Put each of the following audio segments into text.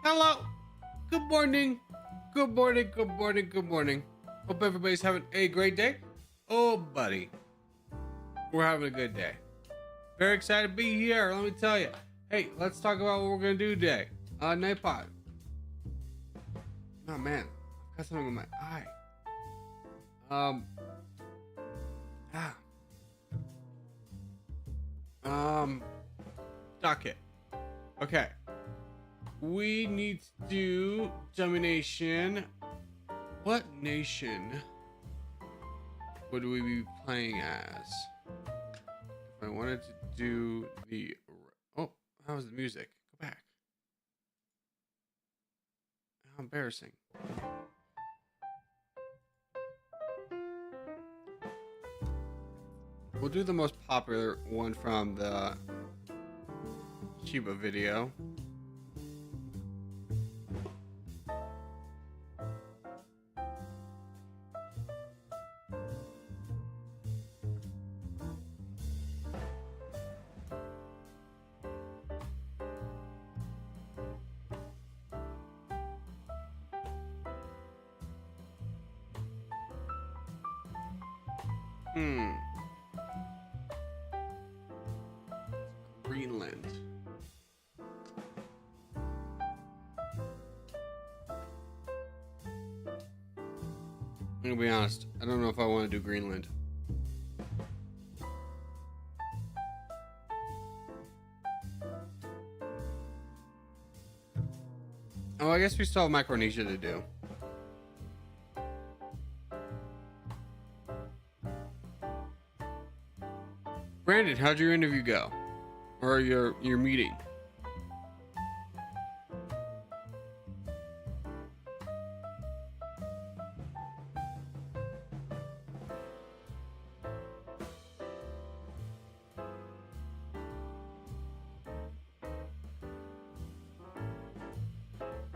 Hello. Good morning. Good morning. Good morning. Good morning. Hope everybody's having a great day. Oh, buddy. We're having a good day. Very excited to be here. Let me tell you. Hey, let's talk about what we're going to do today. Nightpod. Oh, man. I've got something in my eye. Docket. Okay. We need to do domination. What nation would we be playing as? If I wanted to do the... Oh, how was the music? Go back. How embarrassing. We'll do the most popular one from the Shiba video. Greenland. I'm gonna be honest, I don't know if I want to do Greenland. Oh, I guess we still have Micronesia to do. Brandon, how'd your interview go? Or your meeting?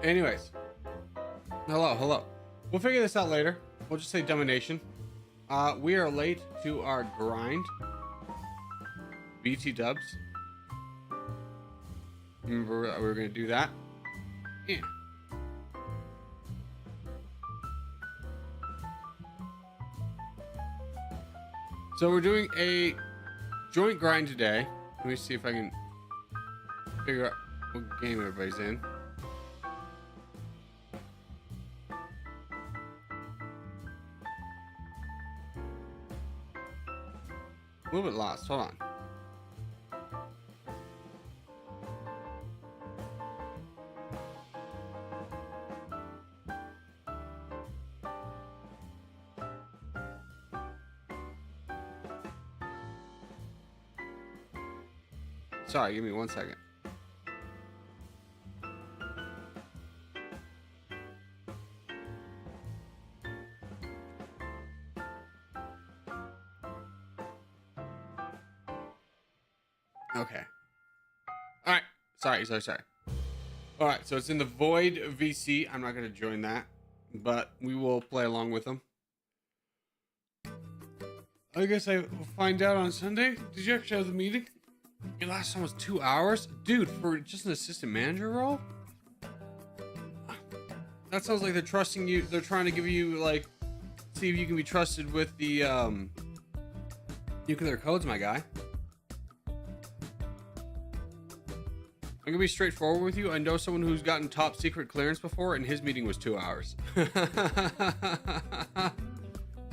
Anyways. Hello. We'll figure this out later. We'll just say domination. We are late to our grind. BT dubs. Remember we were going to do that? Yeah. So we're doing a joint grind today. Let me see if I can figure out what game everybody's in. A little bit lost. Hold on. Sorry, give me 1 second. Okay. All right. Sorry. All right. So it's in the Void VC. I'm not going to join that, but we will play along with them. I guess I will find out on Sunday. Did you actually have the meeting? Your last one was 2 hours? Dude, for just an assistant manager role? That sounds like they're trusting you. They're trying to give you, like, see if you can be trusted with the nuclear codes, my guy. I'm gonna be straightforward with you. I know someone who's gotten top secret clearance before, and his meeting was 2 hours.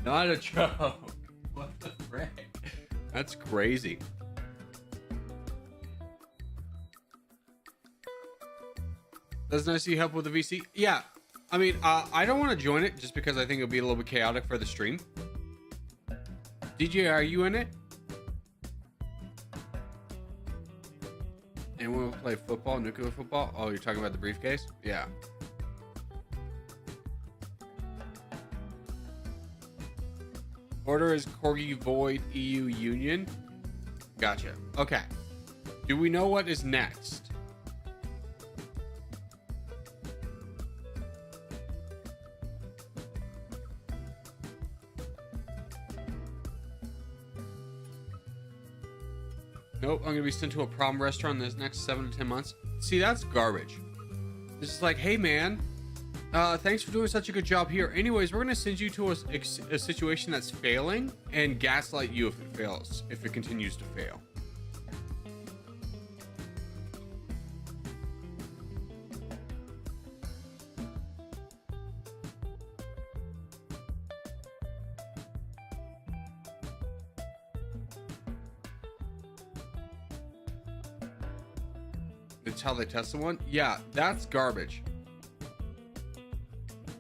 Not a joke. What the frick? That's crazy. That's nice you help with the VC. Yeah, I mean, I don't want to join it just because I think it'll be a little bit chaotic for the stream. DJ, are you in it? And we'll play football, nuclear football. Oh, you're talking about the briefcase? Yeah. Order is Corgi Void EU Union. Gotcha. Okay. Do we know what is next? Nope, I'm gonna be sent to a problem restaurant in the next 7 to 10 months. See, that's garbage. It's just like, hey man, thanks for doing such a good job here. Anyways, we're gonna send you to a situation that's failing and gaslight you if it fails, if it continues to fail. That's how they test someone. Yeah, that's garbage.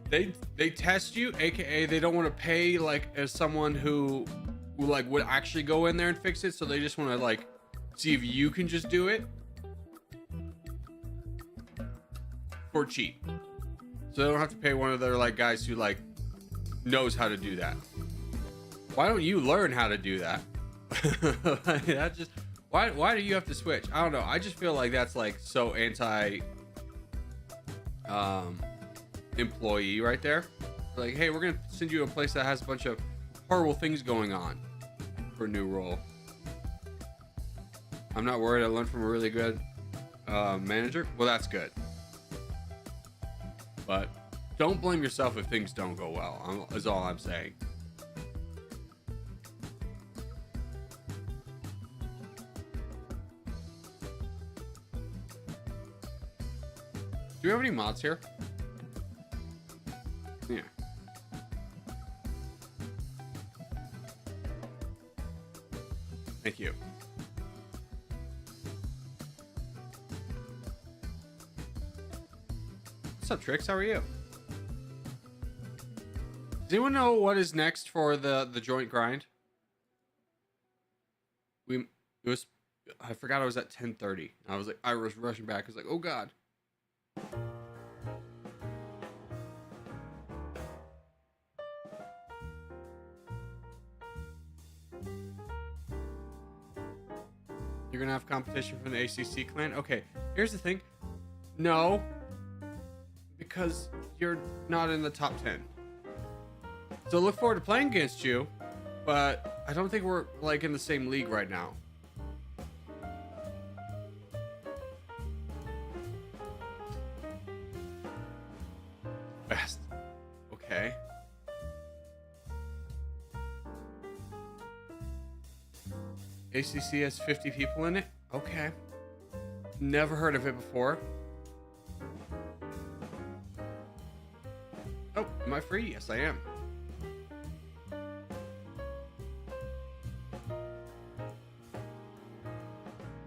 They test you, aka they don't want to pay like as someone who like would actually go in there and fix it, so they just want to like see if you can just do it for cheap, so they don't have to pay one of their like guys who like knows how to do that. Why don't you learn how to do that? That just why do you have to switch? I don't know. I just feel like that's like so anti employee right there. Like, hey, we're gonna send you to a place that has a bunch of horrible things going on for a new role. I'm not worried. I learned from a really good manager. Well, that's good, but don't blame yourself if things don't go well, is all I'm saying. Do we have any mods here? Yeah. Thank you. What's up, Trix? How are you? Does anyone know what is next for the joint grind? I forgot I was at 10:30. I was rushing back. I was like, oh god. You're gonna have competition from the ACC clan? Okay, here's the thing. No, because you're not in the top 10. So look forward to playing against you, but I don't think we're like in the same league right now. Best. Okay. ACC has 50 people in it? Okay. Never heard of it before. Oh, am I free? Yes, I am.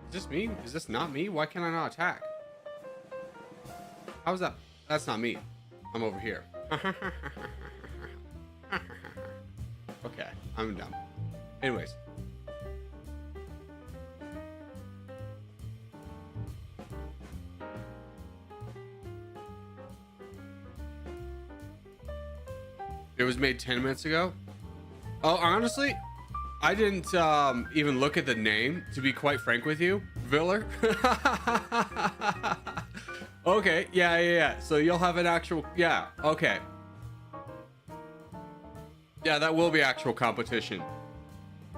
Is this me? Is this not me? Why can't I not attack? How's that? That's not me. I'm over here. Okay, I'm dumb. Anyways. It was made 10 minutes ago. Oh, honestly, I didn't even look at the name, to be quite frank with you. Viller. Okay, yeah. So you'll have an actual, yeah, okay. Yeah, that will be actual competition.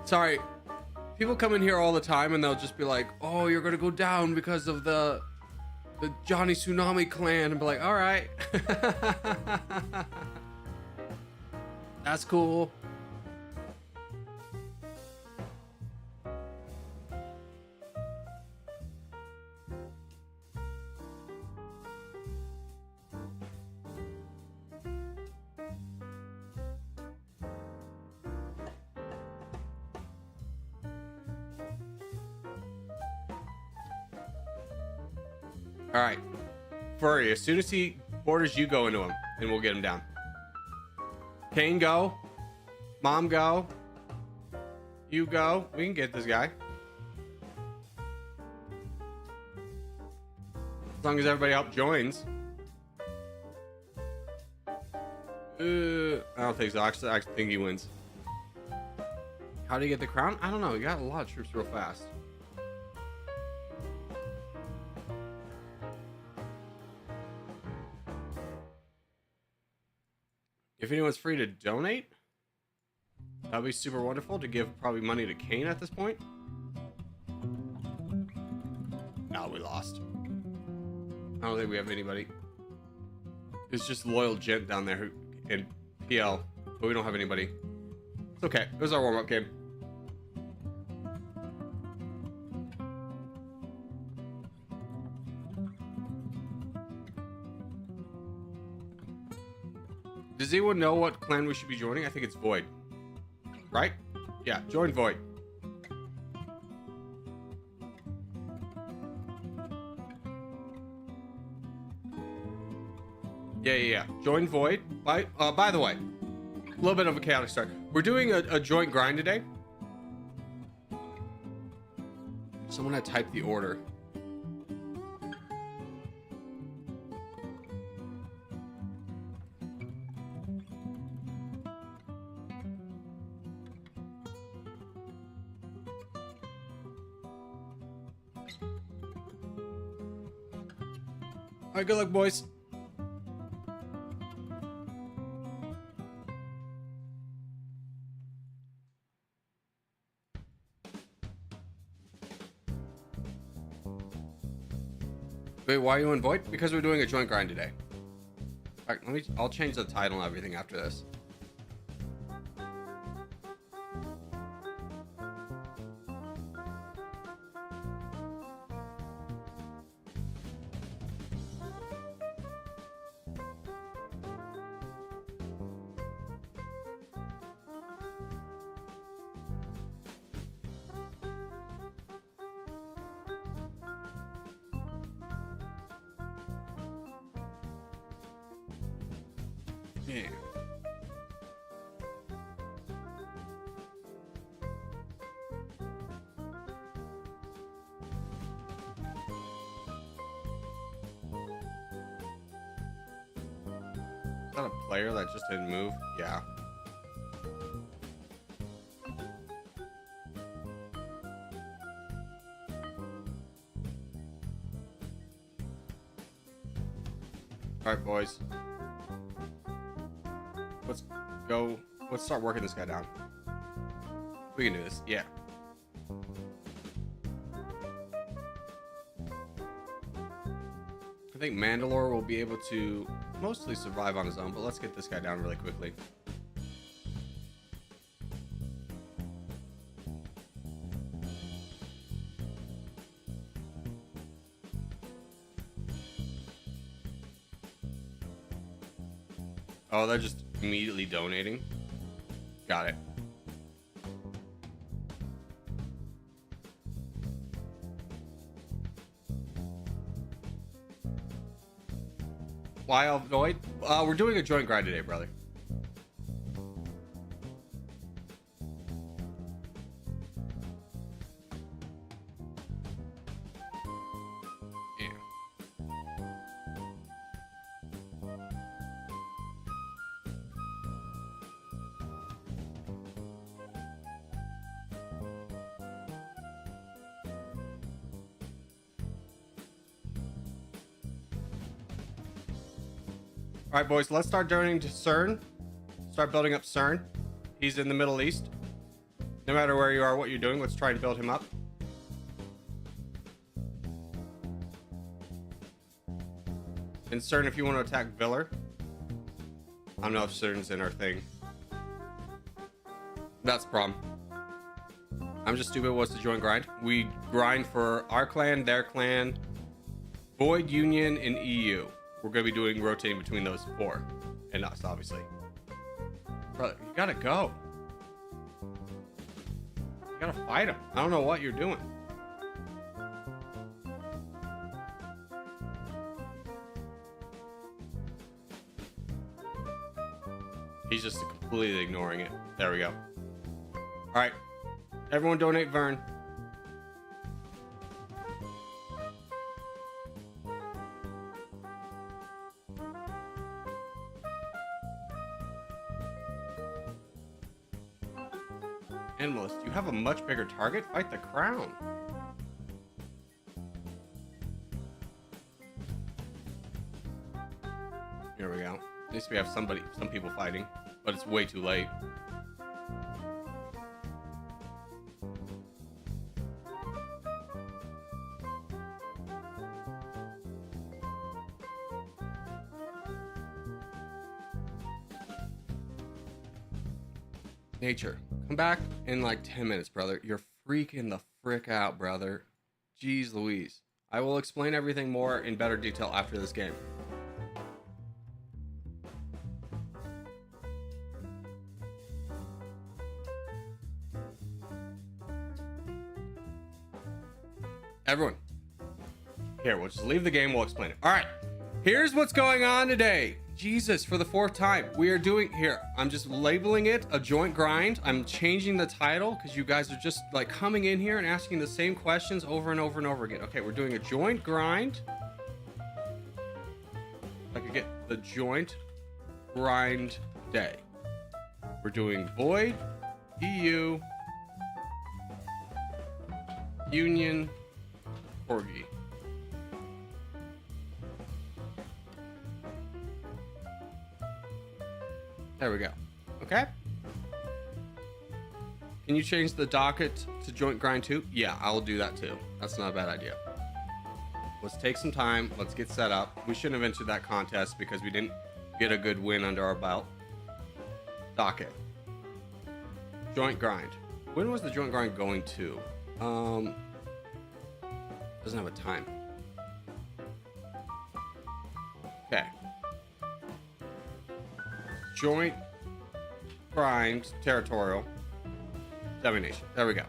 Sorry, people come in here all the time and they'll just be like, oh, you're gonna go down because of the Johnny Tsunami clan, and be like, all right. That's cool. All right, Furry, as soon as he borders you, go into him and we'll get him down. Kane, go. Mom, go. You go. We can get this guy. As long as everybody else joins. I don't think so. Actually, I think he wins. How do you get the crown? I don't know. You got a lot of troops real fast. If anyone's free to donate, that'd be super wonderful to give probably money to Kane at this point. No, we lost. I don't think we have anybody. It's just loyal gent down there who in PL, but we don't have anybody. It's okay. It was our warm-up game. Does anyone know what clan we should be joining? I think it's Void. Right? Yeah, join Void. Yeah. Join Void. By the way, a little bit of a chaotic start. We're doing a joint grind today. Someone had typed the order. All right, good luck, boys. Wait, why are you in Void? Because we're doing a joint grind today. All right, I'll change the title and everything after this. Yeah. Is that a player that just didn't move? Yeah. All right, boys. Let's go. Let's start working this guy down. We can do this. Yeah. I think Mandalore will be able to mostly survive on his own, but let's get this guy down really quickly. Oh, they're just immediately donating. Got it. Wild Void? We're doing a joint grind today, brother. All right, boys, let's start donating to CERN. Start building up CERN. He's in the Middle East. No matter where you are, what you're doing, let's try and build him up. And CERN, if you want to attack Viller. I don't know if CERN's in our thing. That's the problem. I'm just stupid. What's the joint grind? We grind for our clan, their clan, Void, Union, and EU. We're going to be doing rotating between those four. And us, obviously. Brother, you gotta go. You gotta fight him. I don't know what you're doing. He's just completely ignoring it. There we go. All right. Everyone donate Vern. Animalist, you have a much bigger target. Fight the crown. Here we go. At least we have some people fighting, but it's way too late. Nature. Come back in like 10 minutes, brother. You're freaking the frick out, brother. Jeez Louise. I will explain everything more in better detail after this game. Everyone. Here, we'll just leave the game. We'll explain it. All right. Here's what's going on today. Jesus, for the 4th time, we are doing here. I'm just labeling it a joint grind. I'm changing the title because you guys are just like coming in here and asking the same questions over and over and over again. Okay, we're doing a joint grind. I could get the joint grind day. We're doing void, EU, union, Corgi. There we go. Okay. Can you change the docket to joint grind too? Yeah, I'll do that too. That's not a bad idea. Let's take some time. Let's get set up. We shouldn't have entered that contest because we didn't get a good win under our belt. Docket. Joint grind. When was the joint grind going to? Doesn't have a time. Okay. Joint grind territorial domination. There we go.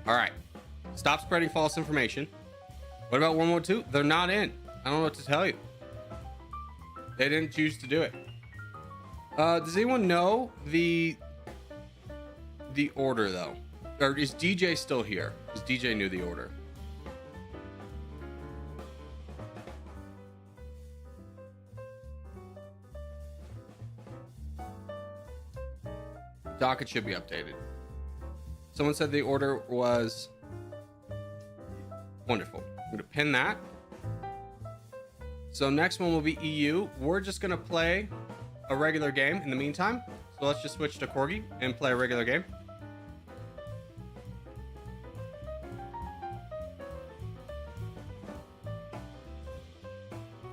All right. Stop spreading false information. What about 112? They're not in. I don't know what to tell you. They didn't choose to do it. Does anyone know the order though? Or is DJ still here? Because DJ knew the order. Docket should be updated. Someone said the order was wonderful. I'm gonna pin that. So next one will be EU. We're just gonna play a regular game in the meantime. So let's just switch to Corgi and play a regular game.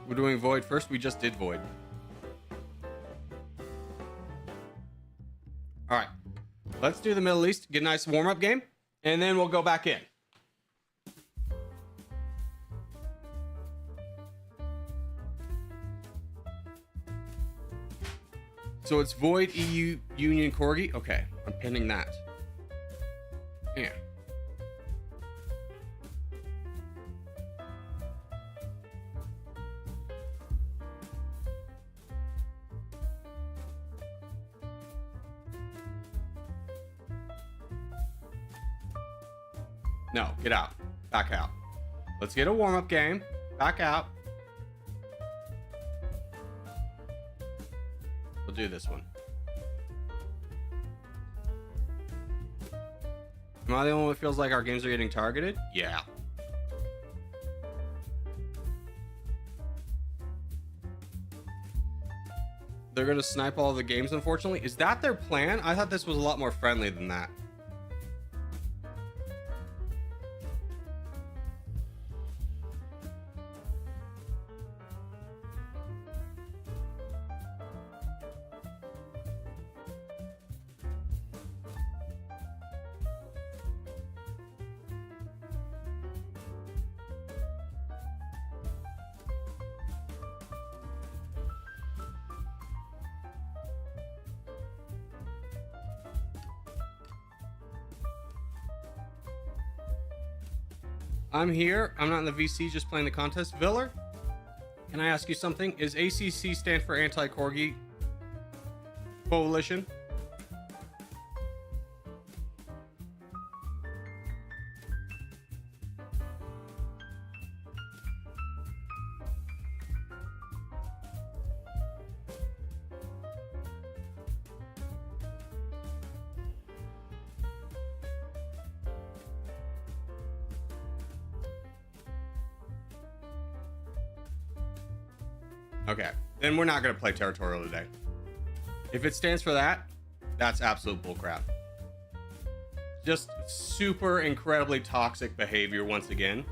We're doing void first. We just did void. All right. Let's do the Middle East. Get a nice warm-up game. And then we'll go back in. So it's void, EU, union, Corgi. Okay. I'm pinning that. Yeah. No, get out. Back out. Let's get a warm-up game. Back out. We'll do this one. Am I the only one who feels like our games are getting targeted? Yeah. They're gonna snipe all the games, unfortunately. Is that their plan? I thought this was a lot more friendly than that. I'm here. I'm not in the VC, just playing the contest. Viller, can I ask you something? Is ACC stand for Anti-Corgi Coalition? Okay, then we're not going to play territorial today. If it stands for that, that's absolute bullcrap. just super incredibly toxic behavior once again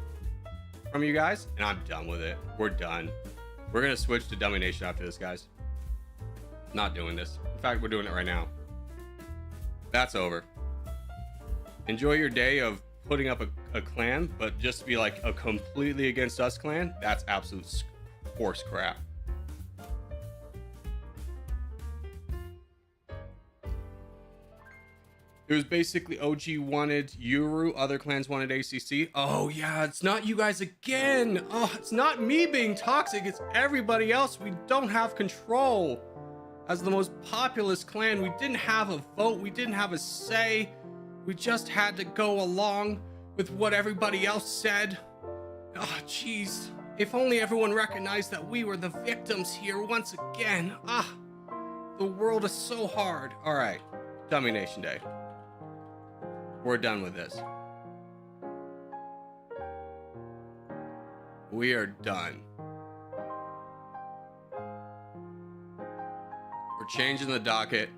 from you guys, and I'm done with it. We're done. We're gonna switch to Dummynation after this, guys. Not doing this. In fact, we're doing it right now. That's over. Enjoy your day of putting up a clan, but just to be like a completely against us clan, that's absolute horse crap. It was basically OG wanted Yuru, other clans wanted ACC. Oh yeah, it's not you guys again. Oh, it's not me being toxic, it's everybody else. We don't have control. As the most populous clan, we didn't have a vote, we didn't have a say. We just had to go along with what everybody else said. Oh jeez, if only everyone recognized that we were the victims here once again. The world is so hard. All right, Dummynation Day. We're done with this. We are done. We're changing the docket.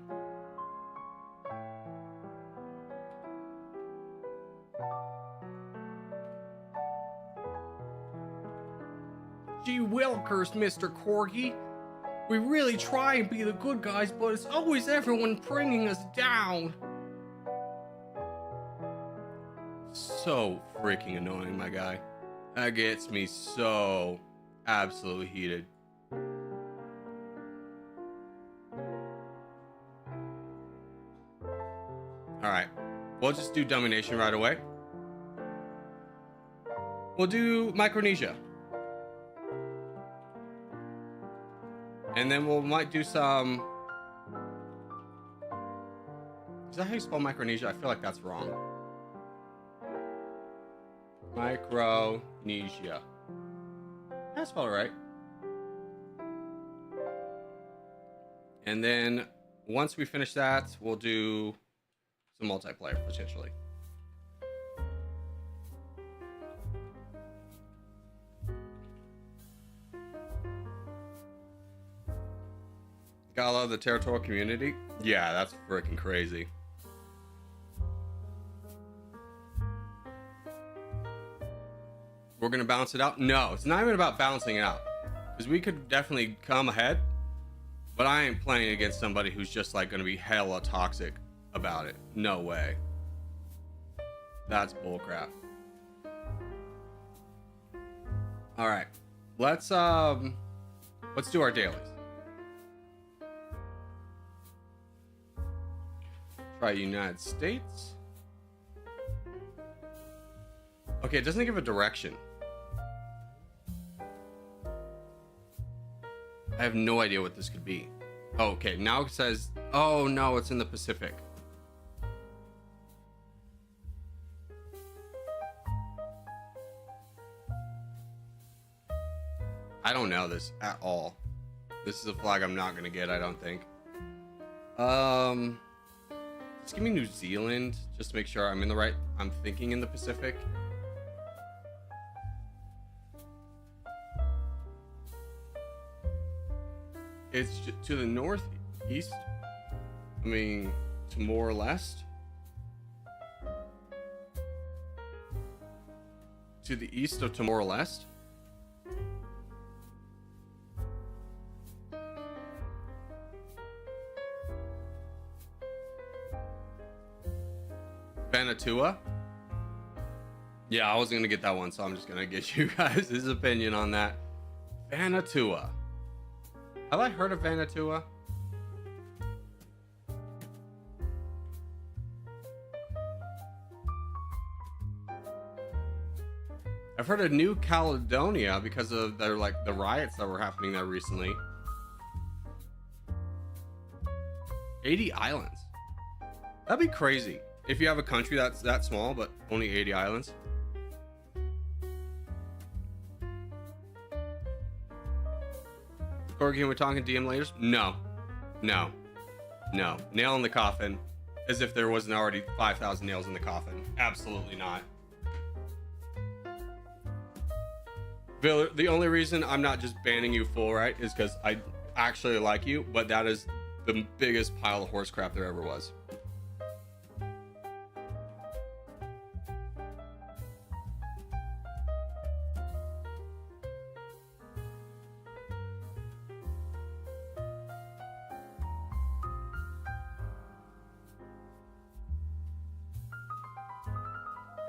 Gee willikers, Mr. Corgi. We really try and be the good guys, but it's always everyone bringing us down. So freaking annoying, my guy. That gets me so absolutely heated. Alright, we'll just do Dummynation right away. We'll do Micronesia. And then we might do some... Is that how you spell Micronesia? I feel like that's wrong. Micronesia. That's spelled right. And then once we finish that, we'll do some multiplayer potentially. Gotta love the territorial community. Yeah, that's freaking crazy. We're gonna balance it out? No, it's not even about balancing it out, because we could definitely come ahead, but I ain't playing against somebody who's just like gonna be hella toxic about it. No way. That's bullcrap. All right, let's do our dailies. Try United States. Okay, it doesn't give a direction. I have no idea what this could be. Oh, okay, now it says, oh no, it's in the Pacific. I don't know this at all. This is a flag I'm not gonna get, I don't think. Just give me New Zealand, just to make sure I'm in the right, I'm thinking in the Pacific. It's to the northeast. I mean, Timor-Leste. To the east of Timor-Leste. Vanuatu. Yeah, I wasn't gonna get that one, so I'm just gonna get you guys' his opinion on that. Vanuatu. Have I heard of Vanuatu? I've heard of New Caledonia because of their like the riots that were happening there recently. 80 islands. That'd be crazy if you have a country that's that small, but only 80 islands. Corgi, we're talking DM laters? No. No. No. Nail in the coffin. As if there wasn't already 5,000 nails in the coffin. Absolutely not. The only reason I'm not just banning you full, right, is because I actually like you, but that is the biggest pile of horse crap there ever was.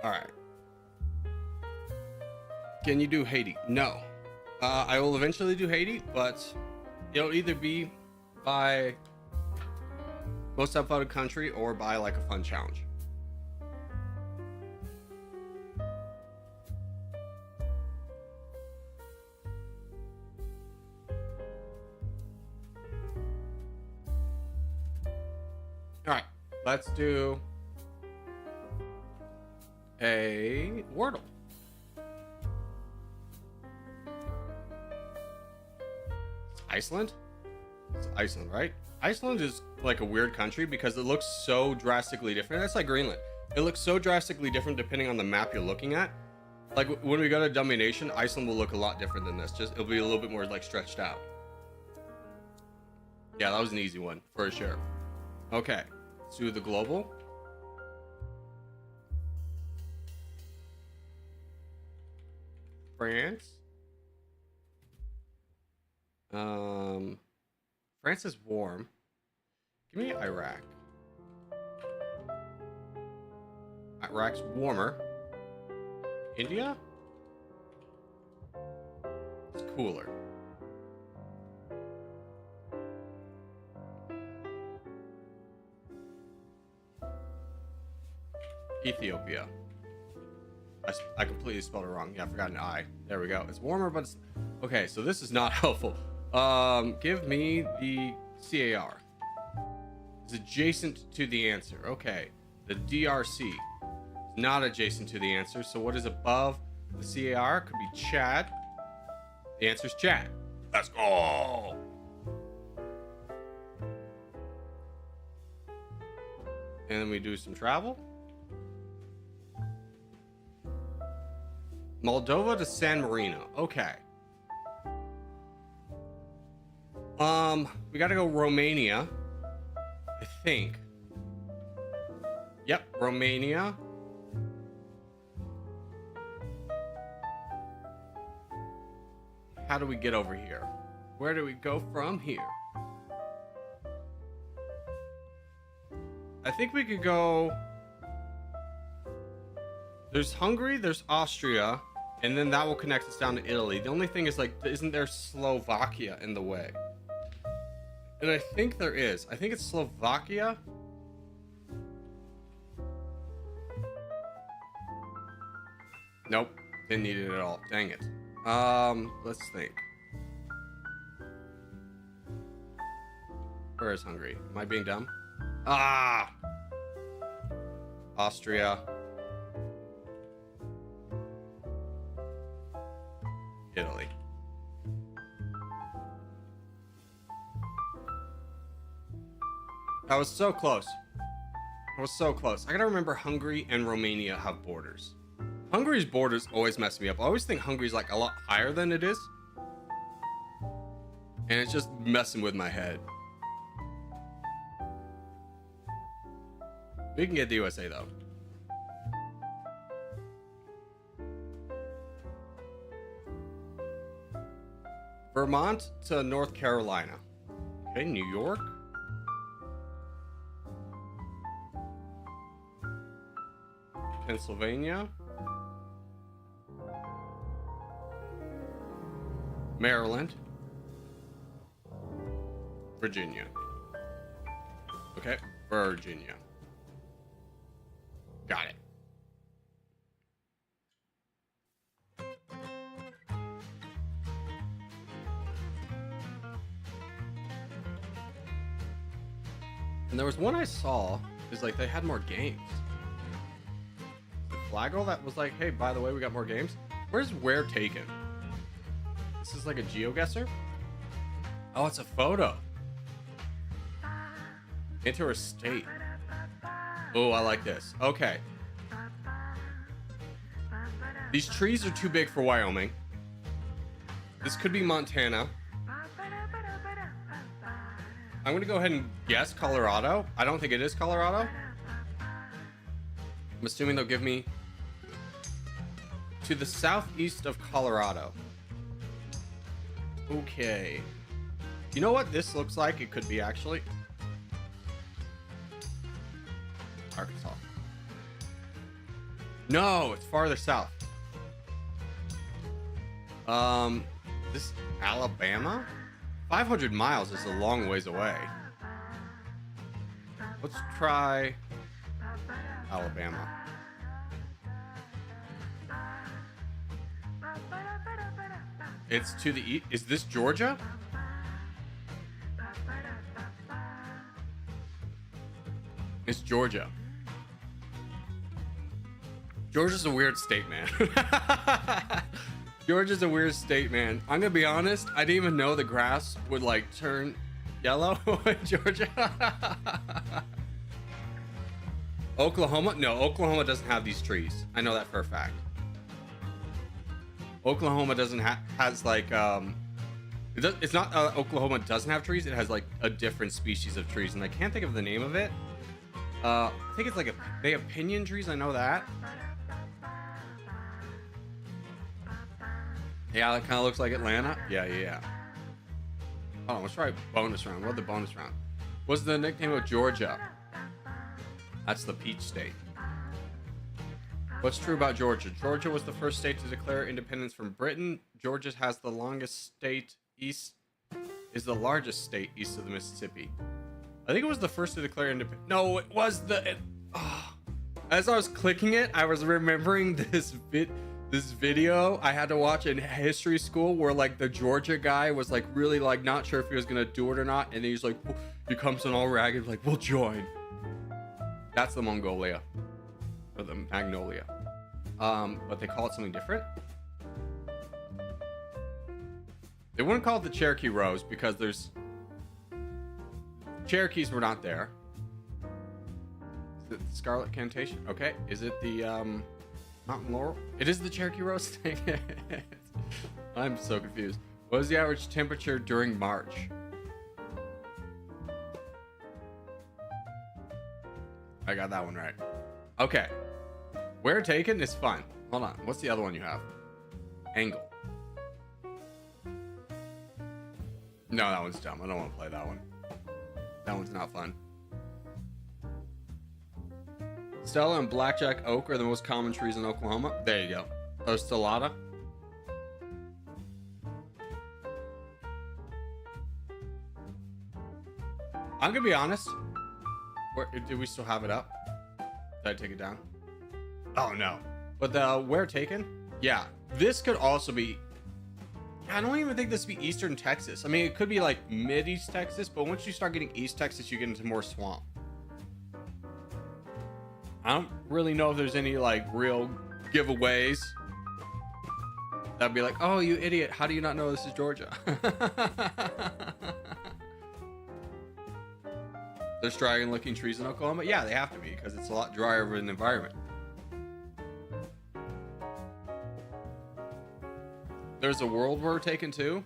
All right. Can you do Haiti? No. I will eventually do Haiti, but it'll either be by most upvoted country or by like a fun challenge. All right, let's do a Wordle. Iceland? It's Iceland, right? Iceland is like a weird country because it looks so drastically different. That's like Greenland. It looks so drastically different depending on the map you're looking at. Like when we go to Dummynation, Iceland will look a lot different than this. Just it'll be a little bit more like stretched out. Yeah, that was an easy one for sure. Okay, let's do the global. France. France is warm. Give me Iraq. Iraq's warmer. India? It's cooler. Ethiopia. I completely spelled it wrong. Yeah, I forgot an I. There we go. It's warmer, but it's... Okay, so this is not helpful. Give me the CAR. It's adjacent to the answer. Okay. The DRC is not adjacent to the answer. So what is above the CAR? Could be Chad. The answer is Chad. Let's go. And then we do some travel. Moldova to San Marino. Okay. We gotta go Romania. I think. Yep, Romania. How do we get over here? Where do we go from here? I think we could go... There's Hungary, there's Austria, and then that will connect us down to Italy. The only thing is, like, isn't there Slovakia in the way? And I think there is. I think it's Slovakia. Nope. Didn't need it at all. Dang it. Let's think. Where is Hungary? Am I being dumb? Ah! Austria. Italy. I was so close. I was so close. I gotta remember Hungary and Romania have borders. Hungary's borders always mess me up. I always think Hungary's like a lot higher than it is. And it's just messing with my head. We can get the USA though. Vermont to North Carolina. Okay, New York. Pennsylvania. Maryland. Virginia. Okay, Virginia. Got it. And there was one I saw, is like they had more games. Flaggle that was like, hey, by the way, we got more games. Where's Where Taken? This is like a GeoGuessr? Oh, it's a photo. Enter a state. Oh, I like this. Okay. These trees are too big for Wyoming. This could be Montana. I'm gonna go ahead and guess Colorado. I don't think it is Colorado. I'm assuming they'll give me to the southeast of Colorado. Okay. You know what this looks like? It could be actually Arkansas. No, it's farther south. This Alabama? 500 miles is a long ways away. Let's try Alabama. It's to the east. Is this Georgia? It's Georgia. Georgia's a weird state, man. Georgia's a weird state, man. I'm gonna be honest. I didn't even know the grass would like turn yellow in Georgia. Oklahoma? No, Oklahoma doesn't have these trees. I know that for a fact. Oklahoma doesn't has like it's not Oklahoma doesn't have trees. It has like a different species of trees, and I can't think of the name of it. I think it's like they have pinyon trees. I know that. Yeah, that kind of looks like Atlanta. Yeah. Oh, let's try bonus round. What the bonus round? What's the nickname of Georgia? That's the peach state. What's true about Georgia? Georgia was the first state to declare independence from Britain. Georgia has the longest state east, is the largest state east of the Mississippi. I think it was the first to declare independence. No, it was as I was clicking it, I was remembering this video I had to watch in history school where like the Georgia guy was like really like not sure if he was gonna do it or not, and he's like, he comes in all ragged like, we'll join. That's the Mongolia. Or the Magnolia. But they call it something different. They wouldn't call it the Cherokee Rose because there's Cherokees were not there. Is it the Scarlet Cantation? Okay. Is it the Mountain Laurel? It is the Cherokee Rose thing. I'm so confused. What was the average temperature during March? I got that one right. Okay. Where taken is fun. Hold on. What's the other one you have? Angle. No, that one's dumb. I don't want to play that one. That one's not fun. Stella and blackjack oak are the most common trees in Oklahoma. There you go. Oh, stellata. I'm gonna be honest. Did we still have it up? Did I take it down? Oh no. But the where taken? Yeah. This could also be. I don't even think this would be Eastern Texas. I mean, it could be like mid-East Texas, but once you start getting East Texas, you get into more swamp. I don't really know if there's any like real giveaways. That'd be like, oh, you idiot. How do you not know this is Georgia? There's dragon looking trees in Oklahoma. Yeah, they have to be because it's a lot drier of an environment. There's a world war taken too.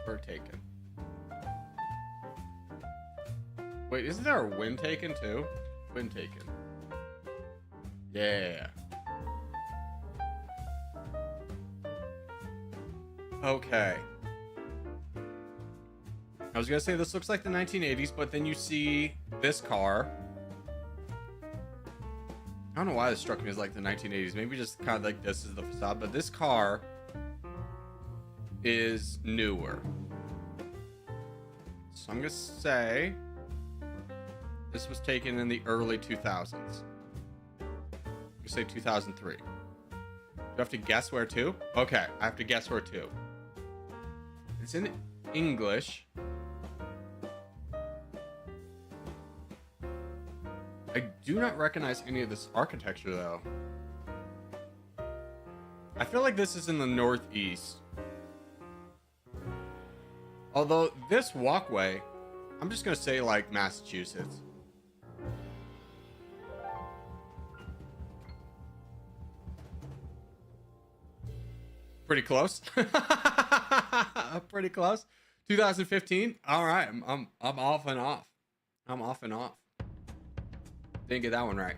We're taken. Wait, isn't there a wind taken too? Wind taken. Yeah. Okay. I was gonna say this looks like the 1980s, but then you see this car. I don't know why this struck me as like the 1980s. Maybe just kind of like this is the facade, but this car is newer. So I'm gonna say this was taken in the early 2000s. I'm gonna say 2003. Do I have to guess where to? Okay, I have to guess where to. It's in English. I do not recognize any of this architecture though. I feel like this is in the Northeast. Although this walkway, I'm just gonna say like Massachusetts. Pretty close. Pretty close. 2015. All right, I'm off and off. I'm off and off. Didn't get that one right.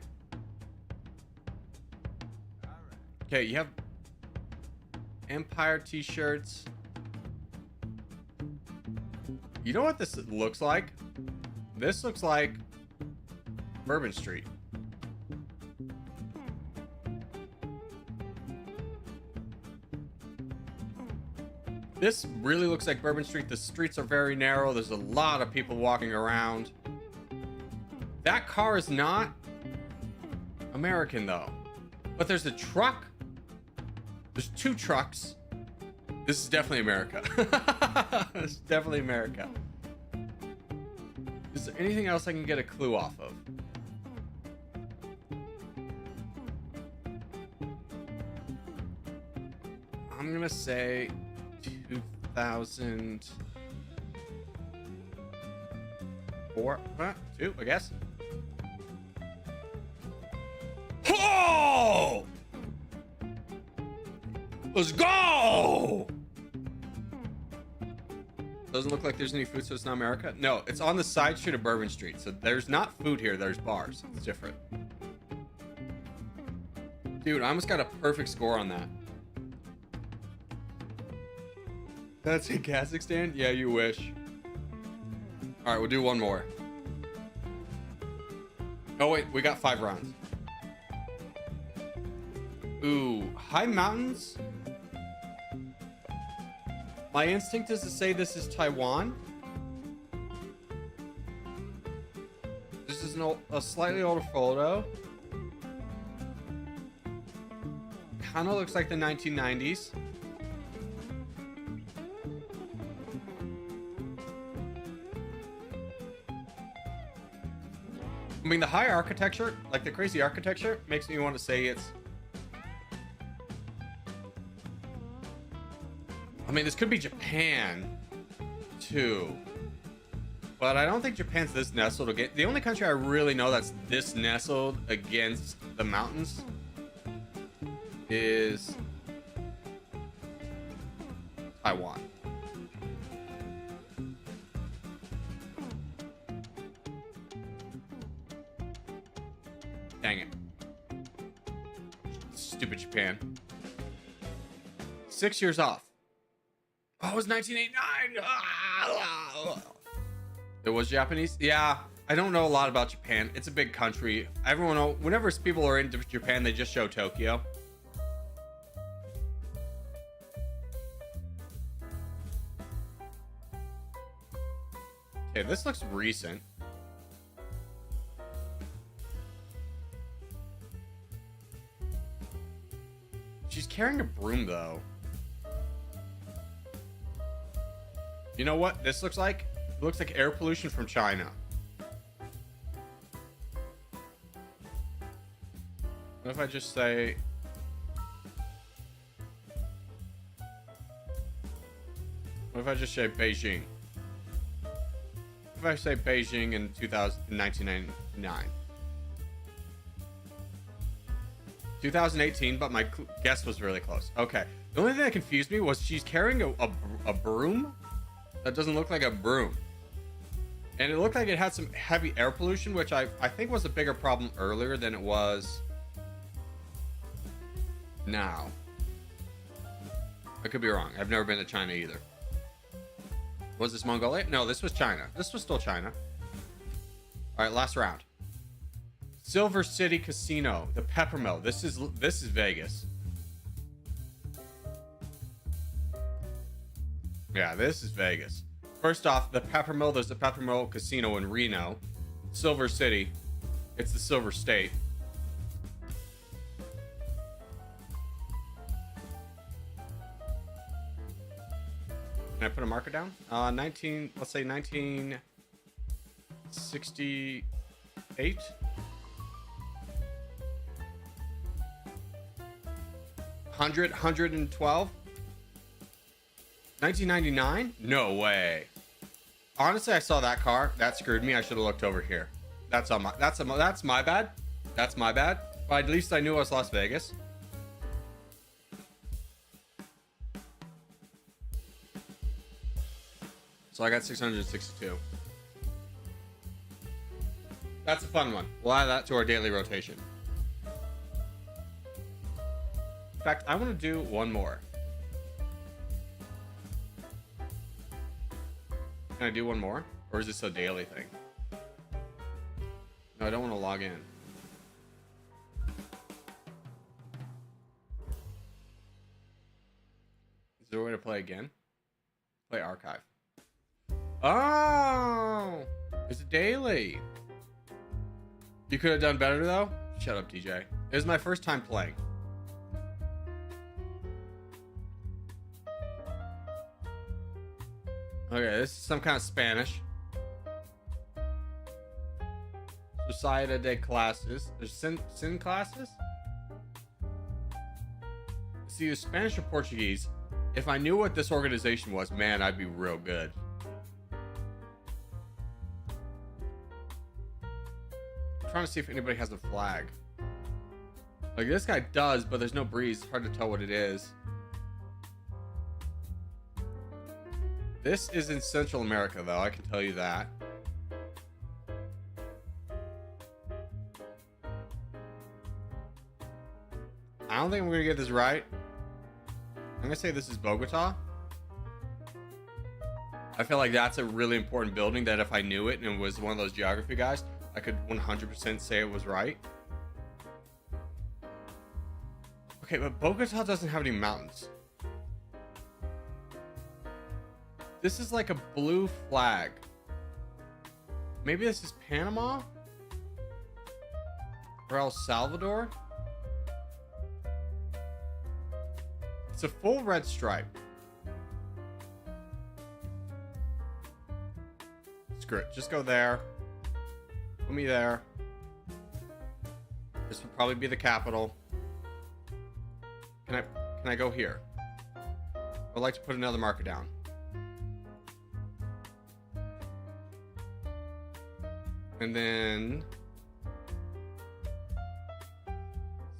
Okay, you have Empire t-shirts. You know what this looks like? This looks like Bourbon Street. This really looks like Bourbon Street. The streets are very narrow. There's a lot of people walking around. That car is not American though. But there's a truck. There's 2 trucks. This is definitely America. This is definitely America. Is there anything else I can get a clue off of? I'm gonna say 2004, 2, I guess. Oh! Let's go! Doesn't look like there's any food, so it's not America. No, it's on the side street of Bourbon Street, so there's not food here. There's bars. It's different. Dude, I almost got a perfect score on that. That's in Kazakhstan? Yeah, you wish. All right, we'll do one more. Oh wait, we got 5 rounds. Ooh, high mountains. My instinct is to say this is Taiwan. This is a slightly older photo. Kind of looks like the 1990s. I mean, the high architecture, like the crazy architecture, makes me want to say it's... I mean, this could be Japan, too. But I don't think Japan's this nestled against... The only country I really know that's this nestled against the mountains is Taiwan. Dang it. Stupid Japan. 6 years off. Oh, it was 1989. It was Japanese? Yeah. I don't know a lot about Japan. It's a big country. Whenever people are into Japan, they just show Tokyo. Okay, this looks recent. She's carrying a broom, though. You know what this looks like? It looks like air pollution from China. What if I just say... What if I just say Beijing? If I say Beijing in 1999. 2018, but my guess was really close. Okay. The only thing that confused me was she's carrying a broom that doesn't look like a broom. And it looked like it had some heavy air pollution, which I think was a bigger problem earlier than it was now. I could be wrong. I've never been to China either. Was this Mongolia? No, this was China. This was still China. All right, last round. Silver City Casino, the Peppermill. This is Vegas. Yeah, this is Vegas. First off, the Peppermill. There's the Peppermill Casino in Reno. Silver City. It's the Silver State. Can I put a marker down? Let's say 1968. 112. 1999? No way. Honestly, I saw that car. That screwed me. I should have looked over here. That's my bad. That's my bad. But at least I knew it was Las Vegas. So I got 662. That's a fun one. We'll add that to our daily rotation. In fact, I want to do one more. Can I do one more? Or is this a daily thing? No, I don't want to log in. Is there a way to play again? Play archive. Oh! It's a daily. You could have done better, though? Shut up, DJ. It was my first time playing. Okay, this is some kind of Spanish. Sociedad de classes. There's sin classes? See, the Spanish or Portuguese. If I knew what this organization was, man, I'd be real good. I'm trying to see if anybody has a flag. Like, this guy does, but there's no breeze. It's hard to tell what it is. This is in Central America, though. I can tell you that. I don't think I'm going to get this right. I'm going to say this is Bogota. I feel like that's a really important building that if I knew it and was one of those geography guys, I could 100% say it was right. Okay, but Bogota doesn't have any mountains. This is like a blue flag. Maybe this is Panama? Or El Salvador? It's a full red stripe. Screw it. Just go there. Put me there. This would probably be the capital. Can I go here? I'd like to put another marker down. And then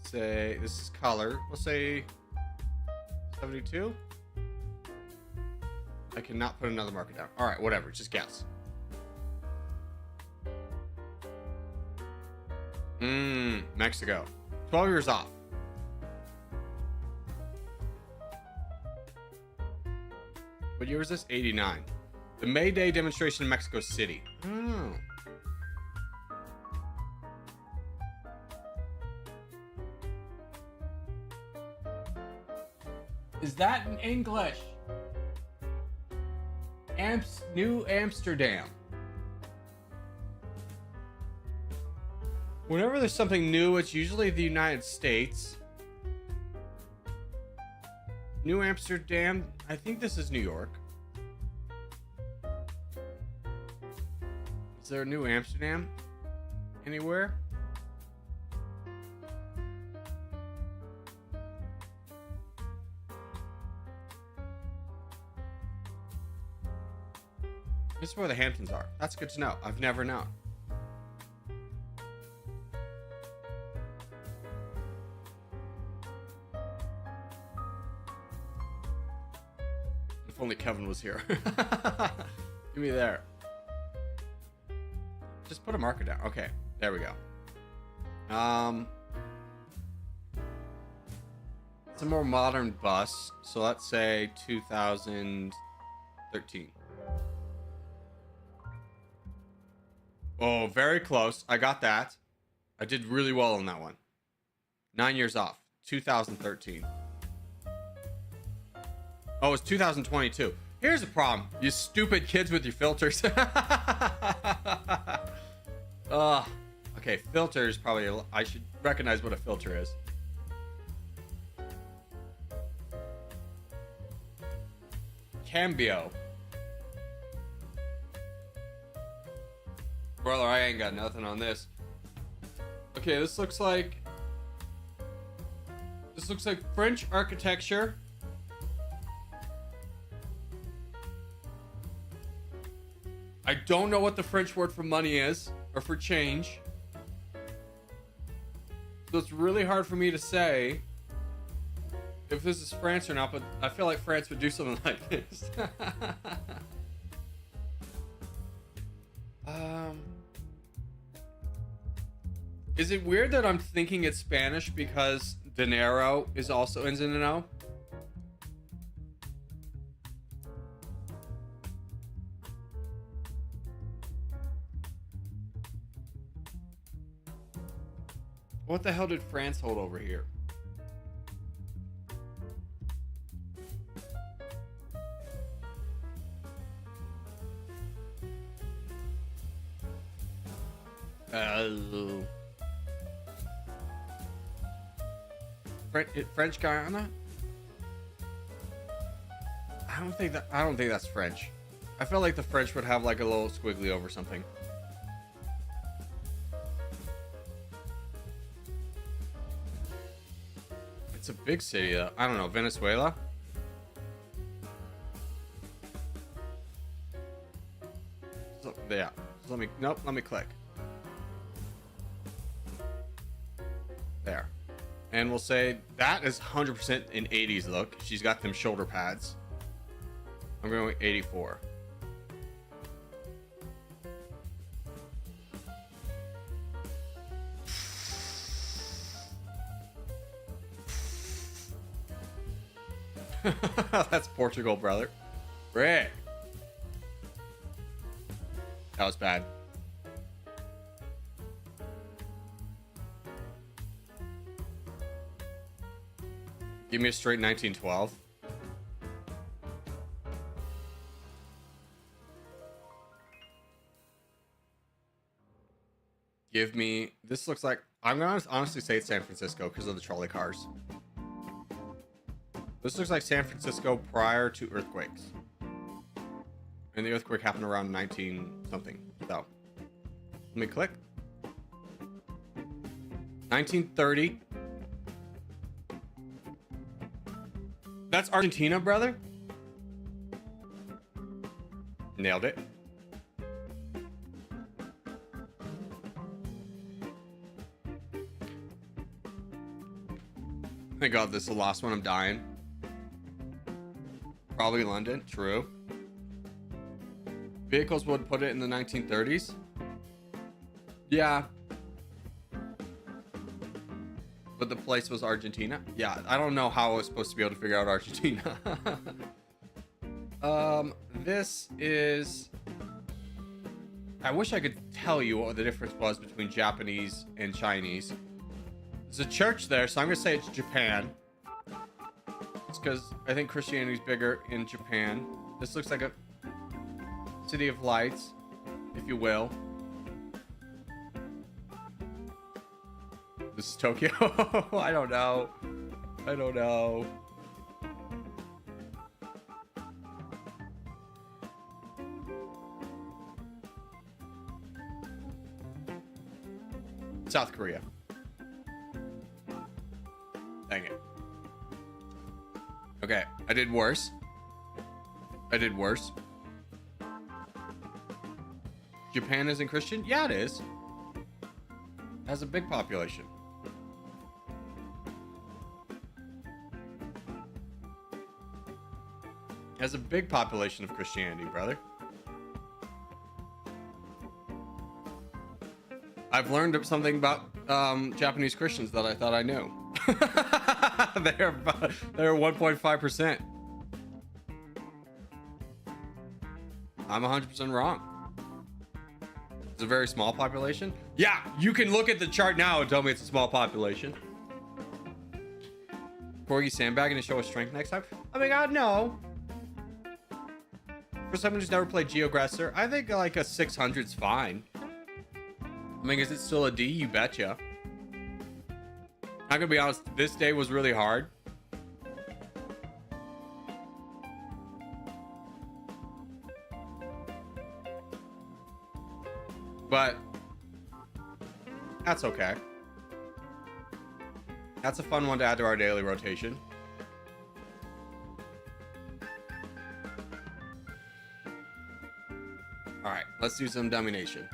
say this is color. We'll say 72. I cannot put another marker down. All right, whatever. Just guess. Mexico. 12 years off. What year was this? 89. The May Day demonstration in Mexico City. Oh. Is that in English? New Amsterdam. Whenever there's something new, it's usually the United States. New Amsterdam. I think this is New York. Is there a New Amsterdam anywhere? This is where the Hamptons are. That's good to know. I've never known. If only Kevin was here. Give me there. Just put a marker down. Okay, there we go. It's a more modern bus. So let's say 2013. Oh, very close. I got that. I did really well on that one. 9 years off. 2013. Oh, it's 2022. Here's the problem. You stupid kids with your filters. Okay, filters probably... I should recognize what a filter is. Cambio. Brother, I ain't got nothing on this. Okay, this looks like French architecture. I don't know what the French word for money is, or for change. So it's really hard for me to say if this is France or not, but I feel like France would do something like this. Is it weird that I'm thinking it's Spanish because dinero is also ends in an O? What the hell did France hold over here? French Guyana? I don't think that's French. I feel like the French would have like a little squiggly over something. It's a big city though. I don't know, Venezuela? So, yeah. So let me click. There. And we'll say that is 100% an 80s look. She's got them shoulder pads. I'm going with 84. That's Portugal, brother. Rick. That was bad. Give me a straight 1912. Give me... This looks like... I'm going to honestly say it's San Francisco because of the trolley cars. This looks like San Francisco prior to earthquakes. And the earthquake happened around 19-something. So, let me click. 1930. That's Argentina, brother. Nailed it. Thank God this is the last one. I'm dying. Probably London. True. Vehicles would put it in the 1930s. Yeah. But the place was Argentina. Yeah, I don't know how I was supposed to be able to figure out Argentina. This is... I wish I could tell you what the difference was between Japanese and Chinese. There's a church there, so I'm going to say it's Japan. It's because I think Christianity's bigger in Japan. This looks like a city of lights, if you will. This is Tokyo. I don't know. I don't know. South Korea. Dang it. Okay, I did worse. I did worse. Japan isn't Christian? Yeah, it is. It has a big population. It has a big population of Christianity, brother. I've learned something about Japanese Christians that I thought I knew. They're 1.5%. I'm 100% wrong. It's a very small population. Yeah, you can look at the chart now and tell me it's a small population. Corgi sandbagging to show us strength next time? Oh my god, no. For someone who's never played Geogressor, I think like a 600's fine. I mean, is it still a D? You betcha. I'm gonna be honest, this day was really hard. But that's okay. That's a fun one to add to our daily rotation. All right, let's do some domination.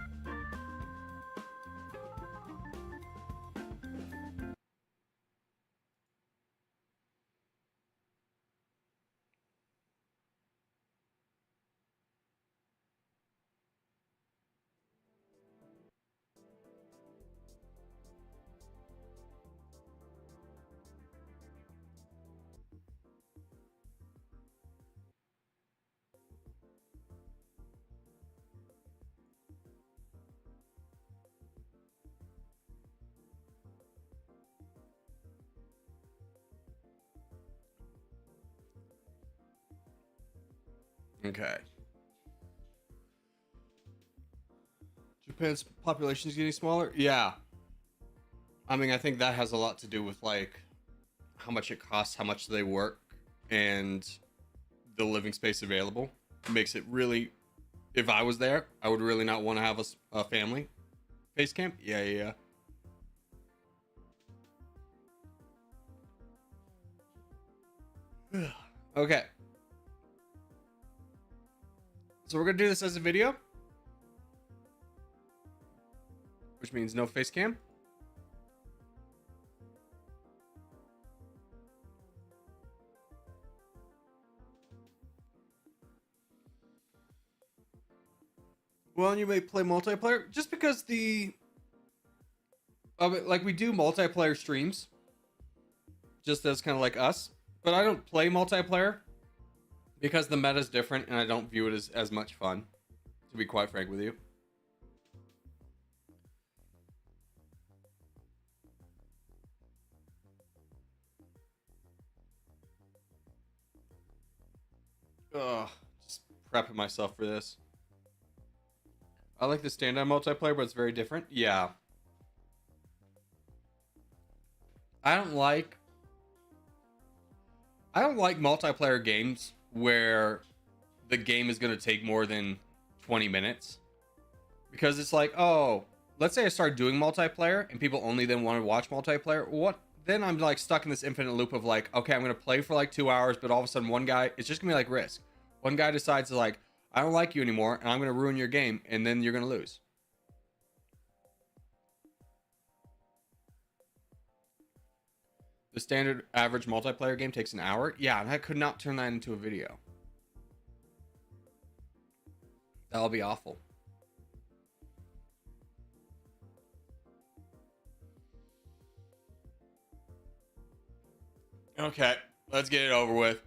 Okay. Japan's population is getting smaller? Yeah. I mean, I think that has a lot to do with like how much it costs, how much they work, and the living space available. It makes it really, if I was there, I would really not want to have a family base camp. Yeah. Okay. So we're going to do this as a video, which means no face cam. Well, you may play multiplayer just because like we do multiplayer streams just as kind of like us, but I don't play multiplayer because the meta is different and I don't view it as much fun, to be quite frank with you. Ugh, just prepping myself for this. I like the stand-on multiplayer, but it's very different. Yeah. I don't like multiplayer games where the game is going to take more than 20 minutes. Because it's like, oh, let's say I start doing multiplayer and people only then want to watch multiplayer. What? Then I'm like stuck in this infinite loop of like, okay, I'm going to play for like 2 hours, but all of a sudden one guy, it's just going to be like Risk. One guy decides to like, I don't like you anymore and I'm going to ruin your game, and then you're going to lose. The standard average multiplayer game takes an hour. Yeah, and I could not turn that into a video. That'll be awful. Okay, let's get it over with.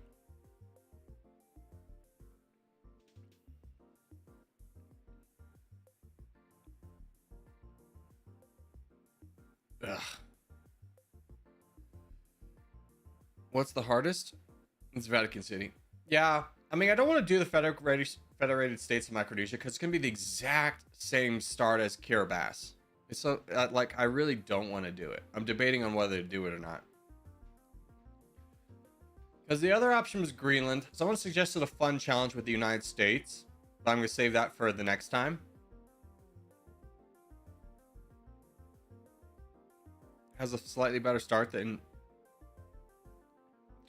Ugh. What's the hardest? It's Vatican City. Yeah, I mean, I don't want to do the Federated States of Micronesia because it's going to be the exact same start as Kiribati. It's so, like, I really don't want to do it. I'm debating on whether to do it or not. Because the other option was Greenland. Someone suggested a fun challenge with the United States, but I'm going to save that for the next time. Has a slightly better start than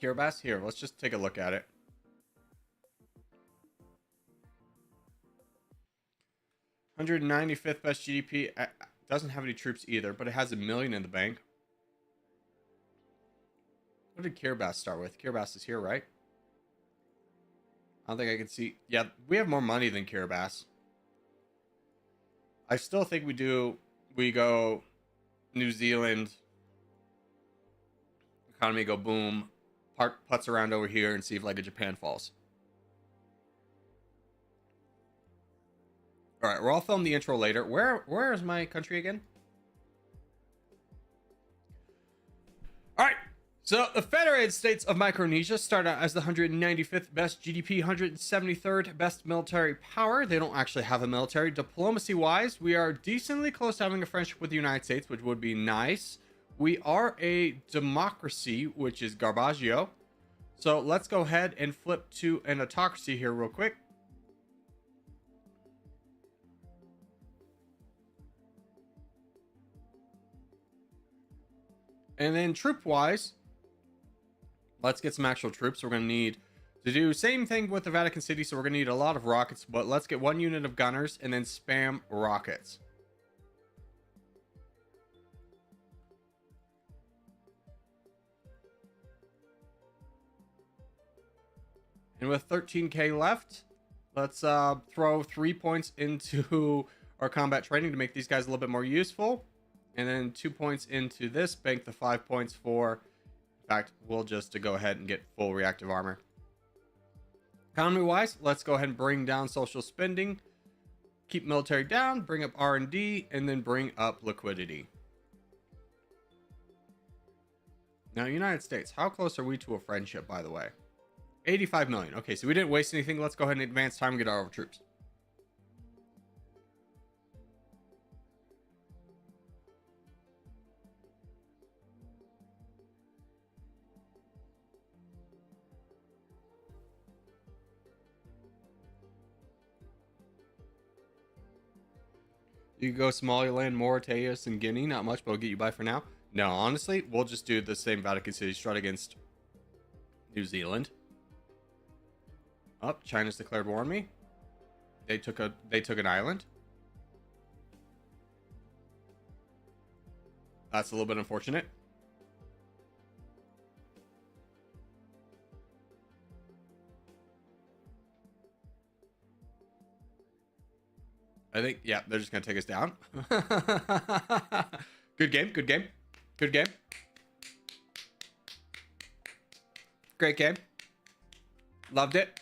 Kiribati. Here, let's just take a look at it. $195th best GDP. Doesn't have any troops either, but it has 1 million in the bank. What did Kiribati start with? Kiribati is here, right? I don't think I can see. Yeah, we have more money than Kiribati. I still think we go New Zealand. Economy go boom. Putz around over here and see if like a Japan falls. All right, I'll film the intro later. Where is my country again? All right. So the Federated States of Micronesia start out as the 195th best GDP, 173rd best military power. They don't actually have a military. Diplomacy-wise, we are decently close to having a friendship with the United States, which would be nice. We are a democracy, which is Garbaggio. So let's go ahead and flip to an autocracy here real quick. And then troop-wise, let's get some actual troops. We're going to need to do same thing with the Vatican City. So we're going to need a lot of rockets, but let's get 1 unit of gunners and then spam rockets. And with 13k left, let's throw 3 points into our combat training to make these guys a little bit more useful. And then 2 points into this, bank the 5 points for, in fact, we'll just to go ahead and get full reactive armor. Economy-wise, let's go ahead and bring down social spending, keep military down, bring up R&D, and then bring up liquidity. Now, United States, how close are we to a friendship, by the way? 85 million. Okay, so we didn't waste anything. Let's go ahead and advance time and get our troops. You can go Somaliland, Mauritius, and Guinea. Not much, but I'll get you by for now. No, honestly, we'll just do the same Vatican City strut against New Zealand. Oh, China's declared war on me. They took an island. That's a little bit unfortunate. I think, yeah, they're just gonna take us down. Good game, good game, good game. Great game. Loved it.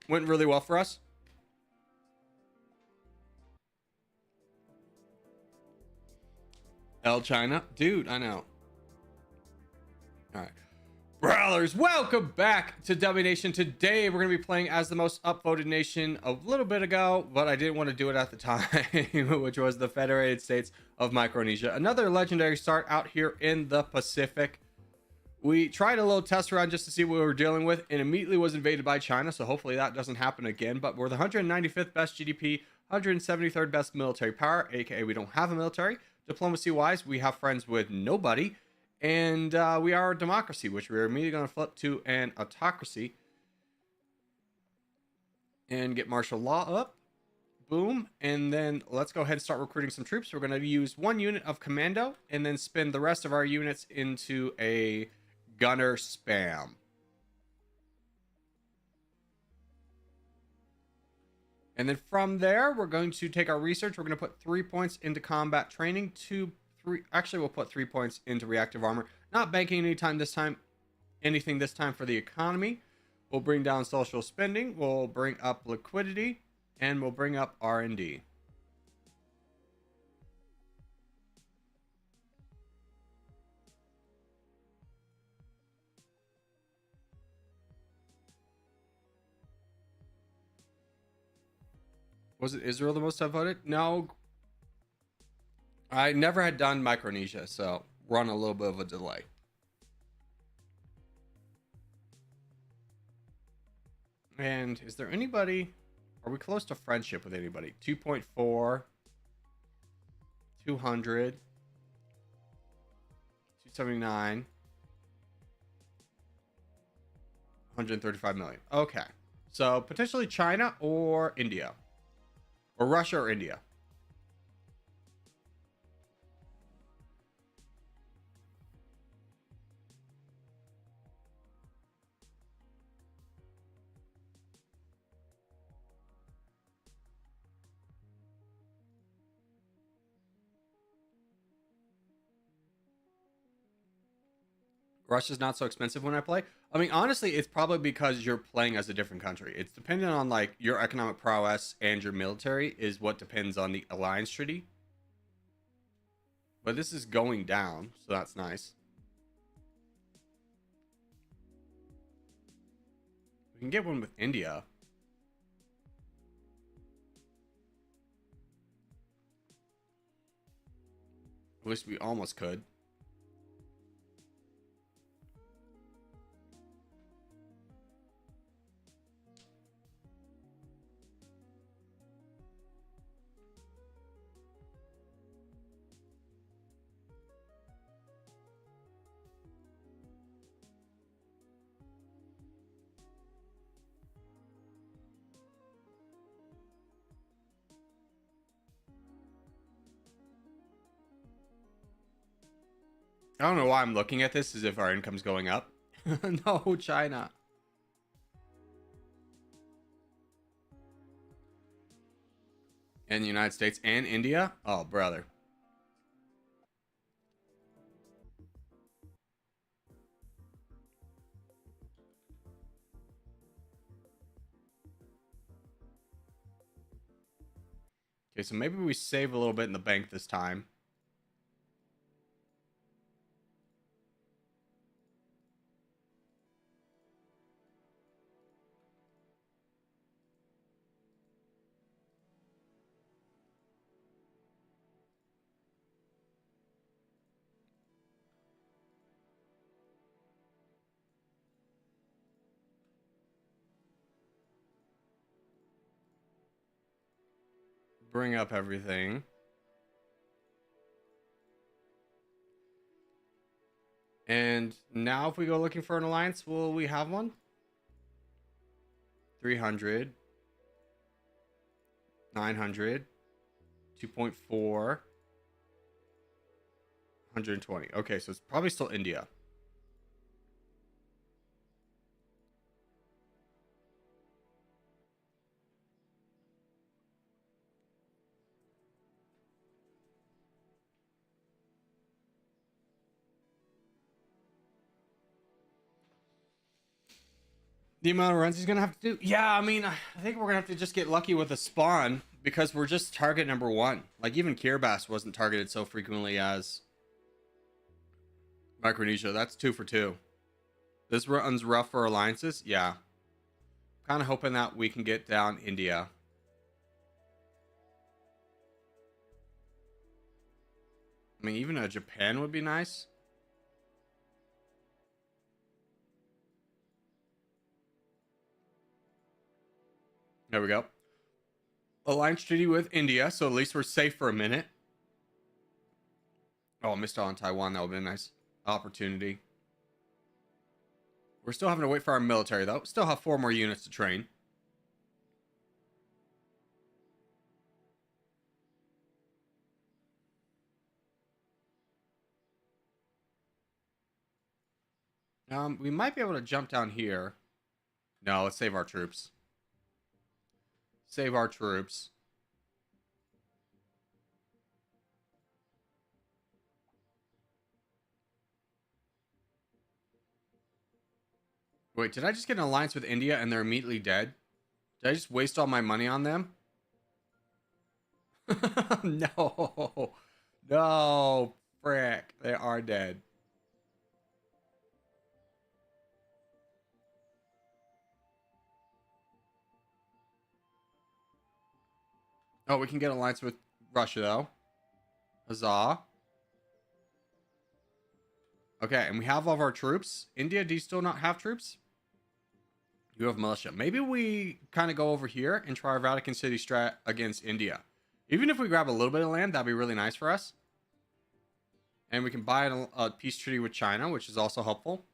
Went really well for us. L China. Dude, I know. All right. Brawlers, welcome back to Dummynation. Today, we're going to be playing as the most upvoted nation a little bit ago, but I didn't want to do it at the time, which was the Federated States of Micronesia. Another legendary start out here in the Pacific. We tried a little test run just to see what we were dealing with and immediately was invaded by China, so hopefully that doesn't happen again. But we're the 195th best GDP, 173rd best military power, aka we don't have a military. Diplomacy-wise, we have friends with nobody. And we are a democracy, which we're immediately going to flip to an autocracy. And get martial law up. Boom. And then let's go ahead and start recruiting some troops. We're going to use one unit of commando and then spin the rest of our units into a gunner spam. And then from there, we're going to take our research. We're going to put 3 points into combat training, actually we'll put 3 points into reactive armor. Not banking anything this time for the economy. We'll bring down social spending, we'll bring up liquidity, and we'll bring up R&D. Was it Israel the most upvoted? No. I never had done Micronesia, so we're on a little bit of a delay. And is there anybody? Are we close to friendship with anybody? 2.4, 200, 279, 135 million. Okay. So potentially China or India. Or Russia or India. Russia's not so expensive when I play. I mean, honestly, it's probably because you're playing as a different country. It's dependent on like your economic prowess and your military is what depends on the alliance treaty. But this is going down, so that's nice. We can get one with India. At least we almost could. I don't know why I'm looking at this as if our income's going up. No, China. And the United States and India? Oh, brother. Okay, so maybe we save a little bit in the bank this time. bring up everything. And now if we go looking for an alliance, will we have one? 300. 900. 2.4. 120. Okay, so it's probably still India. The amount of runs he's gonna have to do? Yeah, I mean, I think we're gonna have to just get lucky with a spawn because we're just target number 1. Like even Kiribati wasn't targeted so frequently as Micronesia. That's 2 for 2. This run's rough for alliances. Yeah, kind of hoping that we can get down India. I mean, even a Japan would be nice. There we go. Alliance treaty with India, so at least we're safe for a minute. Oh, I missed out on Taiwan. That would be a nice opportunity. We're still having to wait for our military, though. Still have 4 more units to train. We might be able to jump down here. No, let's save our troops. Save our troops. Wait, did I just get an alliance with India and they're immediately dead? Did I just waste all my money on them? No. No. Frick. They are dead. Oh, we can get an alliance with Russia, though. Huzzah. Okay, and we have all of our troops. India, do you still not have troops? You have militia. Maybe we kind of go over here and try our Vatican City strat against India. Even if we grab a little bit of land, that'd be really nice for us. And we can buy a peace treaty with China, which is also helpful.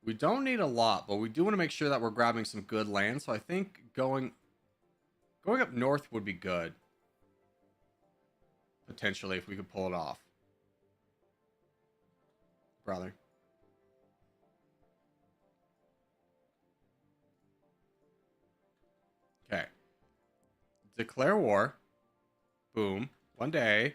We don't need a lot, but we do want to make sure that we're grabbing some good land. So I think going up north would be good. Potentially, if we could pull it off. Brother. Okay. Declare war. Boom. One day.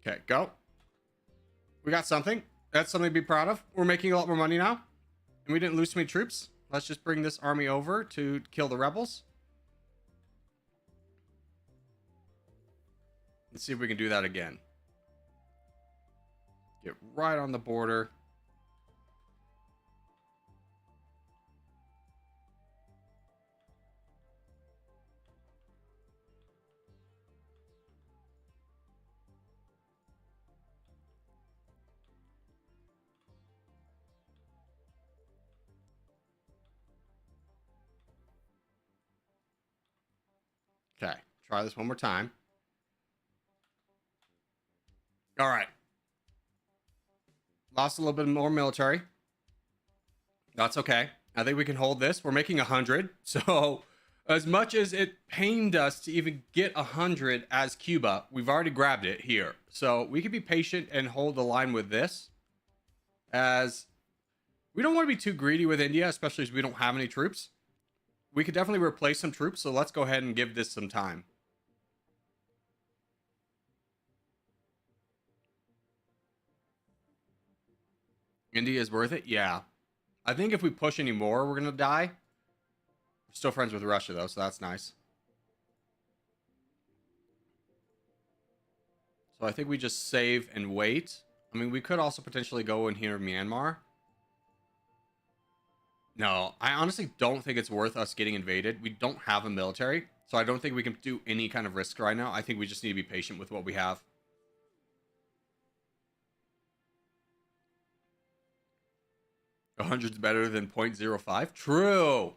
Okay, go. We got something. That's something to be proud of. We're making a lot more money now. And we didn't lose too many troops. Let's just bring this army over to kill the rebels. Let's see if we can do that again. Get right on the border. Okay, try this one more time. All right. Lost a little bit more military. That's okay. I think we can hold this. We're making 100. So as much as it pained us to even get 100 as Cuba, we've already grabbed it here. So we can be patient and hold the line with this. As we don't want to be too greedy with India, especially as we don't have any troops. We could definitely replace some troops. So let's go ahead and give this some time. India is worth it? Yeah. I think if we push any more, we're going to die. We're Still friends with Russia, though, so that's nice. So I think we just save and wait. I mean, we could also potentially go in here Myanmar. No, I honestly don't think it's worth us getting invaded. We don't have a military, so I don't think we can do any kind of risk right now. I think we just need to be patient with what we have. A 100's better than 0.05? True!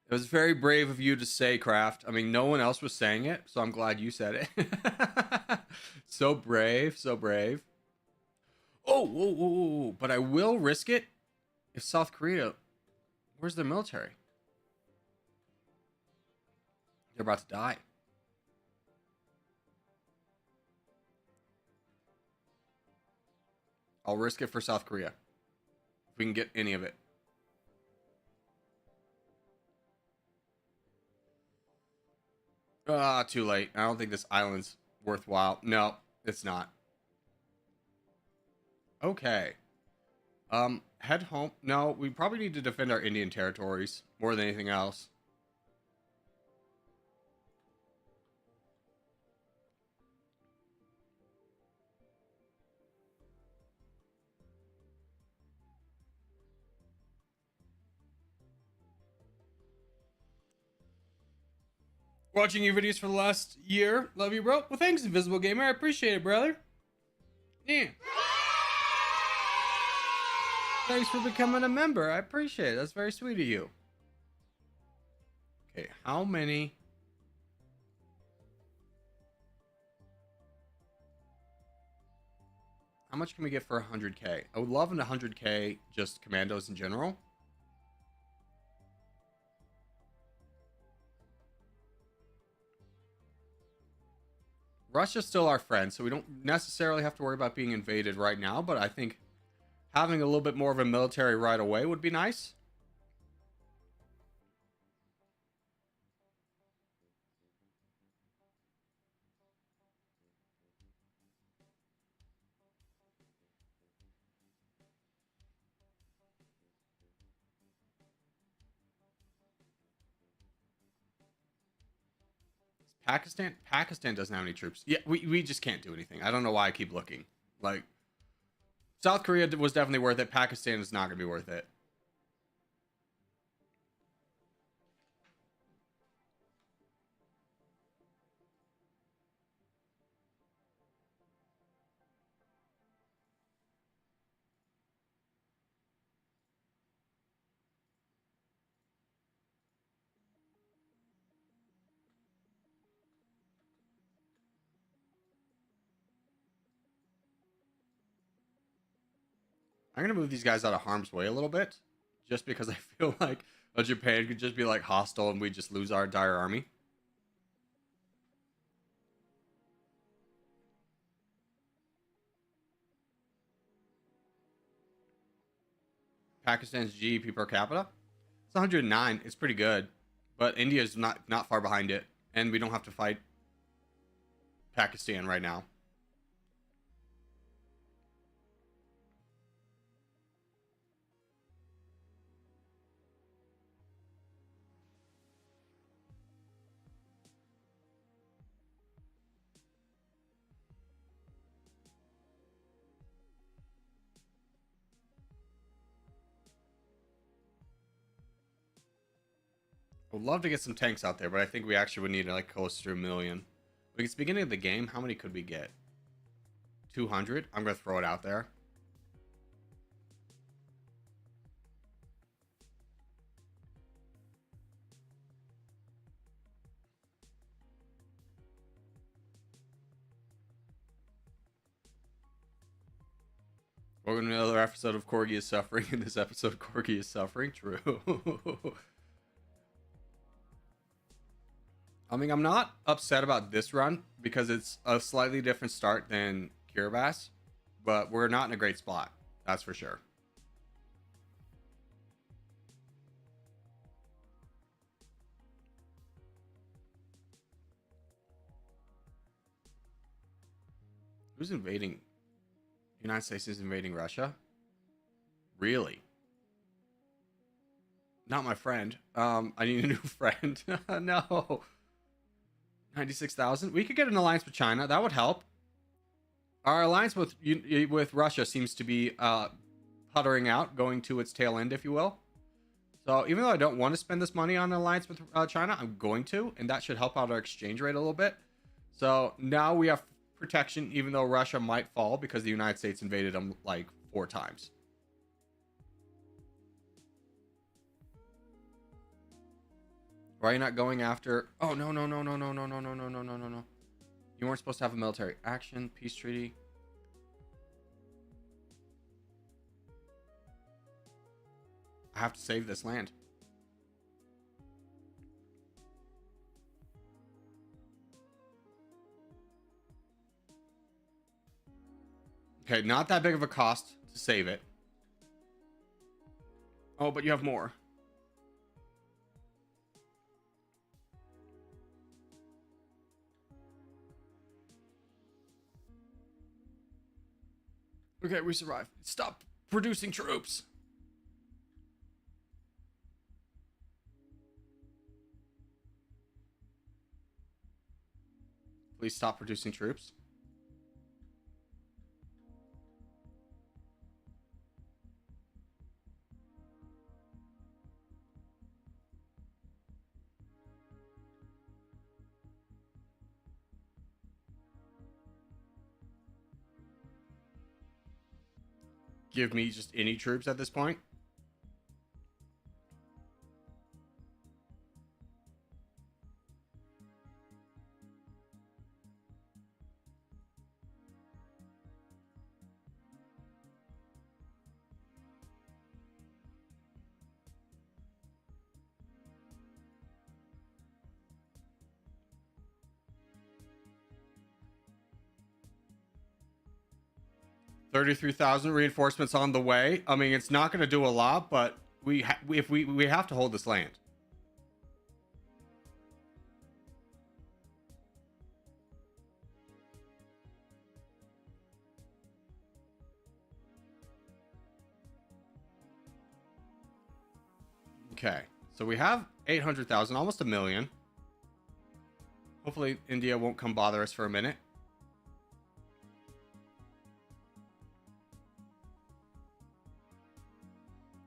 It was very brave of you to say, Kraft. I mean, no one else was saying it, so I'm glad you said it. So brave, so brave. Oh, whoa, whoa, whoa, whoa. But I will risk it if South Korea... Where's their military? They're about to die. I'll risk it for South Korea. If we can get any of it. Ah, too late. I don't think this island's worthwhile. No, it's not. Okay. Head home. No, we probably need to defend our Indian territories more than anything else. Watching your videos for the last year. Love you, bro. Well, thanks, Invisible Gamer. I appreciate it, brother. Yeah. Thanks for becoming a member. I appreciate it. That's very sweet of you. Okay, how many... How much can we get for 100k? I would love an 100k just commandos in general. Russia's still our friend, so we don't necessarily have to worry about being invaded right now, but I think having a little bit more of a military right away would be nice. Pakistan doesn't have any troops. Yeah, we just can't do anything. I don't know why I keep looking. Like, South Korea was definitely worth it. Pakistan is not going to be worth it. I'm going to move these guys out of harm's way a little bit. Just because I feel like Japan could just be like hostile and we just lose our entire army. Pakistan's GDP per capita? It's 109. It's pretty good. But India's not far behind it. And we don't have to fight Pakistan right now. I would love to get some tanks out there, but I think we actually would need like close to 1 million. Like, it's the beginning of the game. How many could we get? 200? I'm going to throw it out there. Welcome to another episode of Corgi is Suffering. In this episode, Corgi is suffering. True. I mean, I'm not upset about this run because it's a slightly different start than Kiribati, but we're not in a great spot. That's for sure. Who's invading? The United States is invading Russia? Really? Not my friend. I need a new friend. No. 96,000. We could get an alliance with China. That would help. Our alliance with Russia seems to be puttering out, going to its tail end, if you will. So even though I don't want to spend this money on an alliance with China, I'm going to, and that should help out our exchange rate a little bit. So now we have protection, even though Russia might fall because the United States invaded them like 4 times. Why are you not going after? Oh, no. You weren't supposed to have a military action, peace treaty. I have to save this land. Okay, not that big of a cost to save it. Oh, but you have more. Okay, we survived. Stop producing troops. Please stop producing troops. Give me just any troops at this point. $33,000 reinforcements on the way. I mean, it's not going to do a lot, but we have to hold this land. Okay, so we have 800,000, almost a million. Hopefully India won't come bother us for a minute.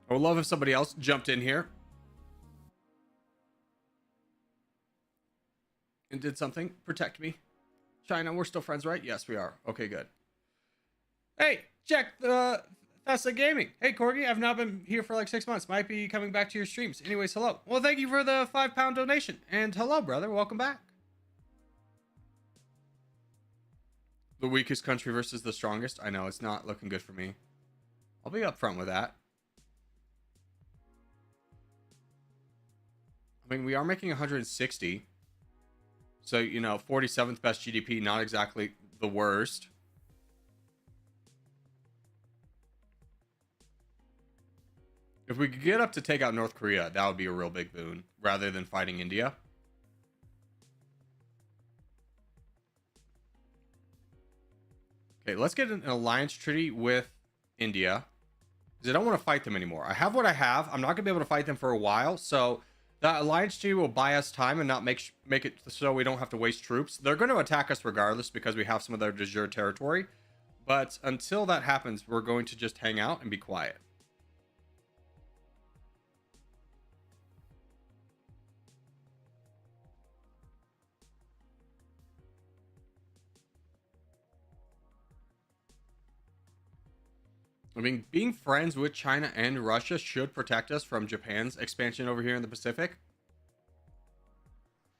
I would love if somebody else jumped in here and did something. Protect me. China, we're still friends, right? Yes, we are. Okay, good. Hey, check the Fascism Gaming. Hey, Corgi, I've now been here for like 6 months. Might be coming back to your streams. Anyways, hello. Well, thank you for the £5 donation. And hello, brother. Welcome back. The weakest country versus the strongest. I know, it's not looking good for me. I'll be upfront with that. I mean, we are making 160. So, you know, 47th best GDP, not exactly the worst. If we could get up to take out North Korea, that would be a real big boon, rather than fighting India. Okay, let's get an alliance treaty with India, because I don't want to fight them anymore. I have what I have. I'm not going to be able to fight them for a while, so that alliance treaty will buy us time and not make it so we don't have to waste troops. They're going to attack us regardless because we have some of their de jure territory, but until that happens, we're going to just hang out and be quiet. I mean, being friends with China and Russia should protect us from Japan's expansion over here in the Pacific.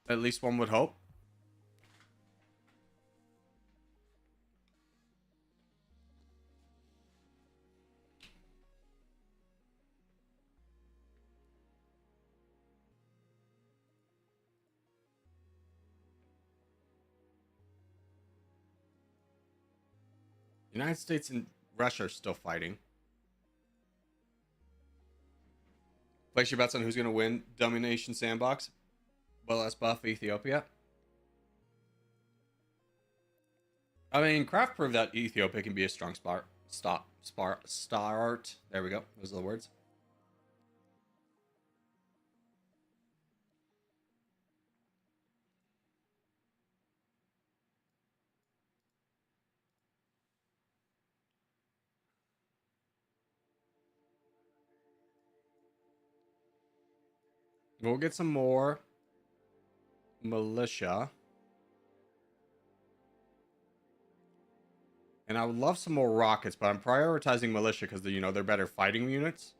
At least one would hope. The United States and Russia are still fighting. Place your bets on who's going to win Dummynation Sandbox. Well, let's buff Ethiopia. I mean, Kraft proved that Ethiopia can be a strong start. There we go. Those are the words. We'll get some more militia. And I would love some more rockets, but I'm prioritizing militia because, you know, they're better fighting units.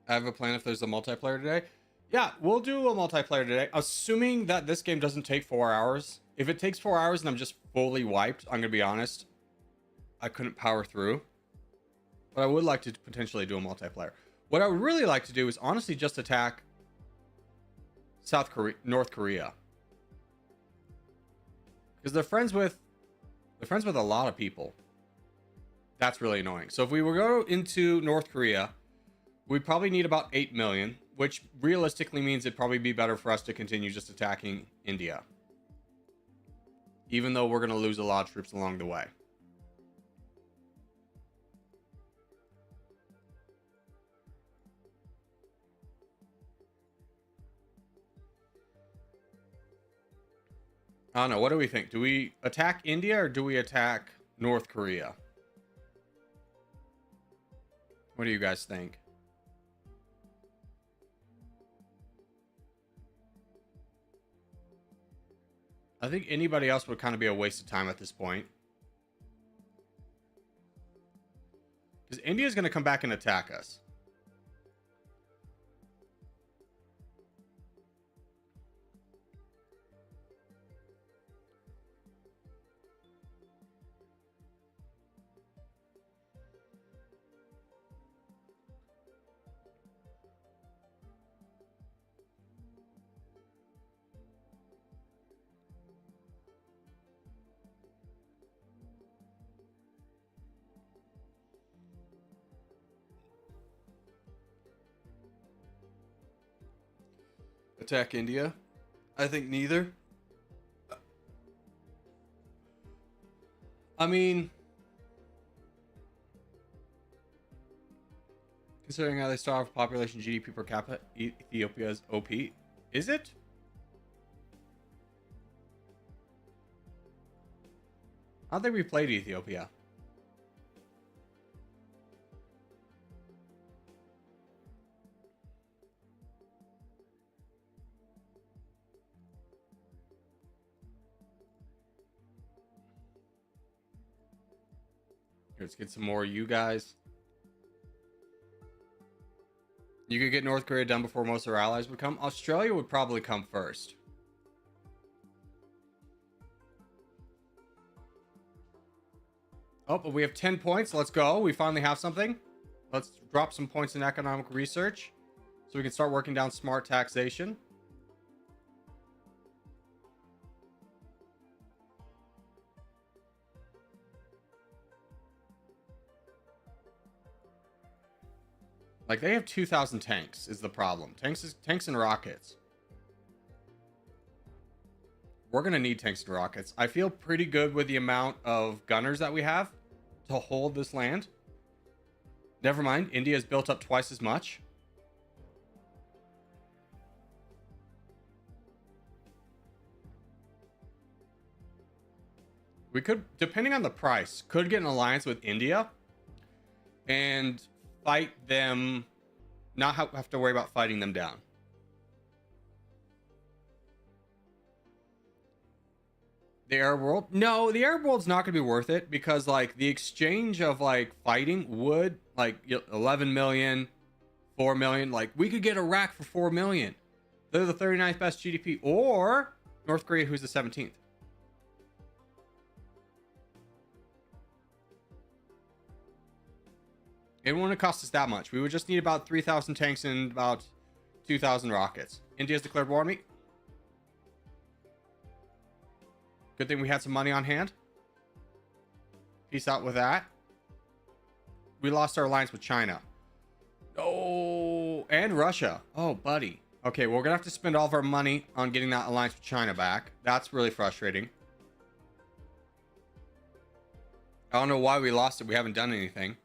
I have a plan if there's a multiplayer today. Yeah, we'll do a multiplayer today, assuming that this game doesn't take 4 hours. If it takes 4 hours and I'm just fully wiped, I'm going to be honest, I couldn't power through. But I would like to potentially do a multiplayer. What I would really like to do is honestly just attack North Korea. Because they're friends with a lot of people. That's really annoying. So if we were to go into North Korea, we'd probably need about 8 million, which realistically means it'd probably be better for us to continue just attacking India. Even though we're going to lose a lot of troops along the way. I don't know. What do we think? Do we attack India or do we attack North Korea? What do you guys think? I think anybody else would kind of be a waste of time at this point. Because India's going to come back and attack us. Attack India? I think neither. I mean, considering how they start off population GDP per capita, Ethiopia's OP. Is it? I don't think we played Ethiopia. Let's get some more you guys. You could get North Korea done before most of our allies would come. Australia would probably come first. Oh, but we have 10 points. Let's go. We finally have something. Let's drop some points in economic research so we can start working down smart taxation. Like, they have 2,000 tanks is the problem. Tanks and rockets. We're going to need tanks and rockets. I feel pretty good with the amount of gunners that we have to hold this land. Never mind. India's built up twice as much. We could, depending on the price, could get an alliance with India and fight them, not have to worry about fighting them down. The Arab world? No, the Arab world's not going to be worth it because, like, the exchange of, like, fighting would, like, 11 million, 4 million. Like, we could get Iraq for 4 million. They're the 39th best GDP. Or North Korea, who's the 17th. It wouldn't cost us that much. We would just need about 3,000 tanks and about 2,000 rockets. India's declared war on me. Good thing we had some money on hand. Peace out with that. We lost our alliance with China. Oh, and Russia. Oh, buddy. Okay, we're going to have to spend all of our money on getting that alliance with China back. That's really frustrating. I don't know why we lost it. We haven't done anything.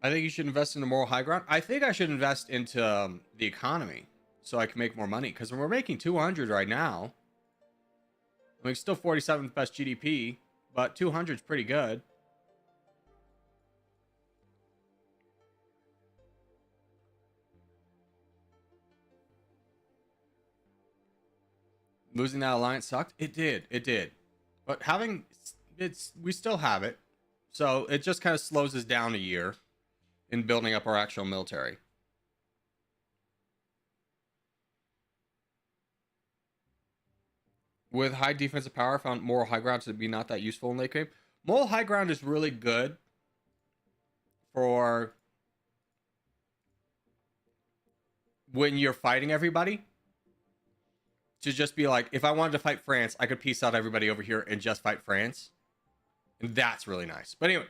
I think you should invest in the moral high ground. I think I should invest into the economy so I can make more money. Because we're making 200 right now. I mean, still 47th best GDP, but 200 is pretty good. Losing that alliance sucked. It did. It did. But we still have it. So it just kind of slows us down a year in building up our actual military. With high defensive power, I found moral high ground to be not that useful in late game. Moral high ground is really good for when you're fighting everybody. To just be like, if I wanted to fight France, I could piece out everybody over here and just fight France. And that's really nice. But anyway,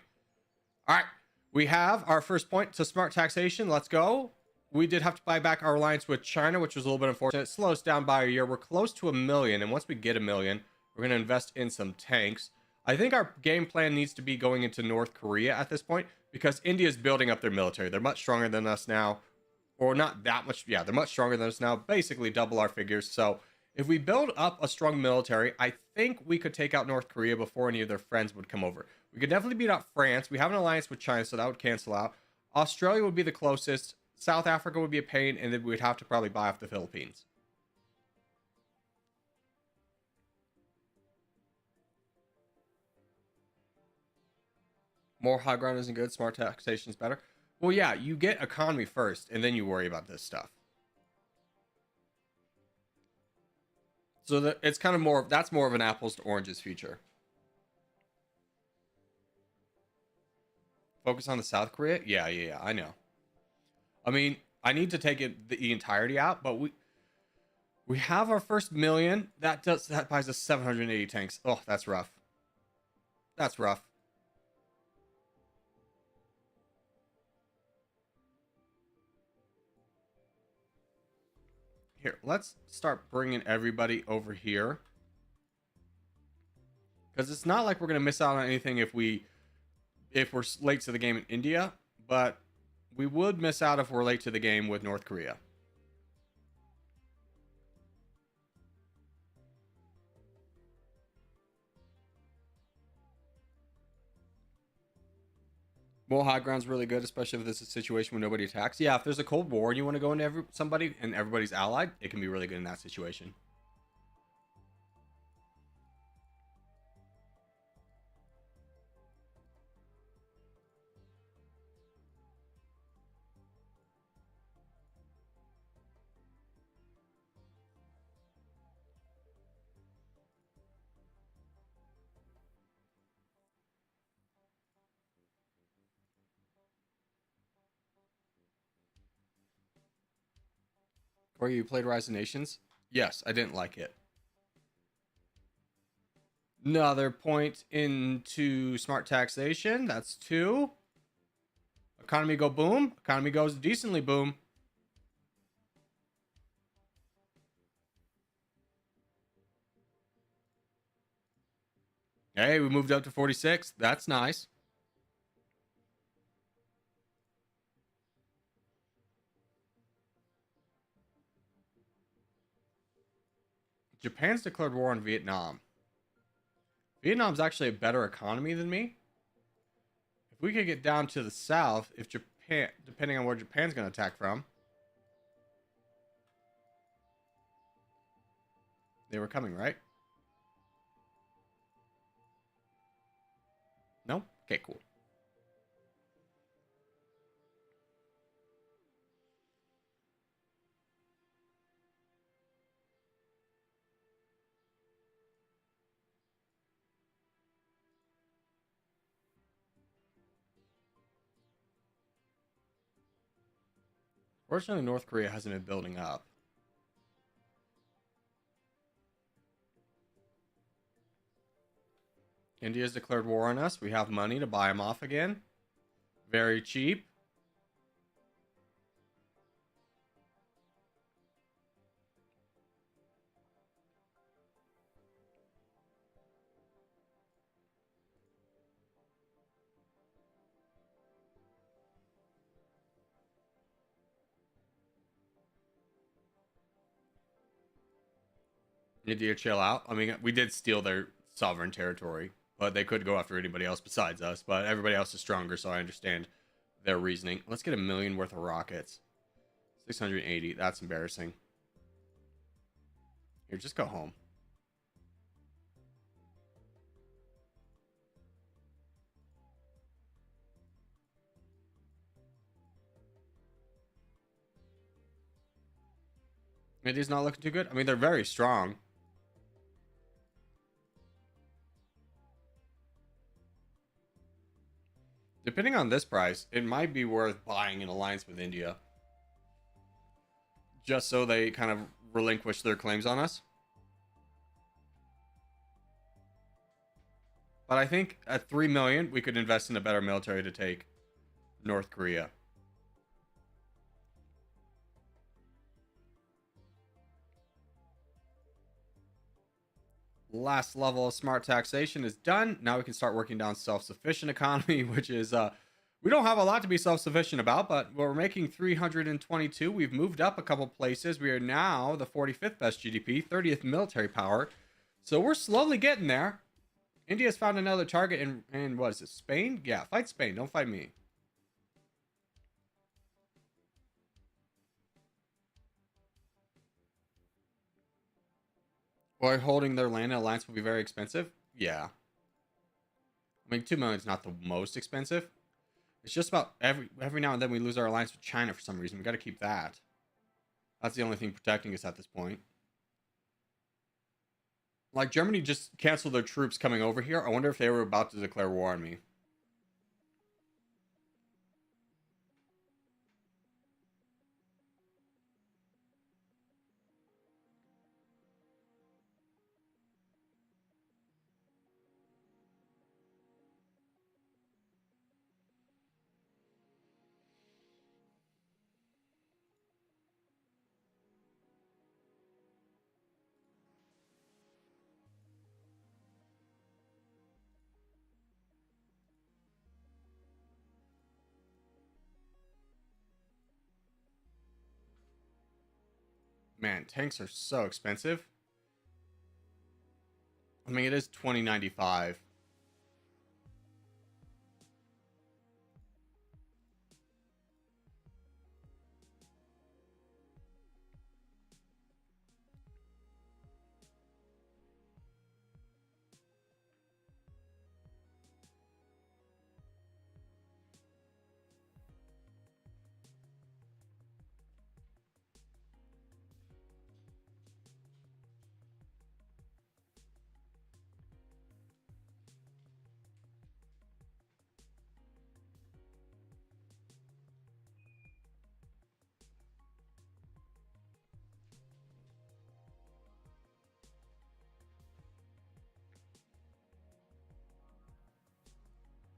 all right. We have our first point to smart taxation. Let's go. We did have to buy back our alliance with China, which was a little bit unfortunate. It slowed us down by a year. We're close to 1 million. And once we get 1 million, we're going to invest in some tanks. I think our game plan needs to be going into North Korea at this point because India is building up their military. They're much stronger than us now. Or not that much. Yeah, they're much stronger than us now. Basically double our figures. So if we build up a strong military, I think we could take out North Korea before any of their friends would come over. We could definitely beat out France. We have an alliance with China, so that would cancel out. Australia would be the closest. South Africa would be a pain, and then we'd have to probably buy off the Philippines. More high ground isn't good. Smart taxation is better. Well, yeah, you get economy first, and then you worry about this stuff. So that it's kind of that's more of an apples to oranges future. Focus on the South Korea? Yeah, I know. I mean, I need to take the entirety out, but we have our first 1 million. That buys us 780 tanks. Oh, that's rough. That's rough. Here, let's start bringing everybody over here. Because it's not like we're going to miss out on anything if we're late to the game in India, but we would miss out if we're late to the game with North Korea. Moral high ground's really good, especially if this is a situation where nobody attacks. Yeah, if there's a Cold War and you want to go into somebody and everybody's allied, it can be really good in that situation. Or you played Rise of Nations? Yes, I didn't like it. Another point into smart taxation. That's 2. Economy go boom. Economy goes decently boom. Hey, we moved up to 46. That's nice. Japan's declared war on Vietnam. Vietnam's actually a better economy than me. If we could get down to the south, if Japan, depending on where Japan's going to attack from. They were coming, right? No? Okay, cool. Fortunately, North Korea hasn't been building up. India's declared war on us. We have money to buy them off again. Very cheap. India chill out. I mean, we did steal their sovereign territory, but they could go after anybody else besides us. But everybody else is stronger, so I understand their reasoning. Let's get 1,000,000 worth of rockets. 680. That's embarrassing. Here, just go home. India's not looking too good. I mean, they're very strong. Depending on this price, it might be worth buying an alliance with India. Just so they kind of relinquish their claims on us. But I think at 3 million, we could invest in a better military to take North Korea. Last level of smart taxation is done. Now we can start working down self-sufficient economy, which is we don't have a lot to be self-sufficient about, but we're making 322. We've moved up a couple places. We are now the 45th best GDP, 30th military power. So we're slowly getting there. India's found another target in what is it, Spain? Yeah, fight Spain. Don't fight me. Or holding their land in alliance will be very expensive. Yeah. I mean, 2 million is not the most expensive. It's just about every now and then we lose our alliance with China for some reason. We got to keep that. That's the only thing protecting us at this point. Like, Germany just canceled their troops coming over here. I wonder if they were about to declare war on me. Man, tanks are so expensive. I mean, it is 2095.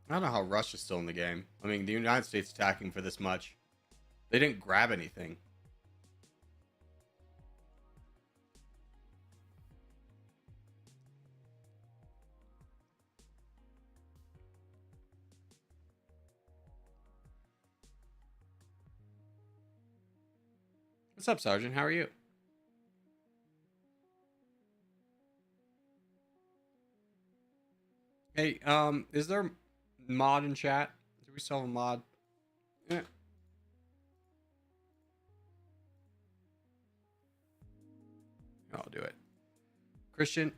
I don't know how Russia's still in the game. I mean, the United States attacking for this much. They didn't grab anything. What's up, Sergeant? How are you? Hey, is there mod in chat? Do we still have a mod? Yeah. I'll do it. Christian,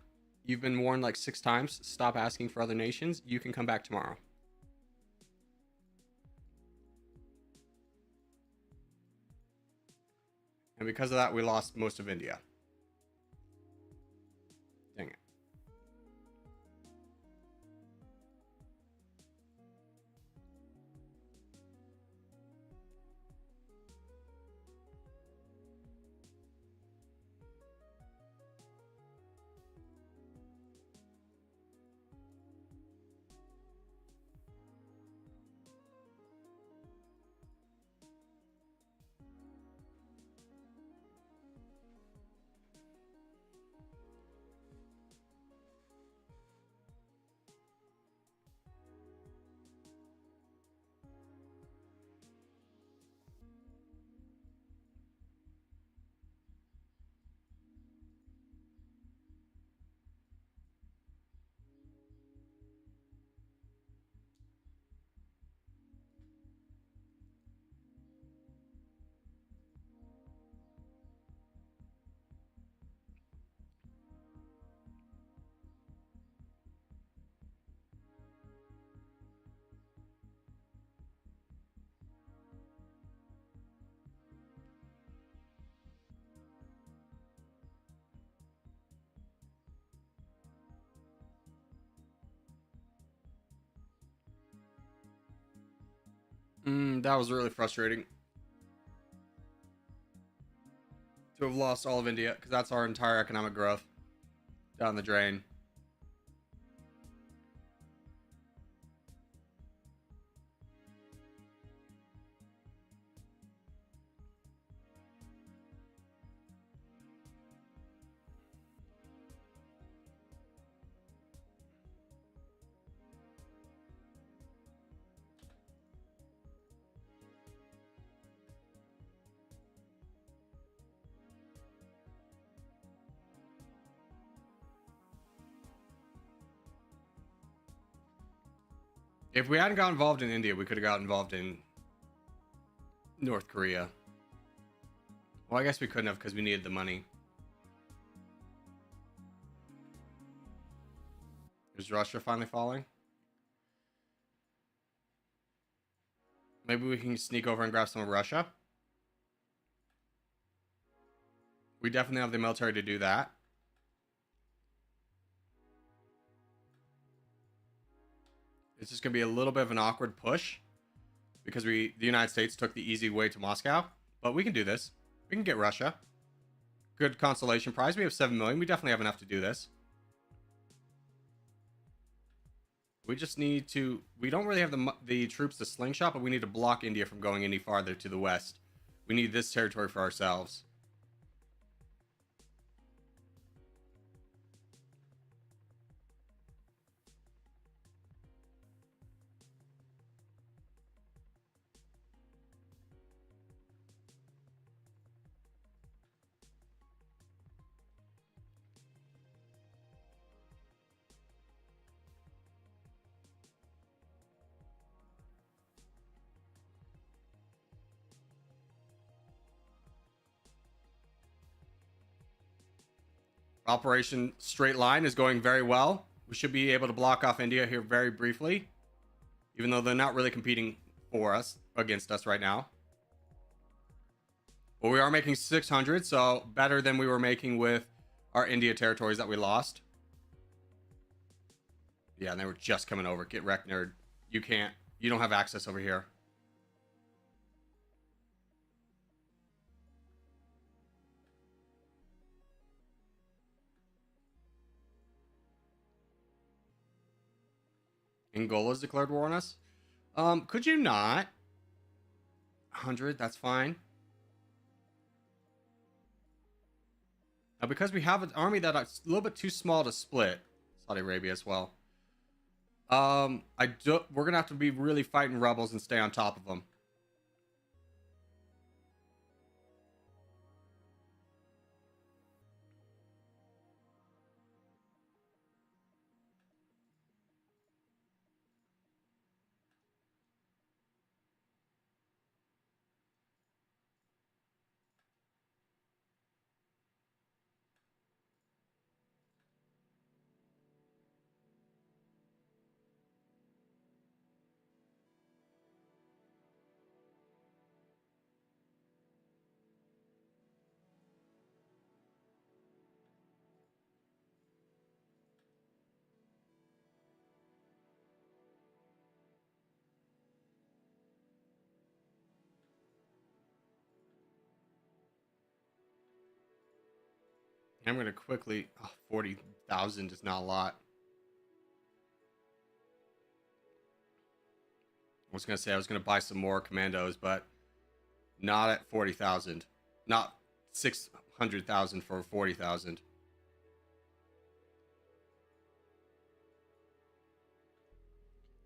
you've been warned like 6 times. Stop asking for other nations. You can come back tomorrow. And because of that, we lost most of India. Dang it. That was really frustrating. To have lost all of India, because that's our entire economic growth down the drain. If we hadn't got involved in India, we could have got involved in North Korea. Well, I guess we couldn't have because we needed the money. Is Russia finally falling? Maybe we can sneak over and grab some of Russia. We definitely have the military to do that. It's just going to be a little bit of an awkward push because the United States took the easy way to Moscow, but we can do this. We can get Russia. Good consolation prize. We have 7 million. We definitely have enough to do this. We just need to, we don't really have the troops to slingshot, but we need to block India from going any farther to the west. We need this territory for ourselves. Operation Straight Line is going very well. We should be able to block off India here very briefly, even though they're not really competing for us, against us right now. But we are making 600, so better than we were making with our India territories that we lost. Yeah, and they were just coming over. Get wrecked, nerd. You don't have access over here. Angola's declared war on us. Could you not? 100, that's fine. Now, because we have an army that's a little bit too small to split, Saudi Arabia as well. We're gonna have to be really fighting rebels and stay on top of them. I'm going to quickly... Oh, 40,000 is not a lot. I was going to say I was going to buy some more commandos, but not at 40,000. Not 600,000 for 40,000.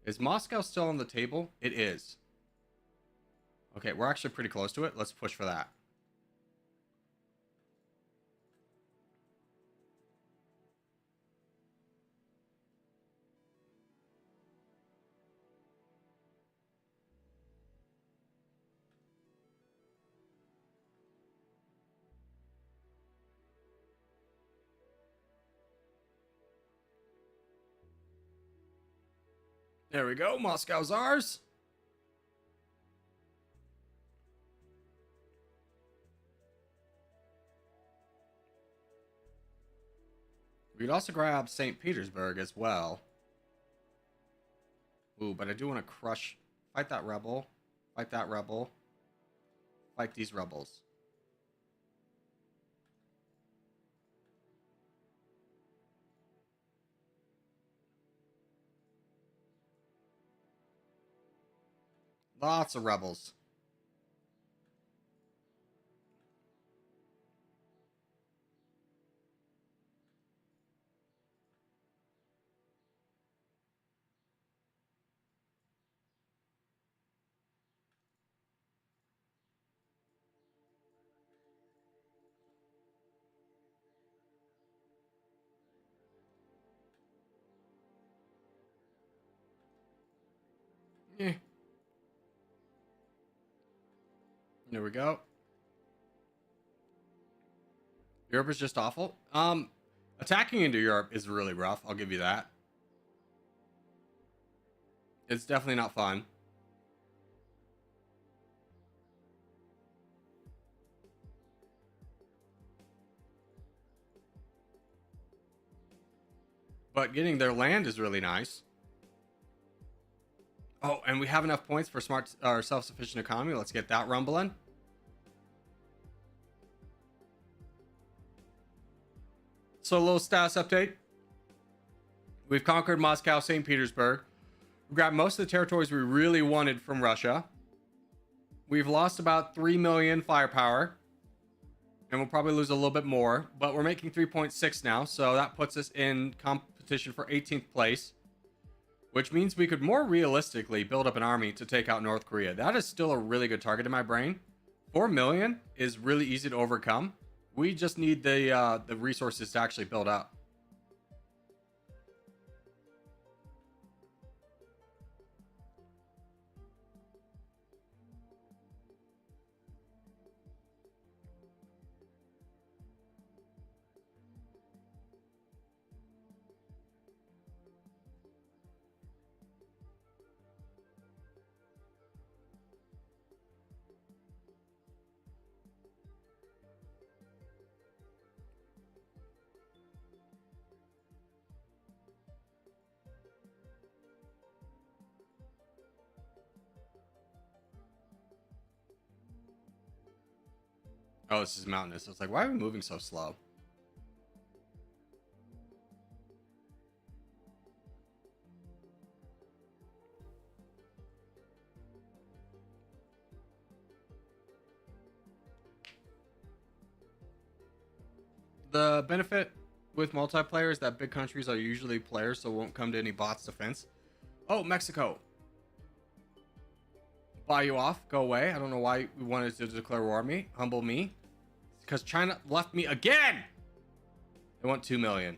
Is Moscow still on the table? It is. Okay, we're actually pretty close to it. Let's push for that. There we go. Moscow's ours. We could also grab St. Petersburg as well. Ooh, but I do want to fight that rebel. Fight that rebel. Fight these rebels. Lots of rebels. Yeah. There we go. Europe is just awful. Attacking into Europe is really rough. I'll give you that. It's definitely not fun. But getting their land is really nice. Oh, and we have enough points for smart or self-sufficient economy. Let's get that rumbling. So a little status update. We've conquered Moscow, St. Petersburg. We grabbed most of the territories we really wanted from Russia. We've lost about 3 million firepower. And we'll probably lose a little bit more. But we're making 3.6 now. So that puts us in competition for 18th place. Which means we could more realistically build up an army to take out North Korea. That is still a really good target in my brain. 4 million is really easy to overcome. We just need the resources to actually build up. Oh, this is mountainous. I was like, why are we moving so slow? The benefit with multiplayer is that big countries are usually players, so won't come to any bots defense. Oh, Mexico. Buy you off. Go away. I don't know why we wanted to declare war on me. Humble me. Because China left me again. They want 2 million.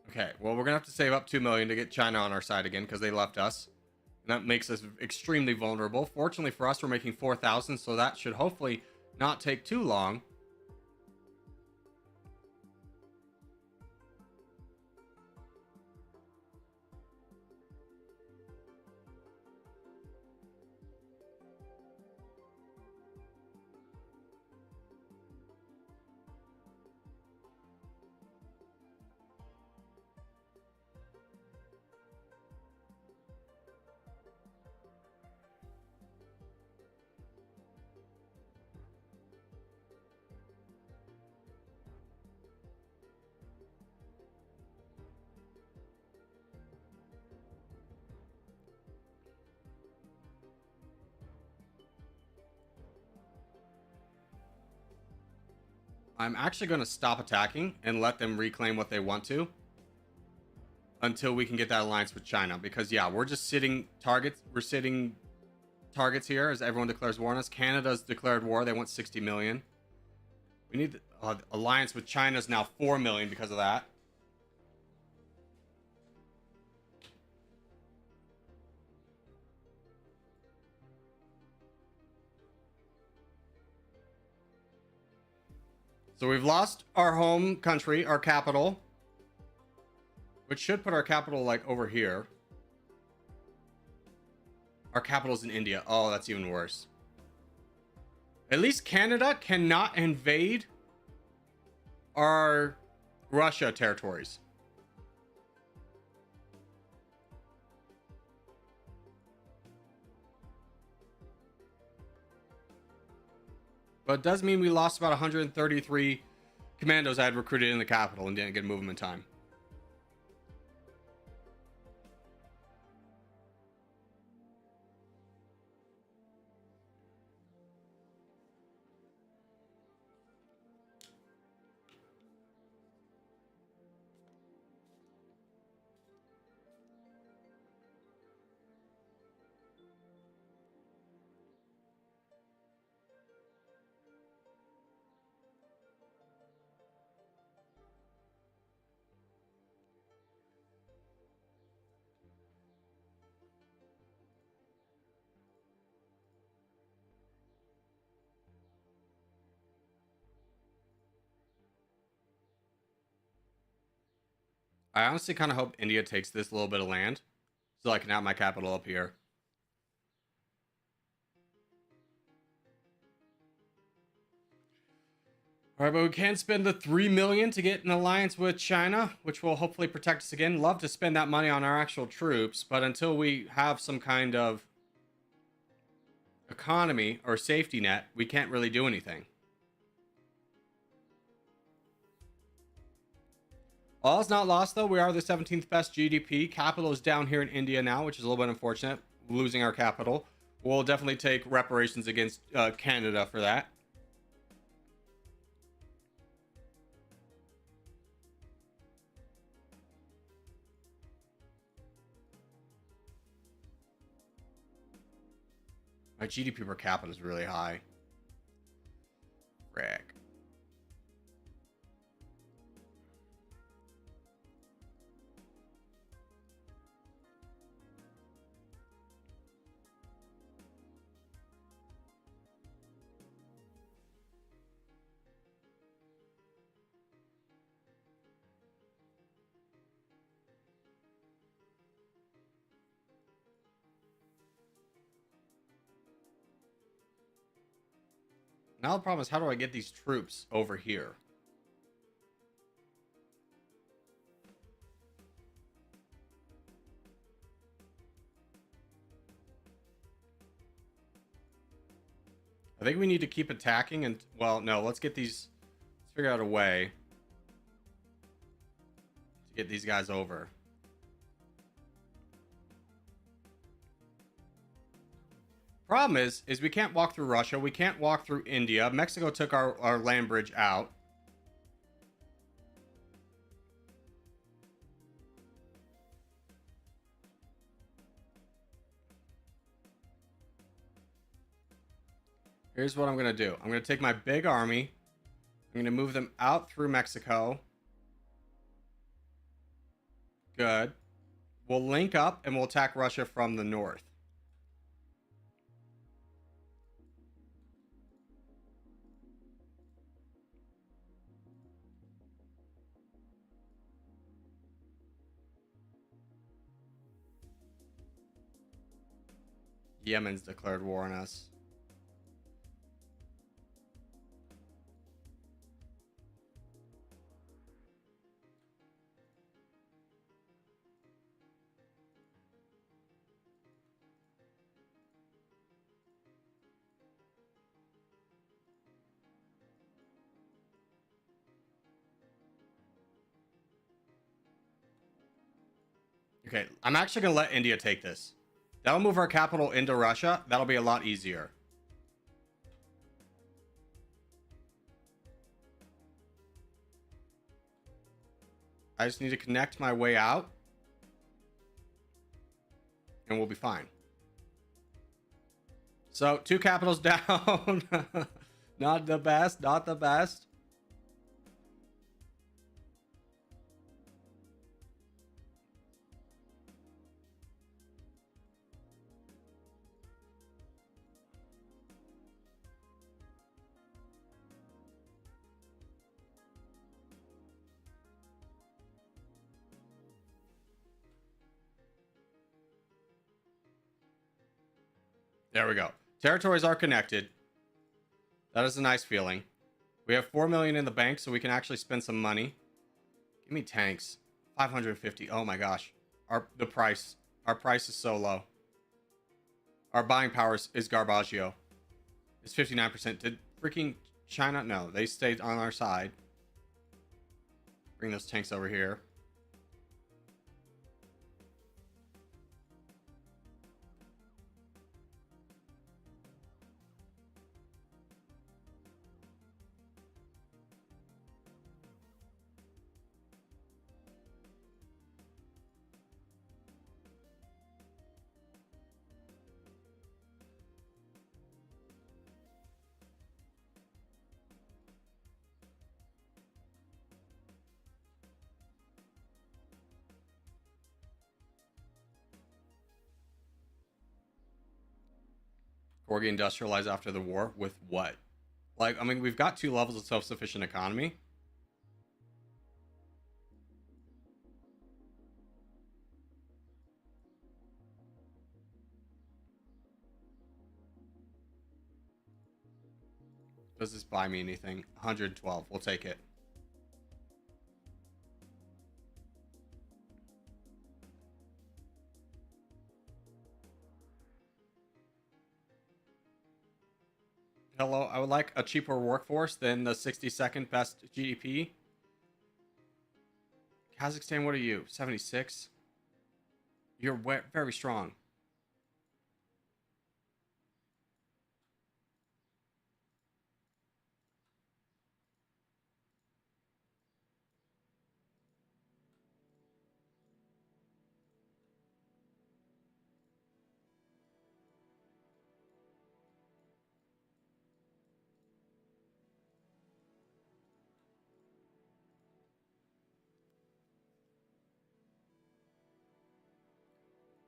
Okay, well, we're gonna have to save up 2 million to get China on our side again because they left us. And that makes us extremely vulnerable. Fortunately for us, we're making 4,000, so that should hopefully not take too long. I'm actually going to stop attacking and let them reclaim what they want to until we can get that alliance with China. Because, yeah, we're just sitting targets. We're sitting targets here as everyone declares war on us. Canada's declared war. They want 60 million. We need the alliance with China's now 4 million because of that. So we've lost our home country, our capital, which should put our capital like over here. Our capital's in India. Oh, that's even worse. At least Canada cannot invade our Russia territories. But it does mean we lost about 133 commandos I had recruited in the capital and didn't get movement time. I honestly kind of hope India takes this little bit of land so I can have my capital up here. All right, but we can spend the 3 million to get an alliance with China, which will hopefully protect us again. Love to spend that money on our actual troops, but until we have some kind of economy or safety net, we can't really do anything. All's not lost, though. We are the 17th best GDP. Capital is down here in India now, which is a little bit unfortunate, losing our capital. We'll definitely take reparations against Canada for that. My GDP per capita is really high. Frick. Now the problem is, how do I get these troops over here? I think we need to keep attacking and, well, no, let's get these, let's figure out a way to get these guys over. Problem is we can't walk through Russia. We can't walk through India. Mexico took our land bridge out. Here's what I'm going to do. I'm going to take my big army. I'm going to move them out through Mexico. Good. We'll link up and we'll attack Russia from the north. Yemen's declared war on us. Okay, I'm actually going to let India take this. That'll move our capital into Russia. That'll be a lot easier. I just need to connect my way out. And we'll be fine. So, 2 capitals down. Not the best, not the best. There we go. Territories are connected. That is a nice feeling. We have 4 million in the bank, so we can actually spend some money. Give me tanks. 550. Oh my gosh. Our price is so low. Our buying power is Garbaggio. It's 59%. Did freaking China? No, they stayed on our side. Bring those tanks over here. Corgi industrialized after the war with what? Like, I mean, we've got 2 levels of self-sufficient economy. Does this buy me anything? 112. We'll take it. Hello, I would like a cheaper workforce than the 62nd best GDP. Kazakhstan, what are you? 76? You're very strong.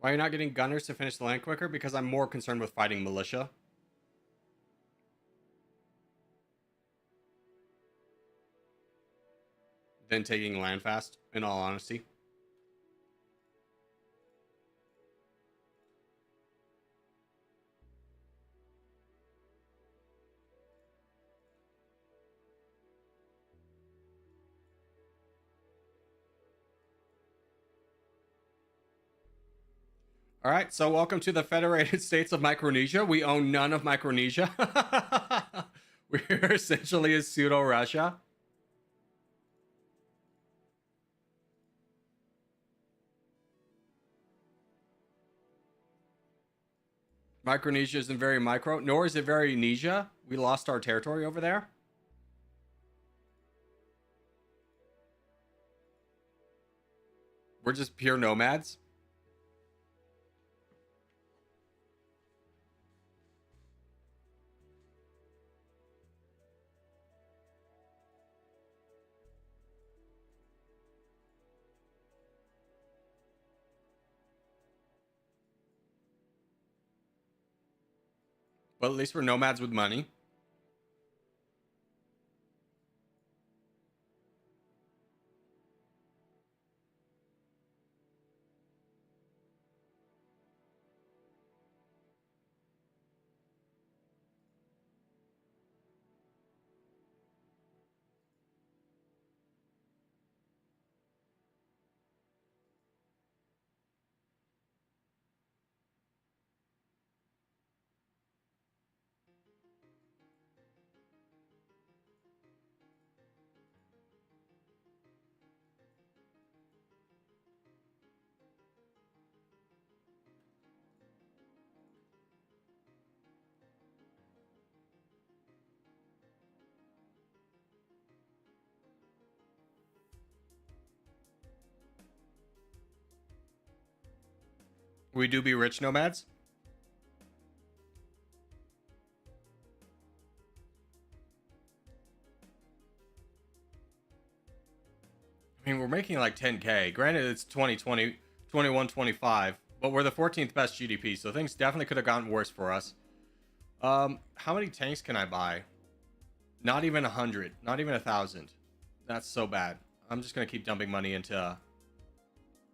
Why are you not getting gunners to finish the land quicker? Because I'm more concerned with fighting militia than taking land fast, in all honesty. All right, so welcome to the Federated States of Micronesia. We own none of Micronesia. We're essentially a pseudo-Russia. Micronesia isn't very micro, nor is it very Nesia. We lost our territory over there. We're just pure nomads. But at least we're nomads with money. We do be rich nomads. I mean, we're making like 10K. Granted, it's 2020, 21, 25, but we're the 14th best GDP, so things definitely could have gotten worse for us. How many tanks can I buy? Not even 100, not even 1,000. That's so bad. I'm just gonna keep dumping money into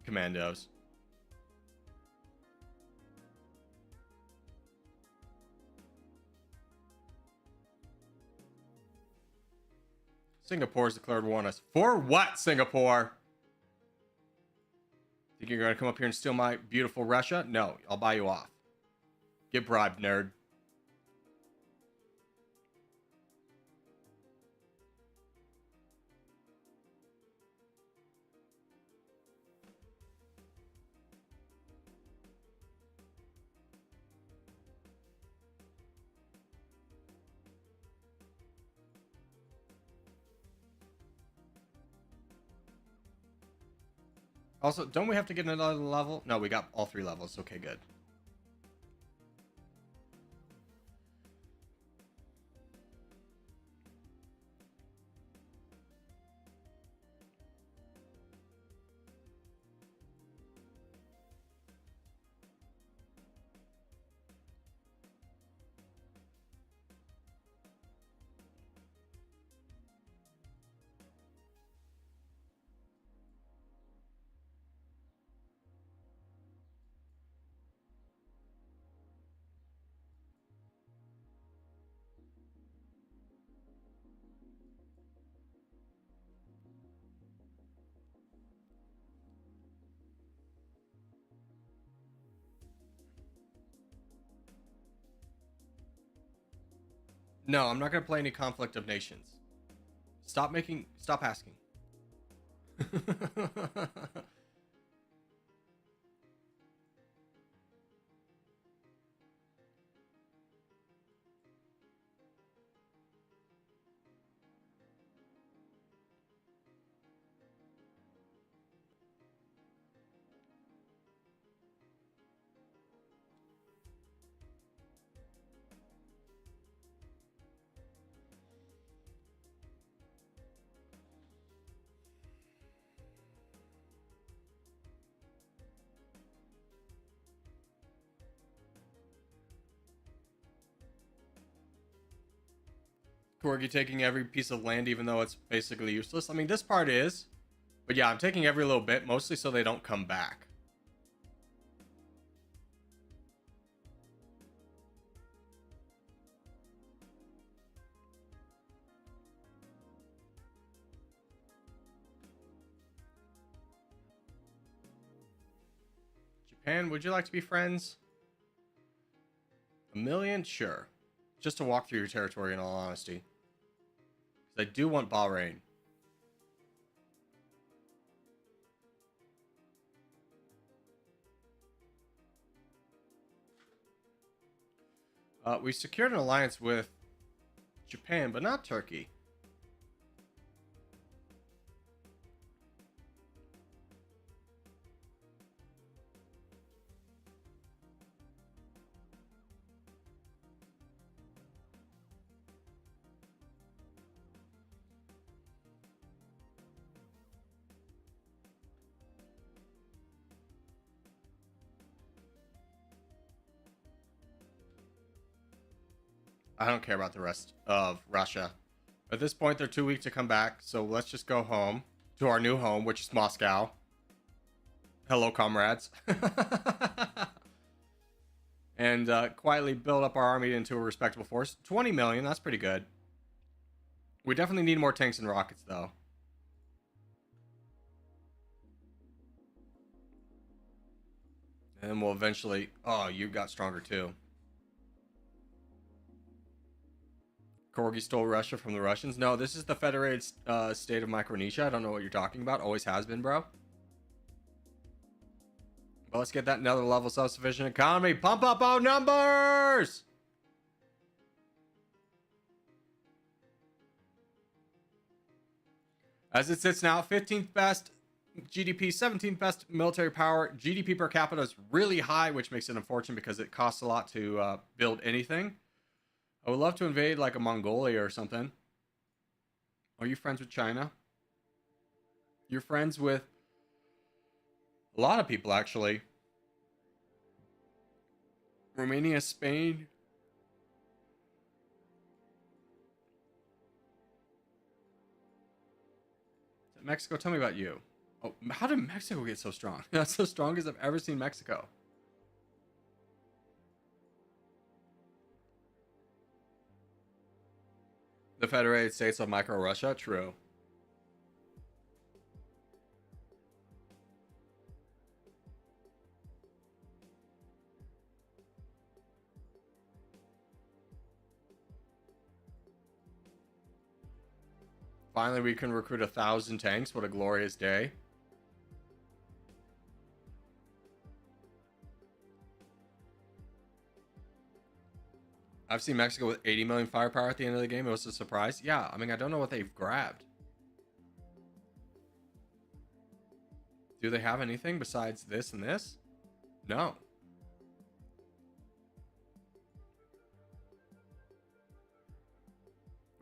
commandos. Singapore's declared war on us. For what, Singapore? Think you're gonna come up here and steal my beautiful Russia? No, I'll buy you off. Get bribed, nerd. Also, don't we have to get another level? No, we got all 3 levels. Okay, good. No, I'm not gonna play any Conflict of Nations. Stop asking. Corgi taking every piece of land even though it's basically useless. I mean, this part is. But yeah, I'm taking every little bit, mostly so they don't come back. Japan, would you like to be friends? 1 million? Sure. Just to walk through your territory, in all honesty. Because I do want Bahrain. We secured an alliance with Japan, but not Turkey. I don't care about the rest of Russia. At this point, they're too weak to come back, so let's just go home to our new home, which is Moscow. Hello, comrades. And quietly build up our army into a respectable force. 20 million, that's pretty good. We definitely need more tanks and rockets, though. And then we'll eventually... Oh, you got stronger, too. Corgi stole Russia from the Russians. No, this is the federated state of Micronesia. I don't know what you're talking about. Always has been, bro. But let's get that another level self-sufficient economy. Pump up our numbers! As it sits now, 15th best GDP, 17th best military power. GDP per capita is really high, which makes it unfortunate because it costs a lot to build anything. I would love to invade like a Mongolia or something. Are you friends with China? You're friends with a lot of people, actually. Romania, Spain. Mexico, tell me about you. Oh, how did Mexico get so strong? That's the strongest I've ever seen Mexico. The Federated States of Micro-Russia? True. Finally, we can recruit 1,000 tanks. What a glorious day. I've seen Mexico with 80 million firepower at the end of the game. It was a surprise. Yeah, I mean, I don't know what they've grabbed. Do they have anything besides this and this? No.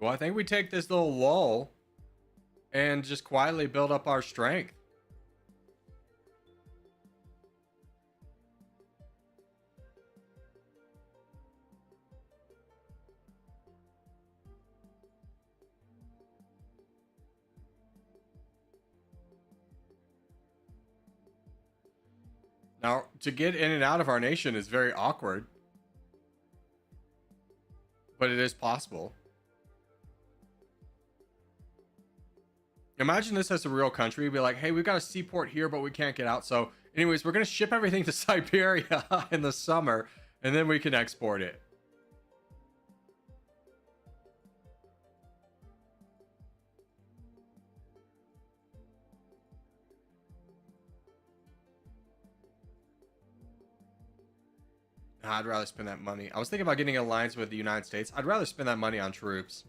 Well, I think we take this little lull and just quietly build up our strength. Now, to get in and out of our nation is very awkward, but it is possible. Imagine this as a real country. We'd be like, hey, we've got a seaport here, but we can't get out. So anyways, we're going to ship everything to Siberia in the summer, and then we can export it. I'd rather spend that money. I was thinking about getting an alliance with the United States. I'd rather spend that money on troops.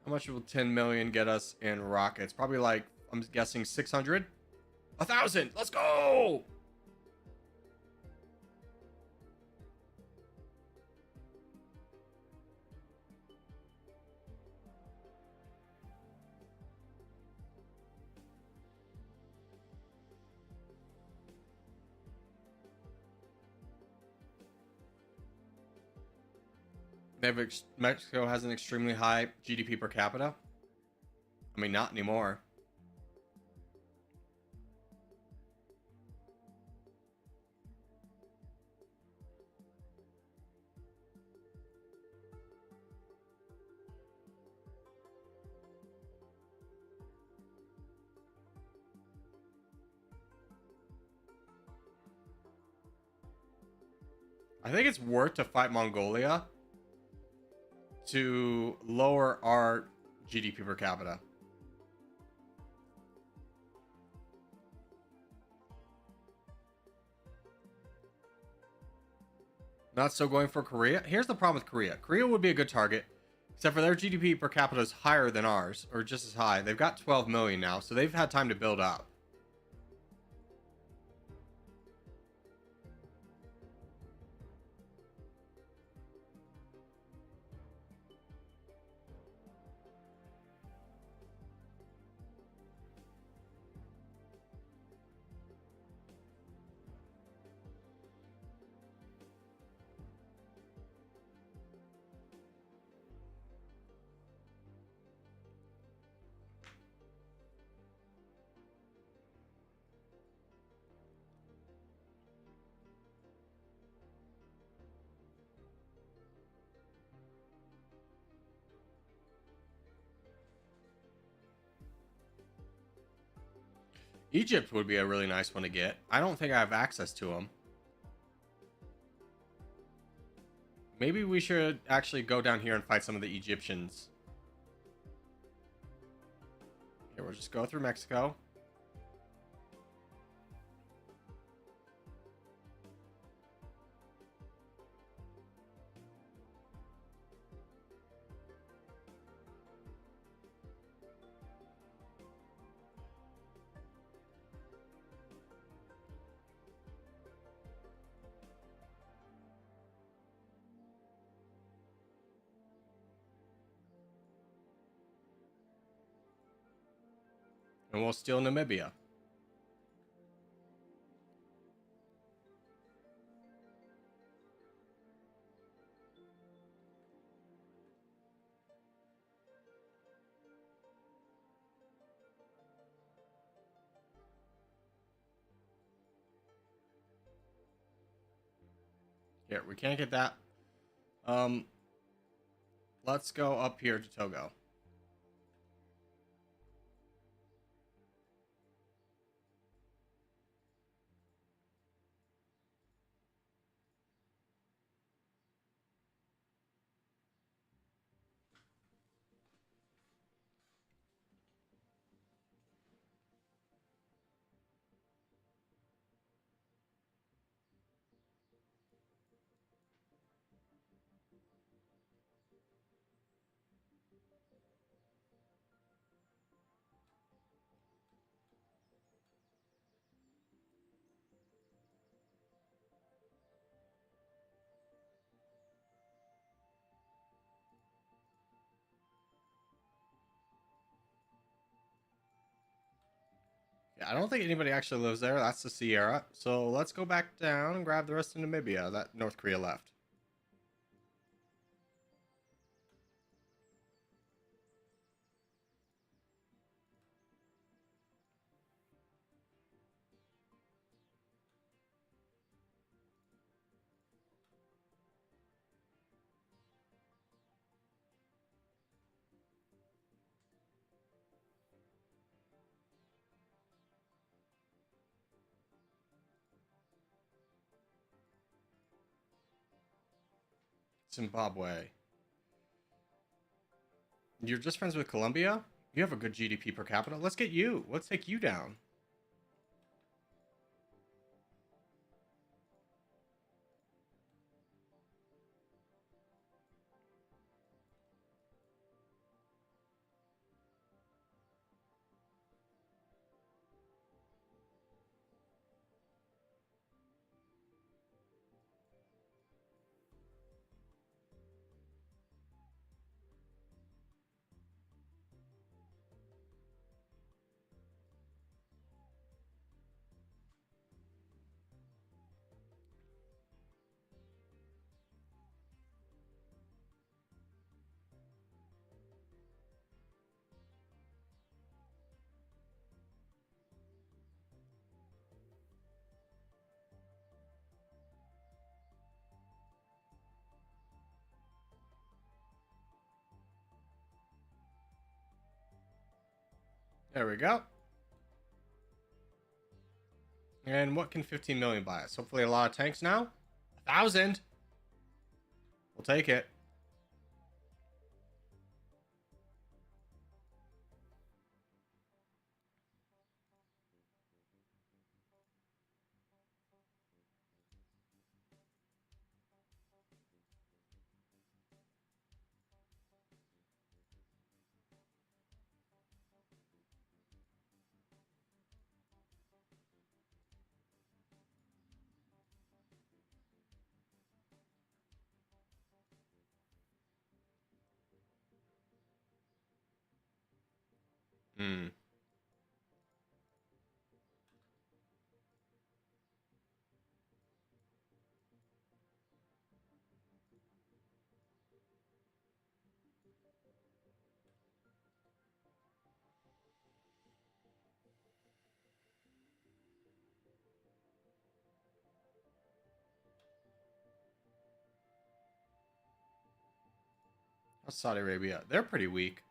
How much will 10 million get us in rockets? Probably like, I'm guessing 600? 1,000! Let's go! Mexico has an extremely high GDP per capita. I mean, not anymore. I think it's worth to fight Mongolia to lower our GDP per capita. Not so going for Korea. Here's the problem with Korea. Korea would be a good target, except for their GDP per capita is higher than ours, or just as high. They've got 12 million now, so they've had time to build up. Egypt would be a really nice one to get. I don't think I have access to them. Maybe we should actually go down here and fight some of the Egyptians. Here, we'll just go through Mexico. And we'll steal Namibia. Here, we can't get that. let's go up here to Togo. Yeah, I don't think anybody actually lives there. That's the Sierra. So let's go back down and grab the rest of Namibia that North Korea left. Zimbabwe. You're just friends with Colombia? You have a good GDP per capita. Let's get you. Let's take you down. There we go. And what can 15 million buy us? Hopefully a lot of tanks now. 1,000. We'll take it. Hmm. How's Saudi Arabia? They're pretty weak.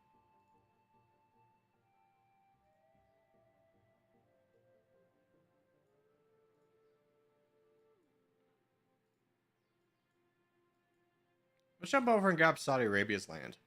Let's jump over and grab Saudi Arabia's land.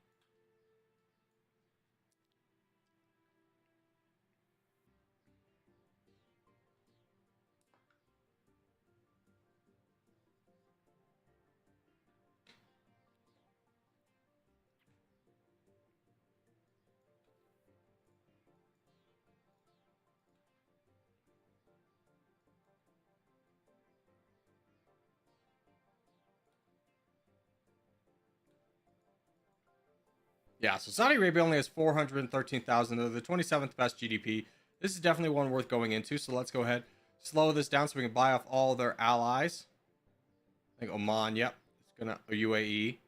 Yeah, so Saudi Arabia only has 413,000. They're the 27th best GDP. This is definitely one worth going into. So let's go ahead, slow this down so we can buy off all their allies. I think Oman, yep. It's gonna UAE.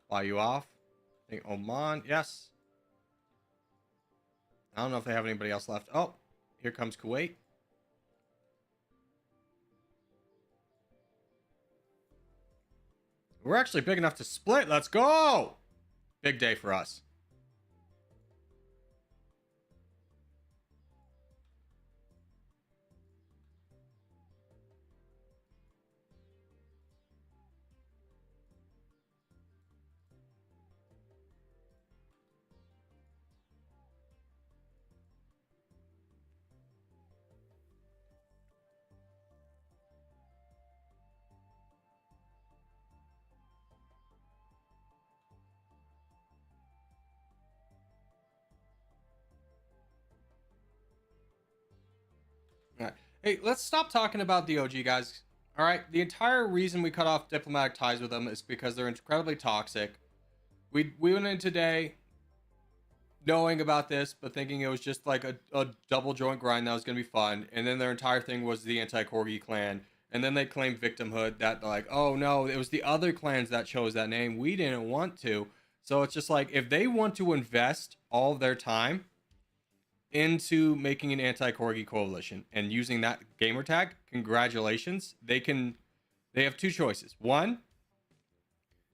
Buy you off. I think Oman, yes. I don't know if they have anybody else left. Oh, here comes Kuwait. We're actually big enough to split. Let's go! Big day for us. All right. Hey, let's stop talking about the OG guys. All right. The entire reason we cut off diplomatic ties with them is because they're incredibly toxic. We went in today knowing about this, but thinking it was just like a double joint grind that was going to be fun. And then their entire thing was the anti-Corgi clan. And then they claimed victimhood that, like, oh no, it was the other clans that chose that name. We didn't want to. So it's just like, if they want to invest all of their time into making an anti-Corgi coalition and using that gamer tag, congratulations. They have two choices. One,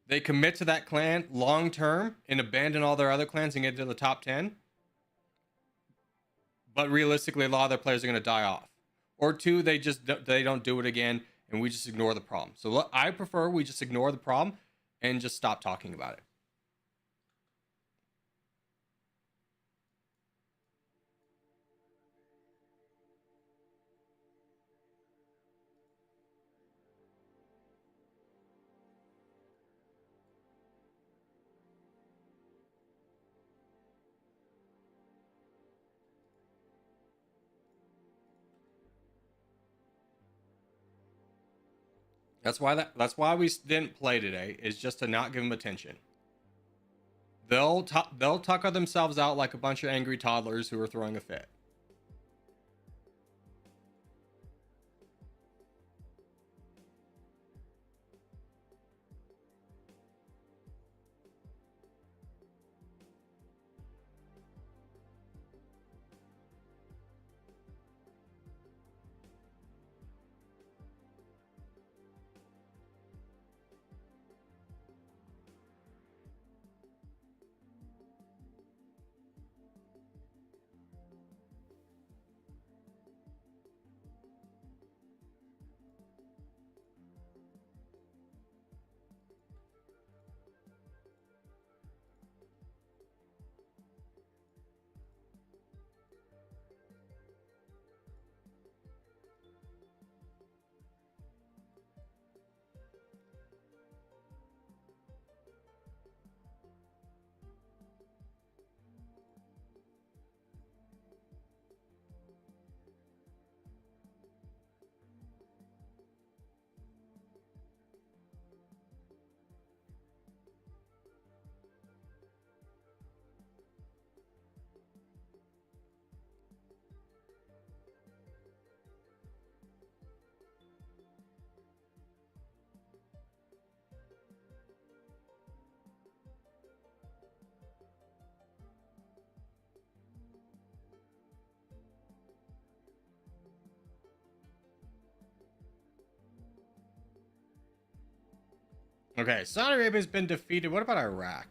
they commit to that clan long term and abandon all their other clans and get to the top 10. But realistically, a lot of their players are going to die off. Or two, they don't do it again and we just ignore the problem. So I prefer we just ignore the problem and just stop talking about it. That's why we didn't play today, is just to not give them attention. They'll tucker themselves out like a bunch of angry toddlers who are throwing a fit. Okay, Saudi Arabia's been defeated. What about Iraq?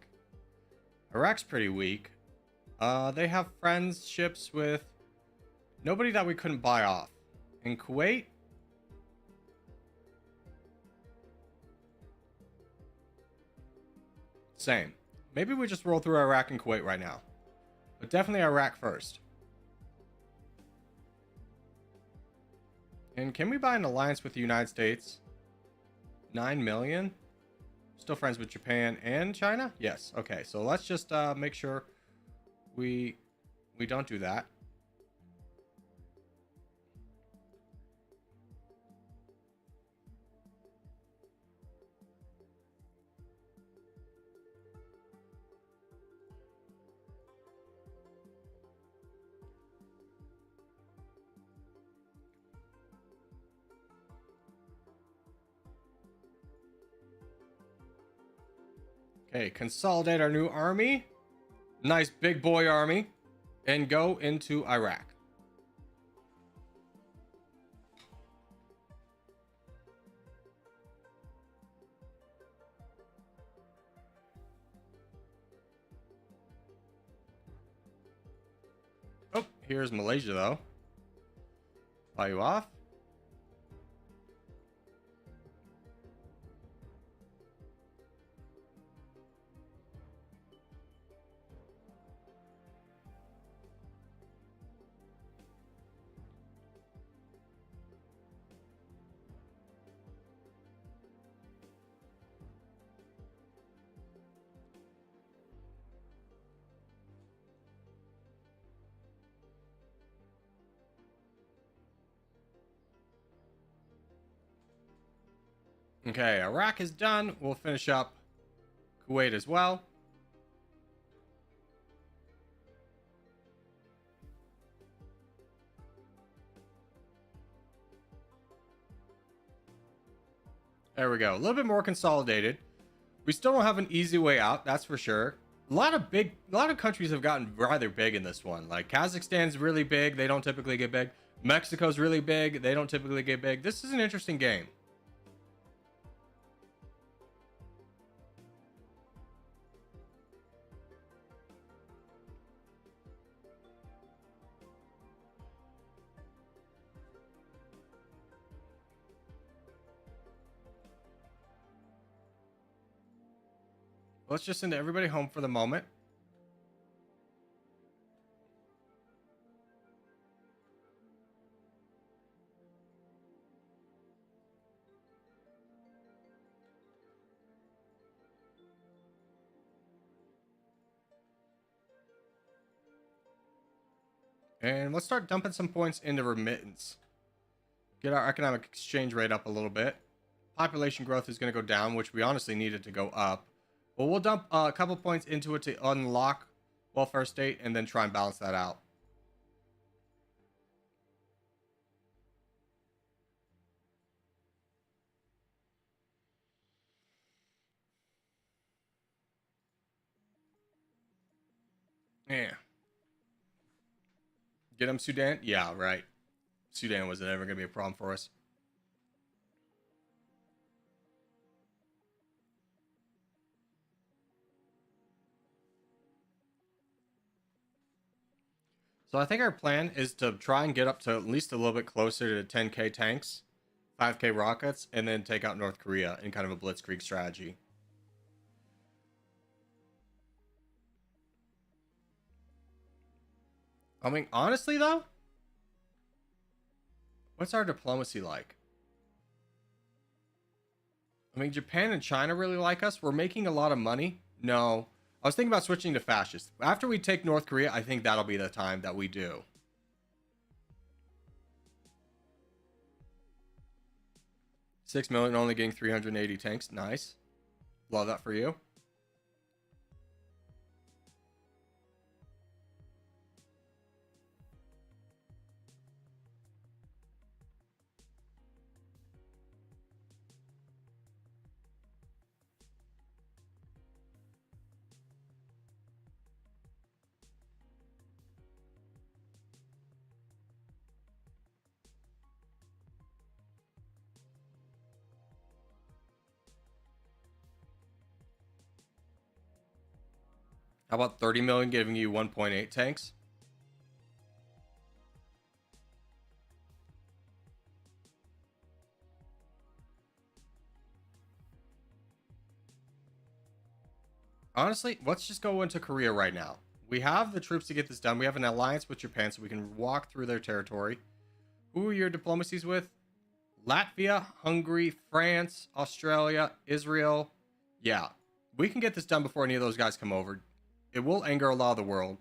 Iraq's pretty weak. They have friendships with nobody that we couldn't buy off. In Kuwait, same. Maybe we just roll through Iraq and Kuwait right now. But definitely Iraq first. And can we buy an alliance with the United States? 9 million? Still friends with Japan and China? Yes. Okay, so let's just make sure we don't do that. Okay, consolidate our new army. Nice big boy army. And go into Iraq. here's Malaysia, though. Buy you off. Okay, Iraq is done. We'll finish up Kuwait as well. There we go. A little bit more consolidated. We still don't have an easy way out, that's for sure. A lot of countries have gotten rather big in this one. Like Kazakhstan's really big. They don't typically get big. Mexico's really big. They don't typically get big. This is an interesting game. Let's just send everybody home for the moment. And let's start dumping some points into remittance. Get our economic exchange rate up a little bit. Population growth is going to go down, which we honestly needed to go up. But we'll dump a couple points into it to unlock welfare state and then try and balance that out. Yeah. Get them Sudan? Yeah, right. Sudan wasn't ever going to be a problem for us. So I think our plan is to try and get up to at least a little bit closer to 10k tanks, 5k rockets, and then take out North Korea in kind of a blitzkrieg strategy. I mean, honestly though, what's our diplomacy like? I mean, Japan and China really like us. We're making a lot of money. No. I was thinking about switching to fascist. After we take North Korea, I think that'll be the time that we do. $6 million, only getting 380 tanks. Nice. Love that for you. How about 30 million giving you 1.8 tanks? Honestly, let's just go into Korea right now. We have the troops to get this done. We have an alliance with Japan, so we can walk through their territory. Who are your diplomacies with? Latvia, Hungary, France, Australia, Israel. Yeah, we can get this done before any of those guys come over. It will anger a lot of the world.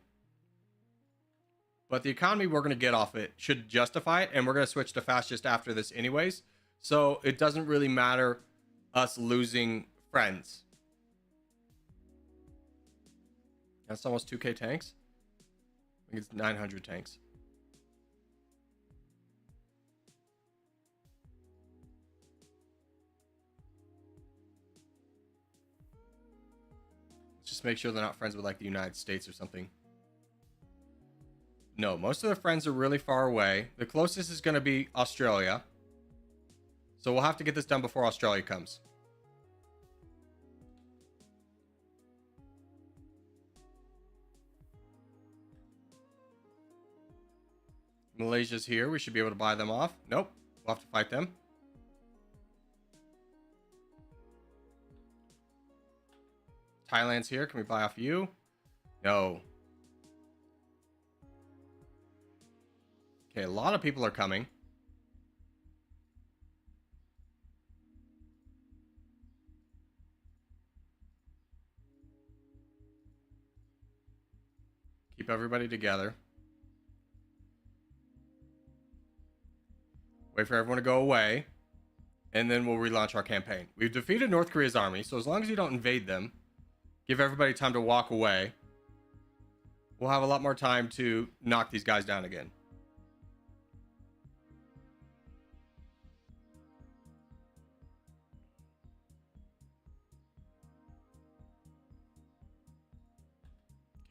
But the economy we're going to get off it should justify it, and we're going to switch to fascist after this anyways. So it doesn't really matter us losing friends. That's almost 2k tanks. I think it's 900 tanks. Let's just make sure they're not friends with like the United States or something. No, most of their friends are really far away. The closest is going to be Australia. So we'll have to get this done before Australia comes. Malaysia's here. We should be able to buy them off. Nope. We'll have to fight them. Thailand's here. Can we buy off you? No. Okay, a lot of people are coming. Keep everybody together. Wait for everyone to go away. And then we'll relaunch our campaign. We've defeated North Korea's army, so as long as you don't invade them, give everybody time to walk away, we'll have a lot more time to knock these guys down again.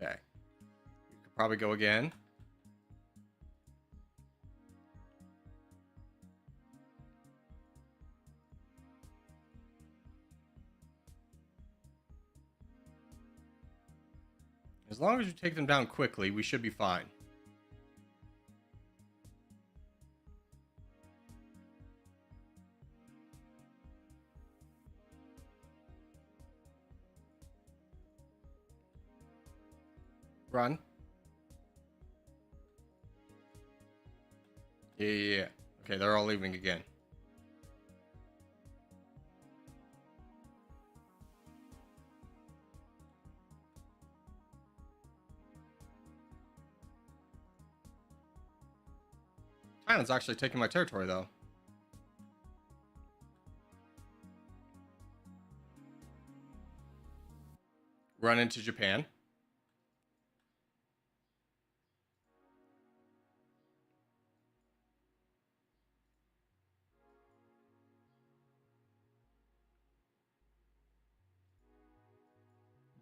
Okay. We could probably go again. As long as you take them down quickly, we should be fine. Run. Yeah. Okay, they're all leaving again. Thailand's actually taking my territory, though. Run into Japan.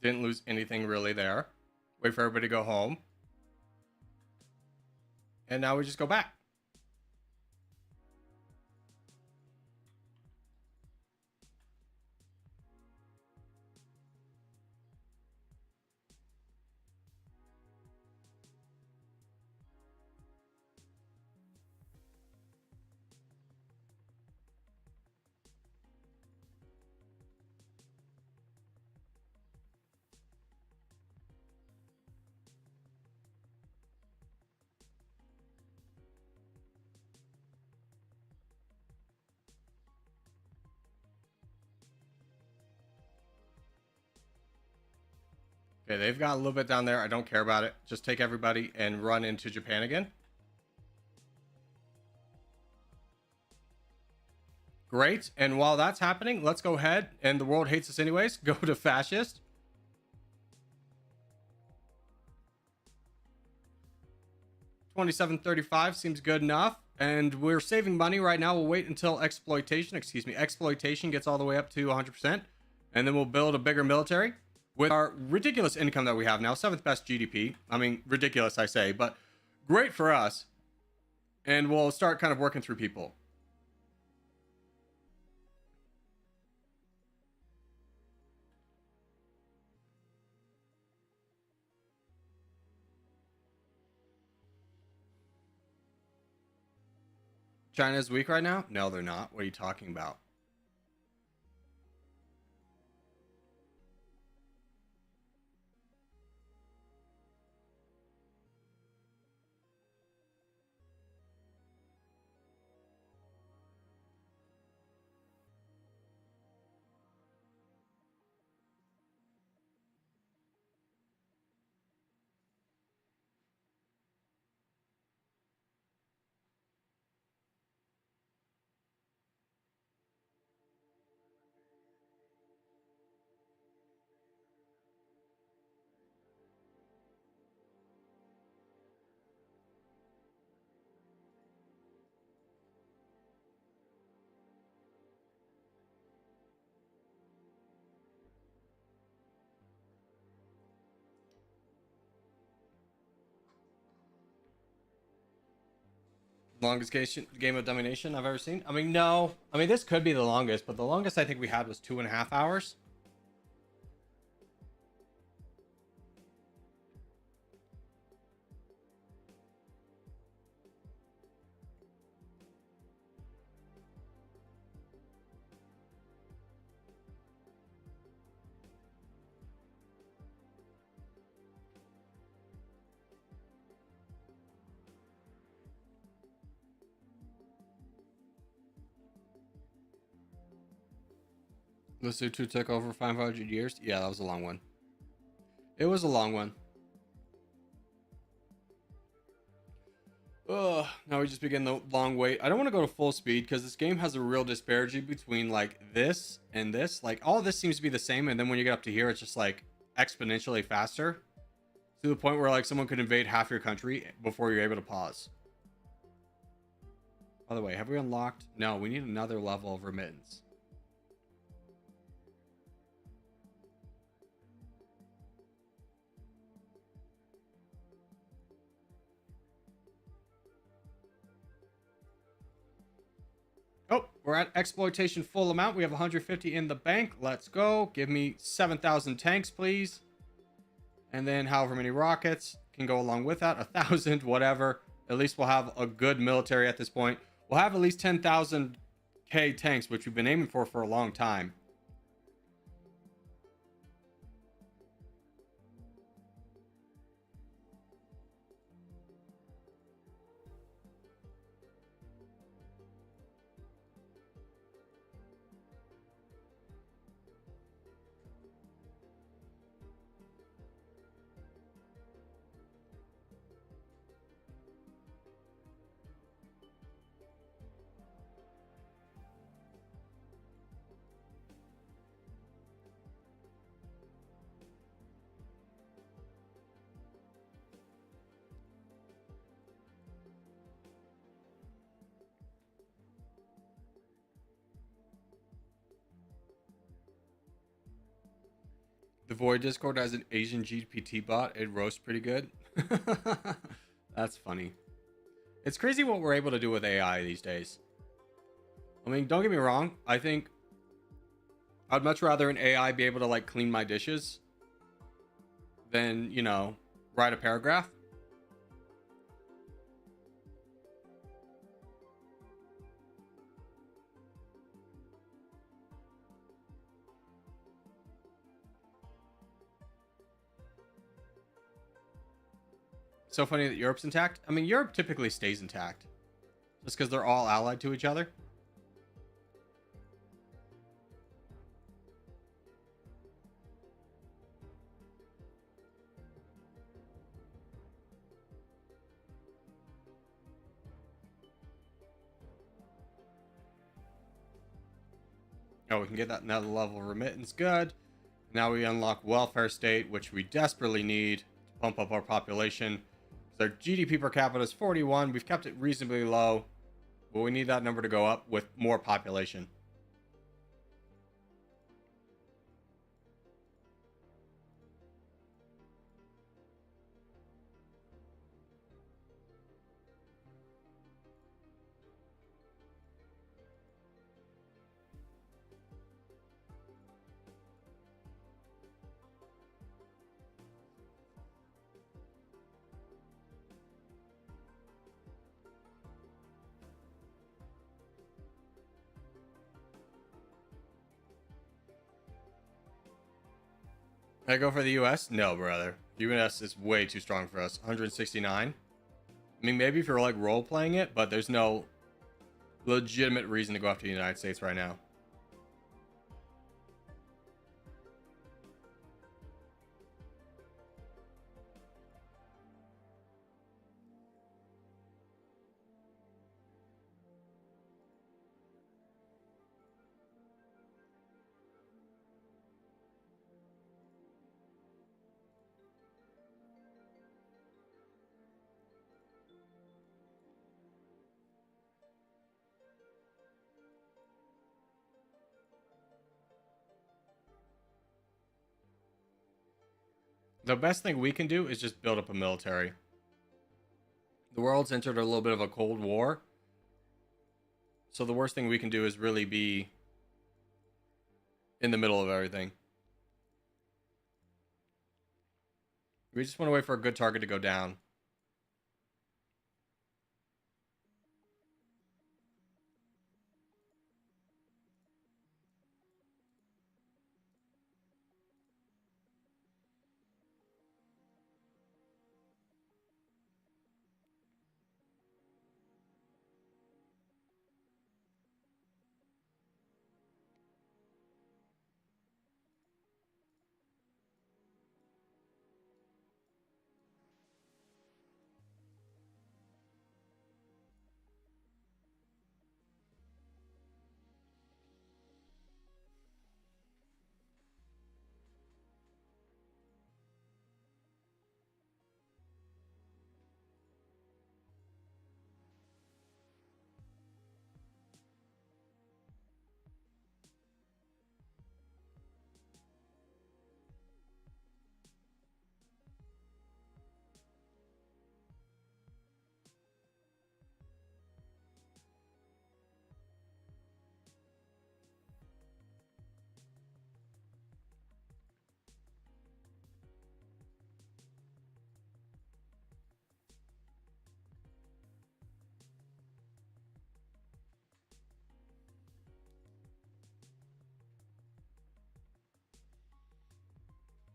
Didn't lose anything really there. Wait for everybody to go home. And now we just go back. Okay, they've got a little bit down there. I don't care about it. Just take everybody and run into Japan again. Great. And while that's happening, let's go ahead, and the world hates us anyways, go to fascist. $27.35 seems good enough. And we're saving money right now. We'll wait until exploitation gets all the way up to 100%. And then we'll build a bigger military. With our ridiculous income that we have now, 7th best GDP. I mean, ridiculous, I say, but great for us. And we'll start kind of working through people. China's weak right now? No, they're not. What are you talking about? Longest game of domination I've ever seen. I mean, no. I mean, this could be the longest, but the longest I think we had was 2.5 hours. The Sutu took over 500 years. Yeah, that was a long one. It was a long one. Ugh, now we just begin the long wait. I don't want to go to full speed because this game has a real disparity between like this and this. Like all this seems to be the same, and then when you get up to here, it's just like exponentially faster to the point where like someone could invade half your country before you're able to pause. By the way, have we unlocked? No, we need another level of remittance. Oh, we're at exploitation full amount. We have 150 in the bank. Let's go. Give me 7,000 tanks, please. And then however many rockets can go along with that. 1,000, whatever. At least we'll have a good military at this point. We'll have at least 10,000 K tanks, which we've been aiming for a long time. The Void Discord has an Asian GPT bot. It roasts pretty good. That's funny. It's crazy what we're able to do with AI these days. I mean, don't get me wrong. I think I'd much rather an AI be able to like clean my dishes than, you know, write a paragraph. So funny that Europe's intact. I mean, Europe typically stays intact just because they're all allied to each other. Oh, we can get that another level of remittance. Good. Now we unlock welfare state, which we desperately need to pump up our population. Our GDP per capita is 41. We've kept it reasonably low, but we need that number to go up with more population. I go for the US? No, brother. US is way too strong for us. 169. I mean, maybe if you're like role playing it, but there's no legitimate reason to go after the United States right now. The best thing we can do is just build up a military. The world's entered a little bit of a cold war. So the worst thing we can do is really be in the middle of everything. We just want to wait for a good target to go down.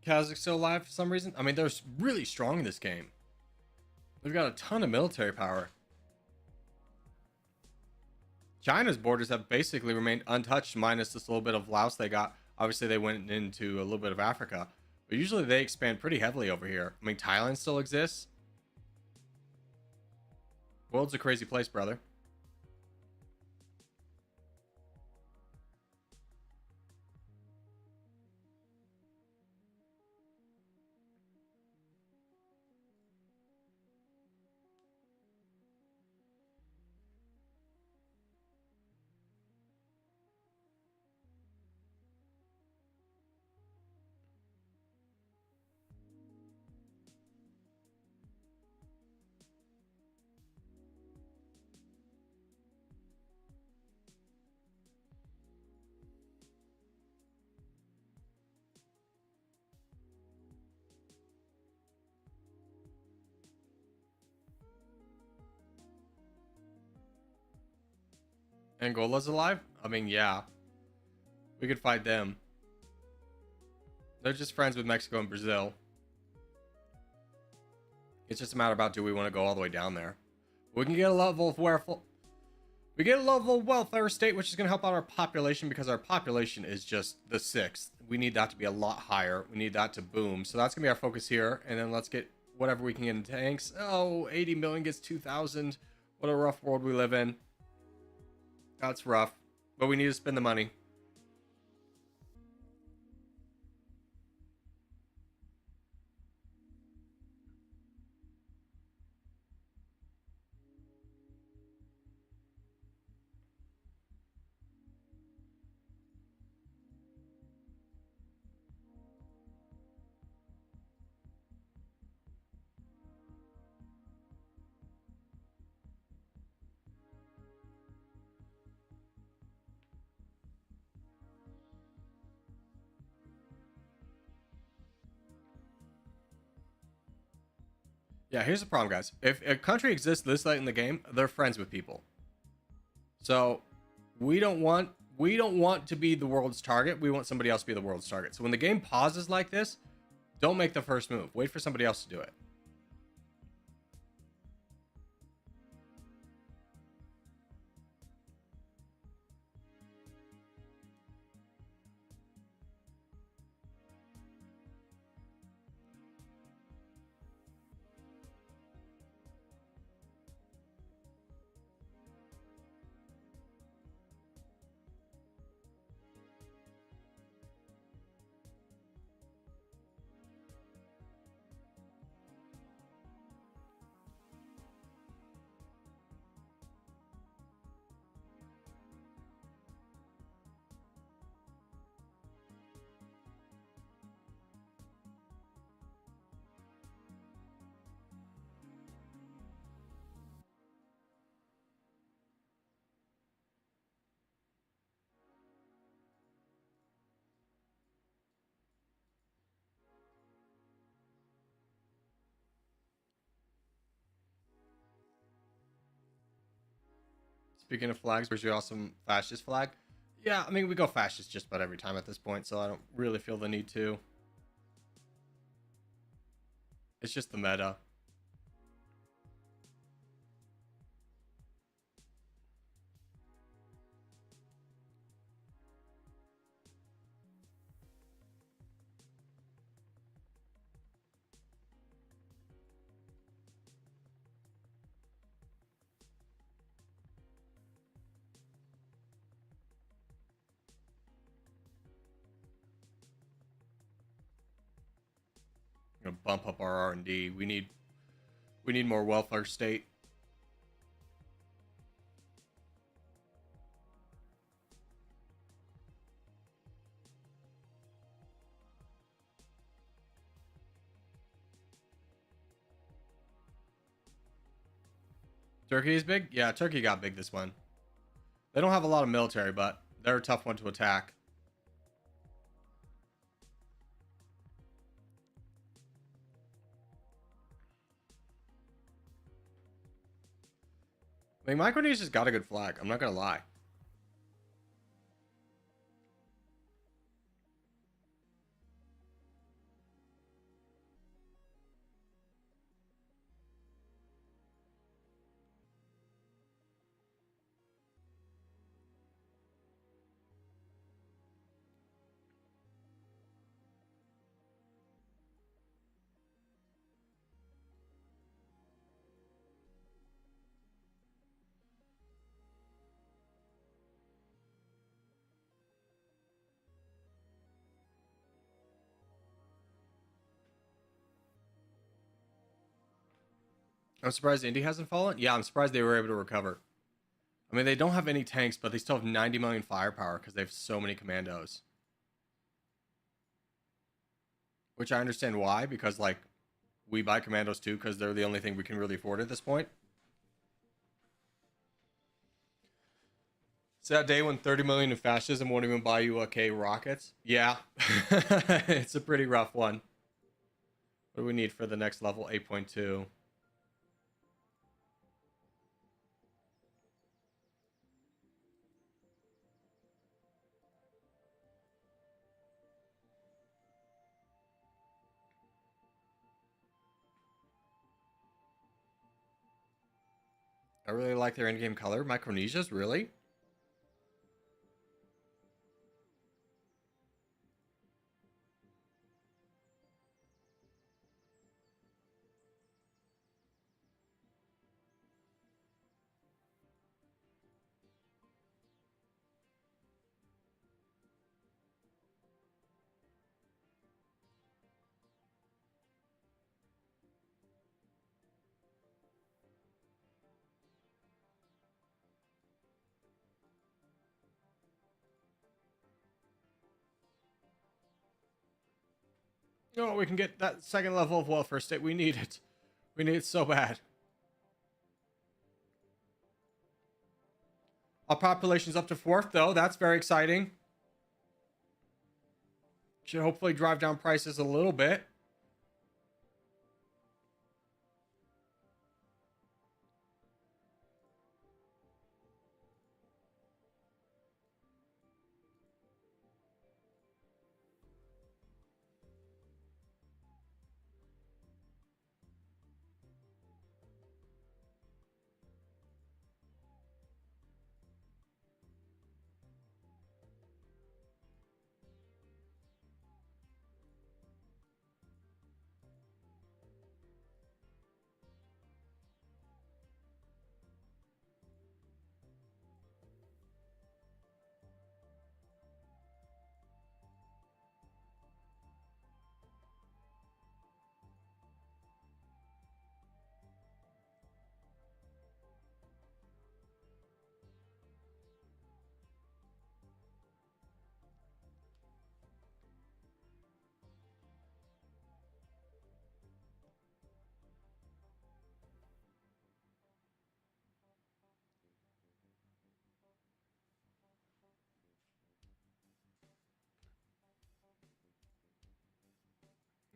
Kazakh's still alive for some reason. I mean, they're really strong in this game. They've got a ton of military power. China's borders have basically remained untouched, minus this little bit of Laos they got. Obviously, they went into a little bit of Africa, but usually they expand pretty heavily over here. I mean, Thailand still exists. World's a crazy place, brother. Angola's alive? I mean, yeah. We could fight them. They're just friends with Mexico and Brazil. It's just a matter about, do we want to go all the way down there? We can get a level of welfare state, which is going to help out our population, because our population is just the 6th. We need that to be a lot higher. We need that to boom. So that's going to be our focus here. And then let's get whatever we can get in tanks. Oh, 80 million gets 2,000. What a rough world we live in. That's rough, but we need to spend the money. Yeah, here's the problem, guys. If a country exists this late in the game, they're friends with people. So we don't want to be the world's target. We want somebody else to be the world's target. So when the game pauses like this, don't make the first move. Wait for somebody else to do it. Speaking of flags, where's your awesome fascist flag? Yeah, I mean, we go fascist just about every time at this point, so I don't really feel the need to. It's just the meta. Gonna bump up our R&D. We need more welfare state. Turkey is big? Yeah, Turkey got big this one. They don't have a lot of military, but they're a tough one to attack. I mean, Micronesia's got a good flag. I'm not gonna lie. I'm surprised Indy hasn't fallen. Yeah, I'm surprised they were able to recover. I mean, they don't have any tanks, but they still have 90 million firepower because they have so many commandos. Which I understand why, because, like, we buy commandos too because they're the only thing we can really afford at this point. It's that day when 30 million in fascism won't even buy you K rockets. Yeah, it's a pretty rough one. What do we need for the next level? 8.2. I really like their in-game color. Micronesia's, really? Oh, we can get that second level of welfare state. We need it. We need it so bad. Our population's up to 4th, though. That's very exciting. Should hopefully drive down prices a little bit.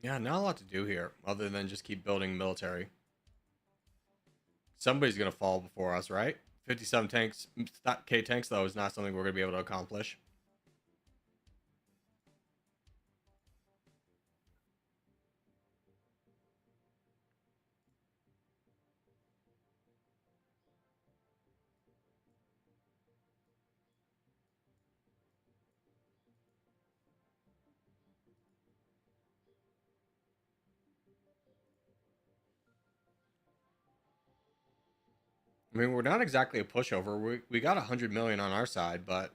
Yeah, not a lot to do here, other than just keep building military. Somebody's gonna fall before us, right? 57 tanks, K tanks, though, is not something we're gonna be able to accomplish. I mean, we're not exactly a pushover. We got 100 million on our side, but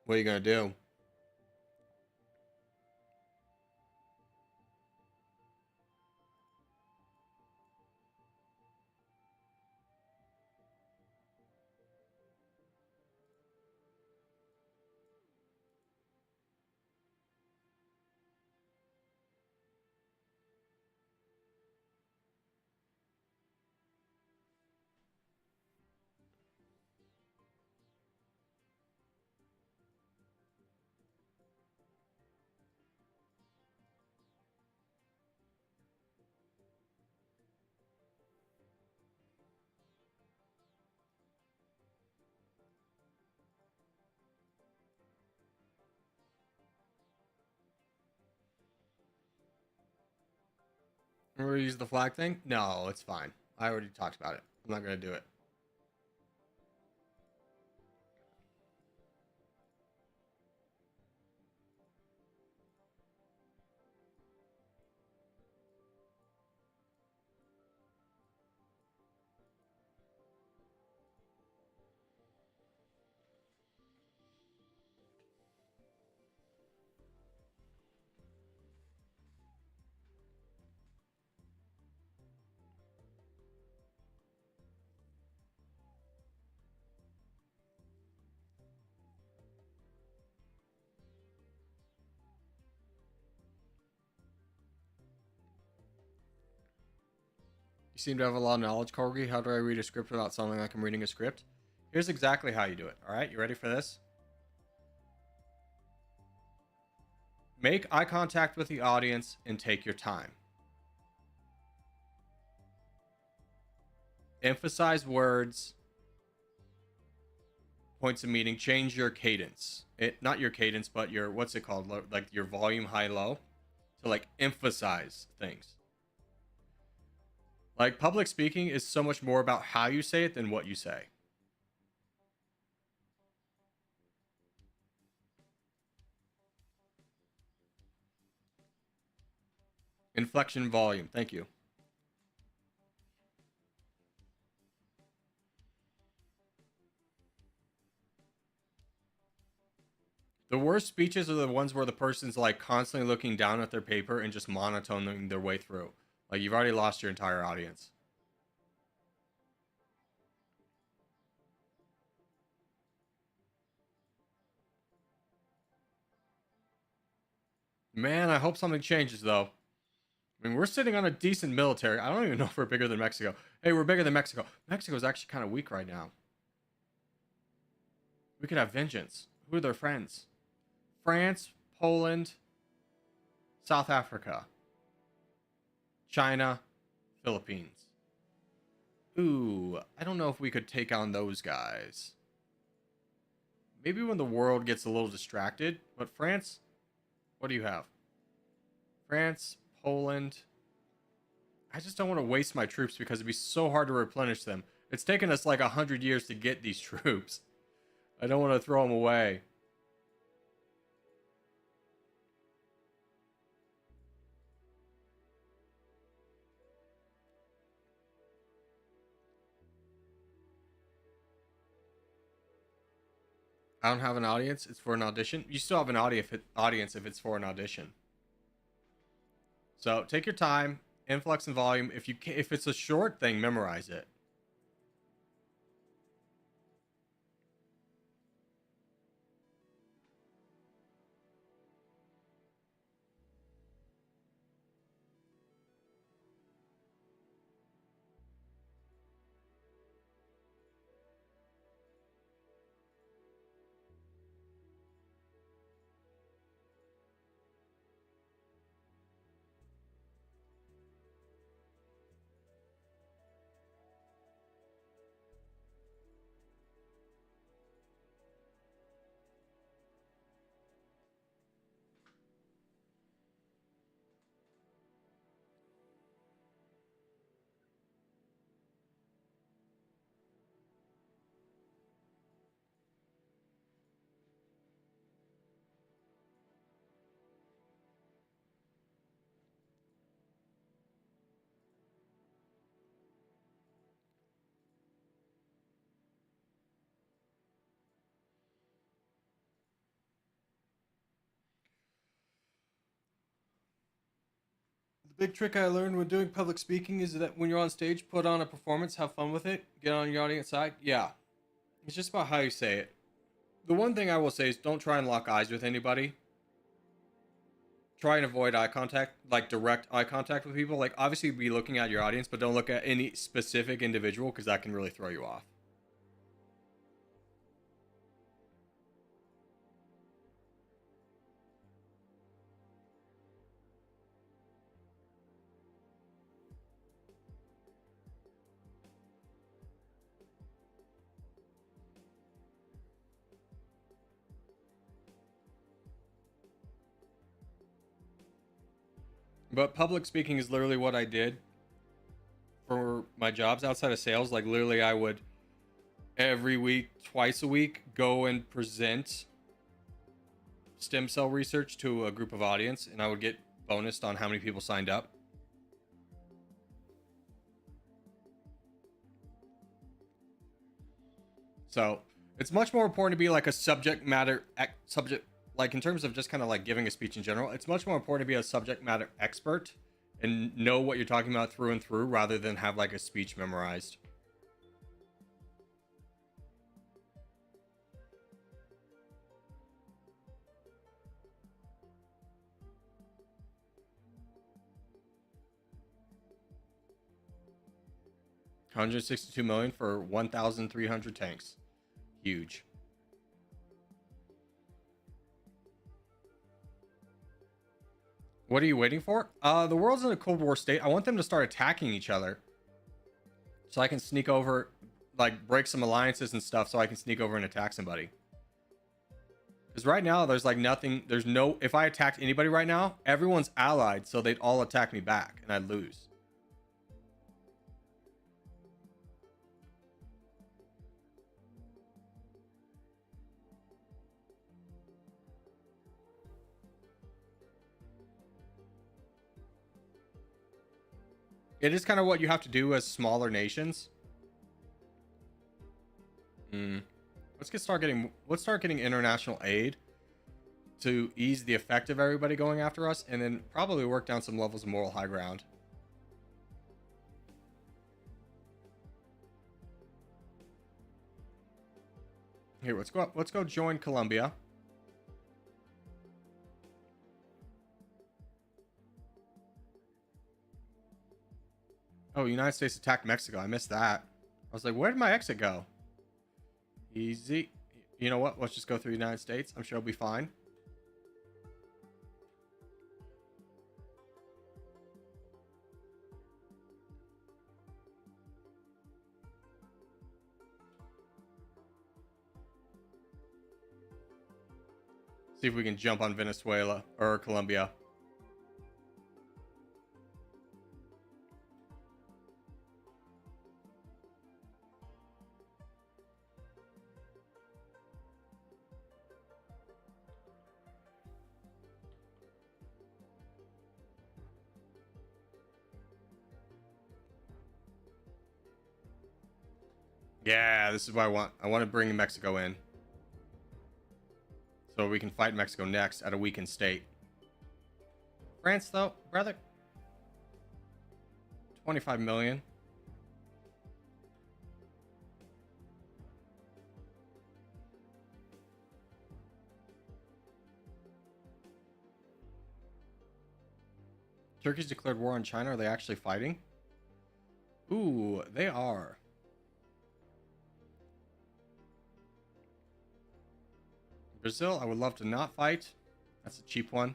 what are you gonna do? We're gonna use the flag thing? No, it's fine. I already talked about it. I'm not gonna do it. seem to have a lot of knowledge, Corgi. How do I read a script without sounding like I'm reading a script? Here's exactly how you do it. All right, you ready for this? Make eye contact with the audience and take your time. Emphasize words, points of meaning. Change your cadence. Not your cadence, but your, what's it called? Like your volume, high, low, to like emphasize things. Like public speaking is so much more about how you say it than what you say. Inflection volume. Thank you. The worst speeches are the ones where the person's like constantly looking down at their paper and just monotoning their way through. Like you've already lost your entire audience. Man, I hope something changes though. I mean, we're sitting on a decent military. I don't even know if we're bigger than Mexico. Hey, we're bigger than Mexico. Mexico's actually kind of weak right now. We could have vengeance. Who are their friends? France, Poland, South Africa, China, Philippines. Ooh, I don't know if we could take on those guys. Maybe when the world gets a little distracted. But France, what do you have? France, Poland. I just don't want to waste my troops because it'd be so hard to replenish them. It's taken us like 100 years to get these troops. I don't want to throw them away. I don't have an audience. It's for an audition. You still have an audience if it's for an audition. So take your time, influx and volume. If it's a short thing, memorize it. The big trick I learned when doing public speaking is that when you're on stage, put on a performance, have fun with it, get on your audience side. Yeah, it's just about how you say it. The one thing I will say is don't try and lock eyes with anybody. Try and avoid eye contact, like direct eye contact with people. Like obviously be looking at your audience, but don't look at any specific individual because that can really throw you off. But public speaking is literally what I did for my jobs outside of sales. Like literally I would every week, twice a week, go and present stem cell research to a group of audience, and I would get bonused on how many people signed up. So it's much more important to be like a subject, like in terms of just kind of like giving a speech in general. It's much more important to be a subject matter expert and know what you're talking about through and through rather than have like a speech memorized. 162 million for 1,300 tanks. Huge. What are you waiting for? The world's in a Cold War state. I want them to start attacking each other, so I can sneak over, like break some alliances and stuff, so I can sneak over and attack somebody. Because right now there's like nothing. There's no. If I attacked anybody right now, everyone's allied, so they'd all attack me back, and I'd lose. It is kind of what you have to do as smaller nations. Let's start getting international aid to ease the effect of everybody going after us, and then probably work down some levels of moral high ground. Here, let's go join Colombia. Oh, United States attacked Mexico. I missed that. I was like, where did my exit go? Easy. You know what? Let's just go through the United States. I'm sure it'll be fine. See if we can jump on Venezuela or Colombia. Yeah, this is what I want. I want to bring Mexico in, so we can fight Mexico next at a weakened state. France, though, brother. 25 million. Turkey's declared war on China. Are they actually fighting? Ooh, they are. Brazil, I would love to not fight. That's a cheap one.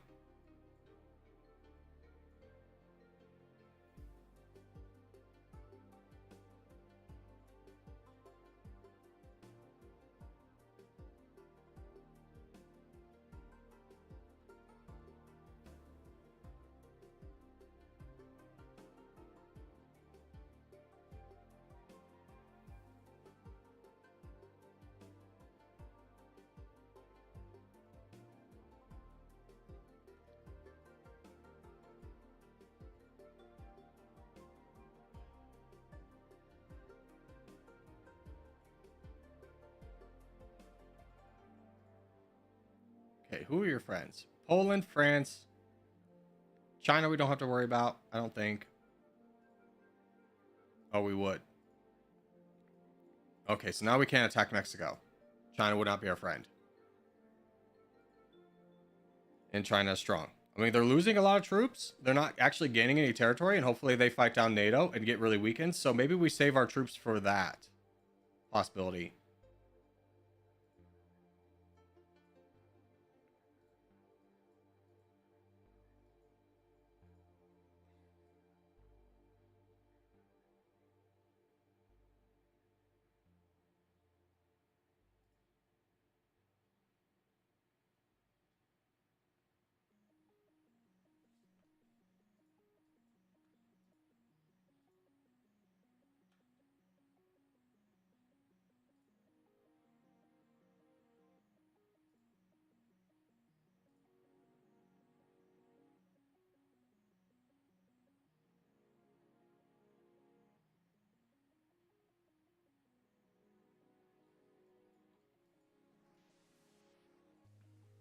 Okay, who are your friends? Poland, France, China we don't have to worry about, I don't think. Oh, we would. Okay, so now we can't attack Mexico. China would not be our friend. And China is strong. I mean, they're losing a lot of troops. They're not actually gaining any territory, and hopefully they fight down NATO and get really weakened. So maybe we save our troops for that possibility.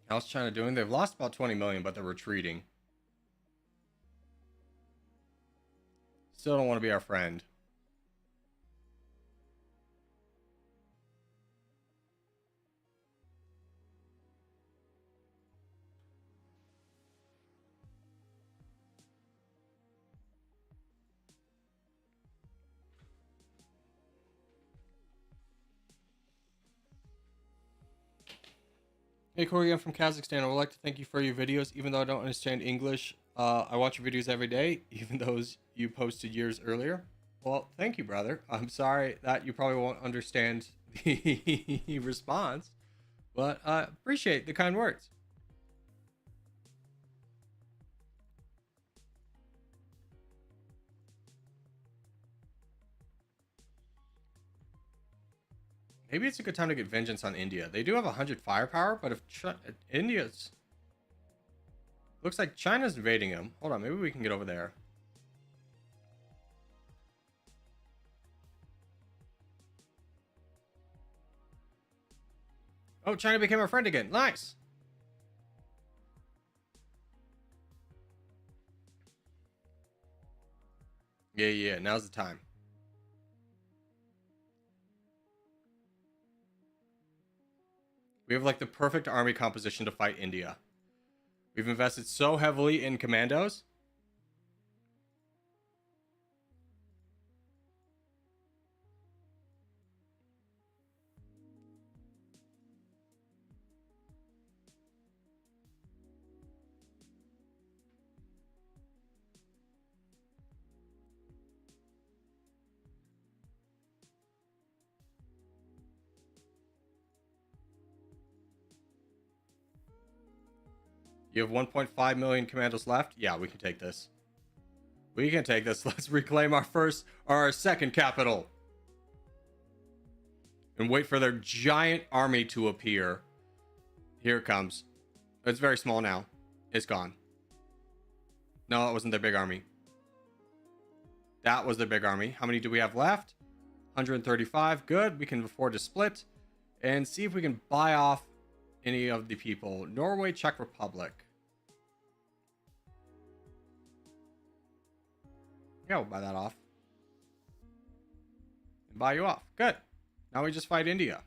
How's China doing? They've lost about 20 million, but they're retreating. Still don't want to be our friend. Hey Corgi, I'm from Kazakhstan. I would like to thank you for your videos. Even though I don't understand English, I watch your videos every day, even those you posted years earlier. Well, thank you, brother. I'm sorry that you probably won't understand the response, but I appreciate the kind words. Maybe it's a good time to get vengeance on India. They do have 100 firepower, but if India's... Looks like China's invading them. Hold on, maybe we can get over there. Oh, China became our friend again. Nice. Yeah, now's the time. We have like the perfect army composition to fight India. We've invested so heavily in commandos. You have 1.5 million commandos left. Yeah, we can take this. We can take this. Let's reclaim our second capital. And wait for their giant army to appear. Here it comes. It's very small now. It's gone. No, that wasn't their big army. That was their big army. How many do we have left? 135. Good. We can afford to split. And see if we can buy off any of the people. Norway, Czech Republic. Yeah, we'll buy that off. And buy you off. Good. Now we just fight India.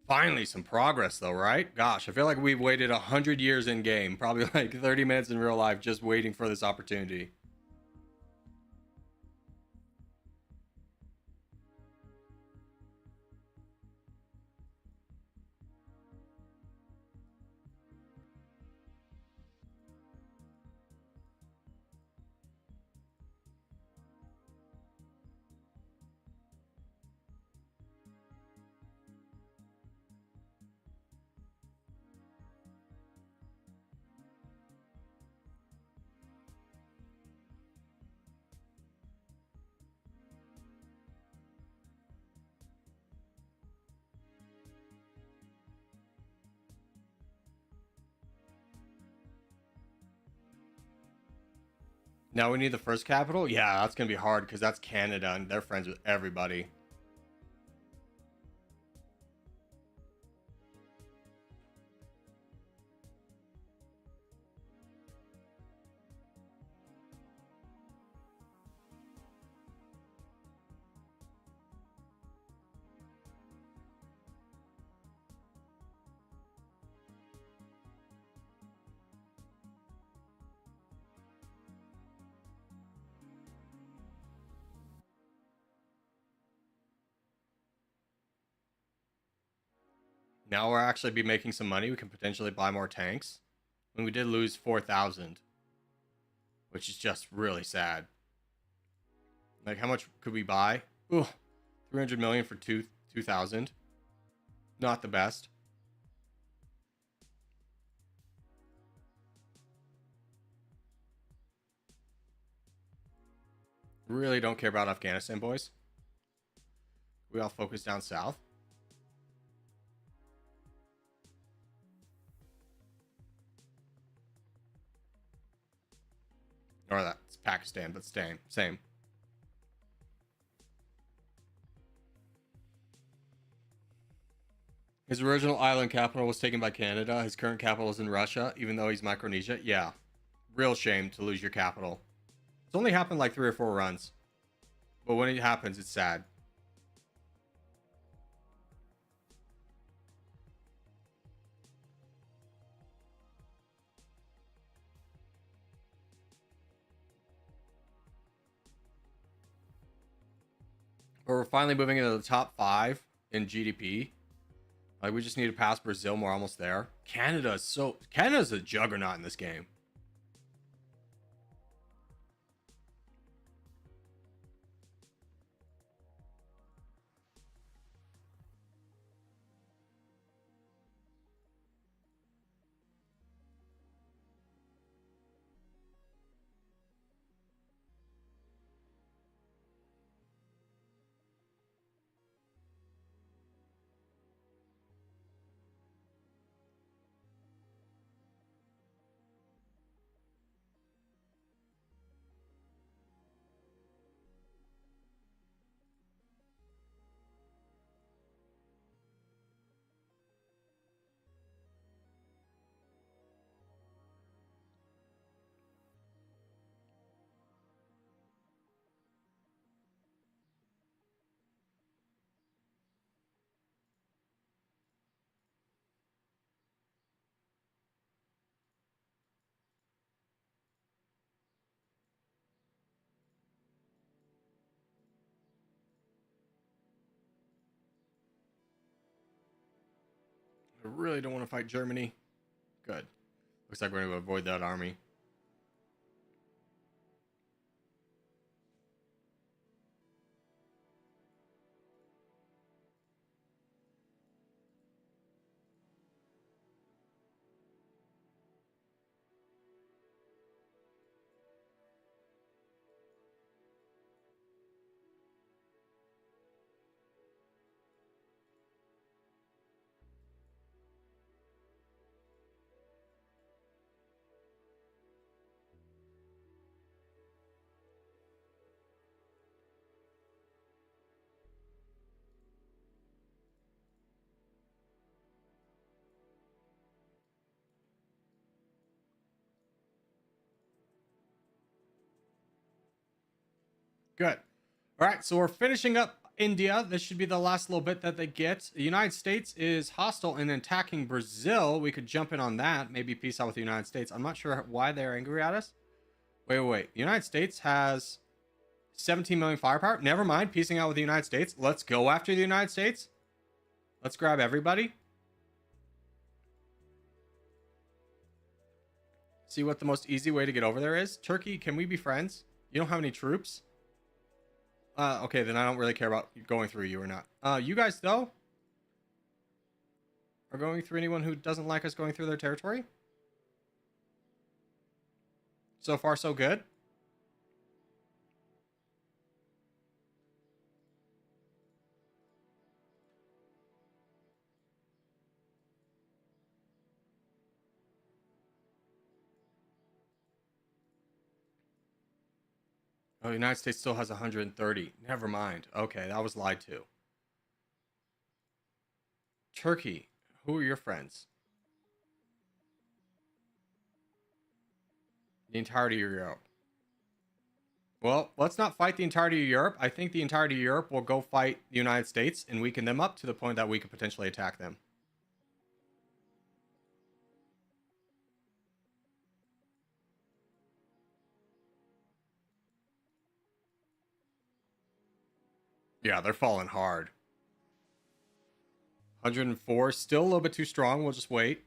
Finally, some progress though, right? Gosh, I feel like we've waited 100 years in game. Probably like 30 minutes in real life just waiting for this opportunity. Now we need the first capital? Yeah, that's going to be hard because that's Canada and they're friends with everybody. Now we'll actually be making some money. We can potentially buy more tanks. And we did lose 4,000. Which is just really sad. Like, how much could we buy? Ooh, 300 million for 2,000. Not the best. Really don't care about Afghanistan, boys. We all focus down south. Or that's Pakistan, but same. His original island capital was taken by Canada. His current capital is in Russia, even though he's Micronesia. Yeah. Real shame to lose your capital. It's only happened like 3 or 4 runs. But when it happens, it's sad. But we're finally moving into the top 5 in GDP. Like, we just need to pass Brazil. We're almost there. Canada's a juggernaut in this game. I really don't want to fight Germany. Good. Looks like we're going to avoid that army. Good. All right, so we're finishing up India. This should be the last little bit that they get. The United States is hostile and attacking Brazil. We could jump in on that. Maybe peace out with the United States. I'm not sure why they're angry at us. Wait. The United States has 17 million firepower. Never mind. Peacing out with the United States. Let's go after the United States. Let's grab everybody. See what the most easy way to get over there is. Turkey, can we be friends? You don't have any troops? Okay, then I don't really care about going through you or not. You guys, though, are going through anyone who doesn't like us going through their territory? So far, so good. Oh, the United States still has 130. Never mind. Okay, that was lied to. Turkey, who are your friends? The entirety of Europe. Well, let's not fight the entirety of Europe. I think the entirety of Europe will go fight the United States and weaken them up to the point that we could potentially attack them. Yeah, they're falling hard. 104, still a little bit too strong. We'll just wait.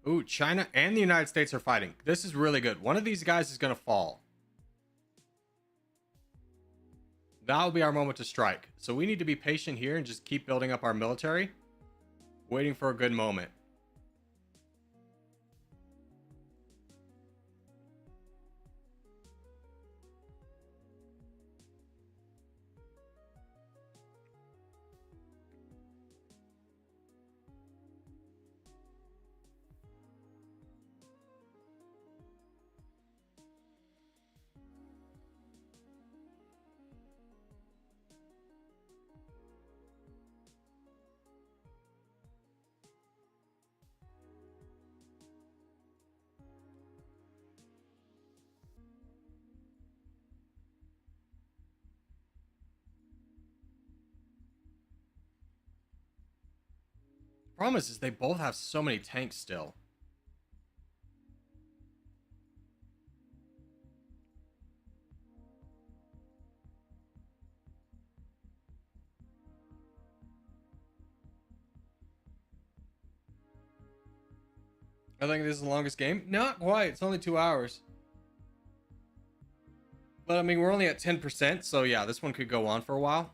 Ooh, China and the United States are fighting. This is really good. One of these guys is going to fall. That will be our moment to strike. So we need to be patient here and just keep building up our military. Waiting for a good moment. Problem is they both have so many tanks still. I think this is the longest game. Not quite. It's only 2 hours. But I mean, we're only at 10%. So yeah, this one could go on for a while.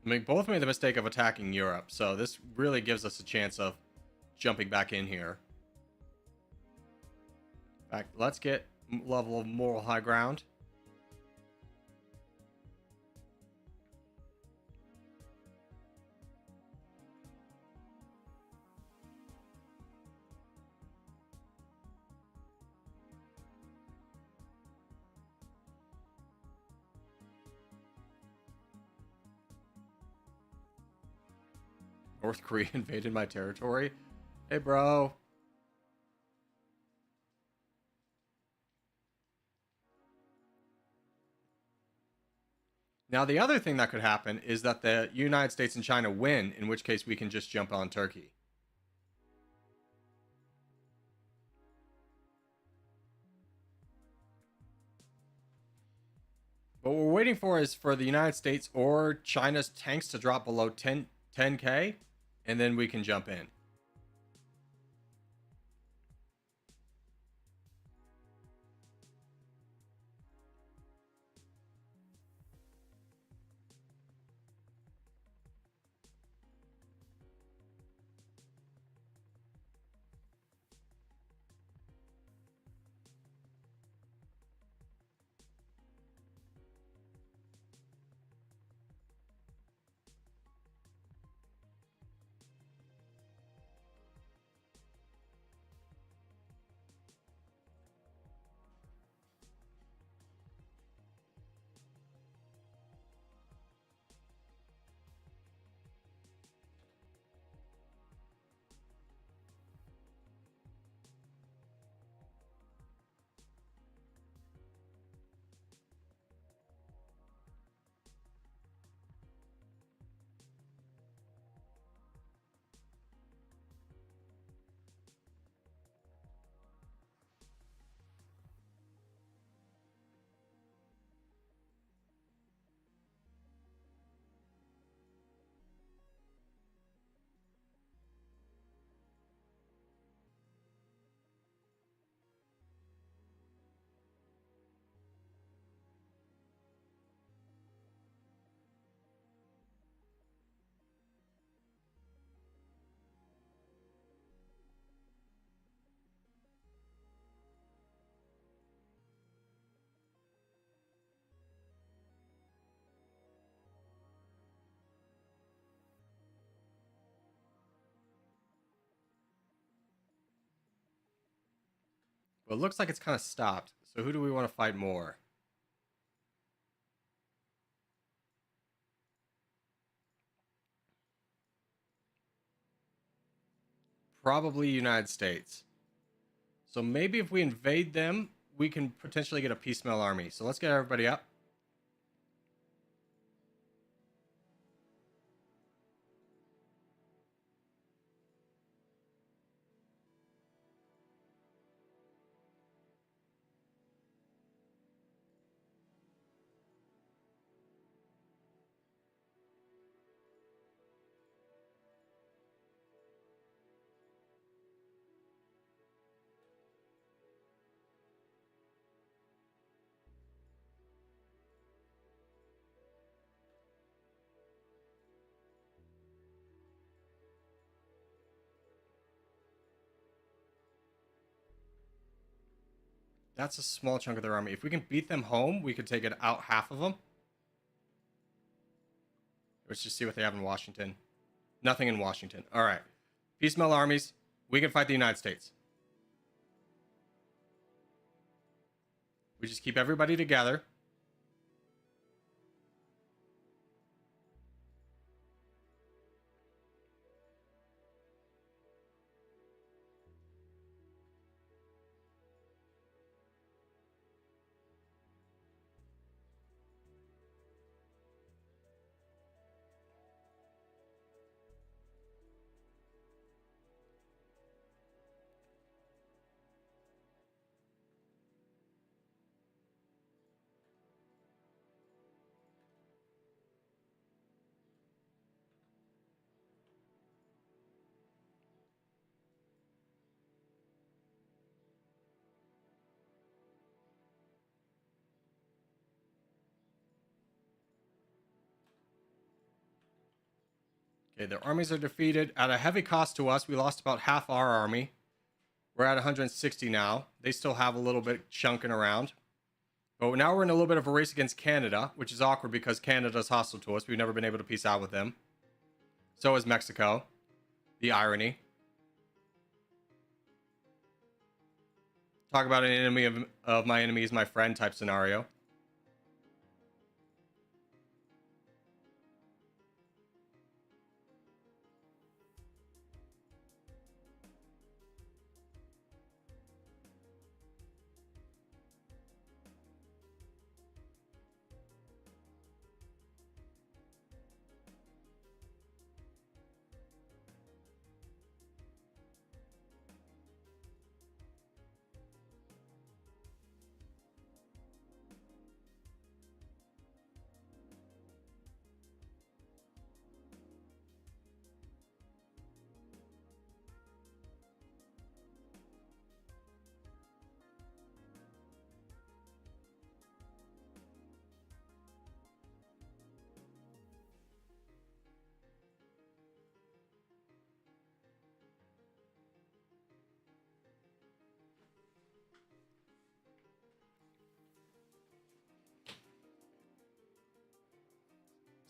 I mean, both made the mistake of attacking Europe, so this really gives us a chance of jumping back in here. In fact, let's get level of moral high ground. North Korea invaded my territory. Hey, bro. Now, the other thing that could happen is that the United States and China win, in which case we can just jump on Turkey. What we're waiting for is for the United States or China's tanks to drop below 10K, and then we can jump in. But it looks like it's kind of stopped. So who do we want to fight more? Probably United States. So maybe if we invade them, we can potentially get a piecemeal army. So let's get everybody up. That's a small chunk of their army. If we can beat them home, we could take it out half of them. Let's just see what they have in Washington. Nothing in Washington. All right. Piecemeal armies. We can fight the United States. We just keep everybody together. Okay, their armies are defeated. At a heavy cost to us, we lost about half our army. We're at 160 now. They still have a little bit chunking around. But now we're in a little bit of a race against Canada, which is awkward because Canada's hostile to us. We've never been able to peace out with them. So is Mexico. The irony. Talk about an enemy of my enemy is my friend type scenario.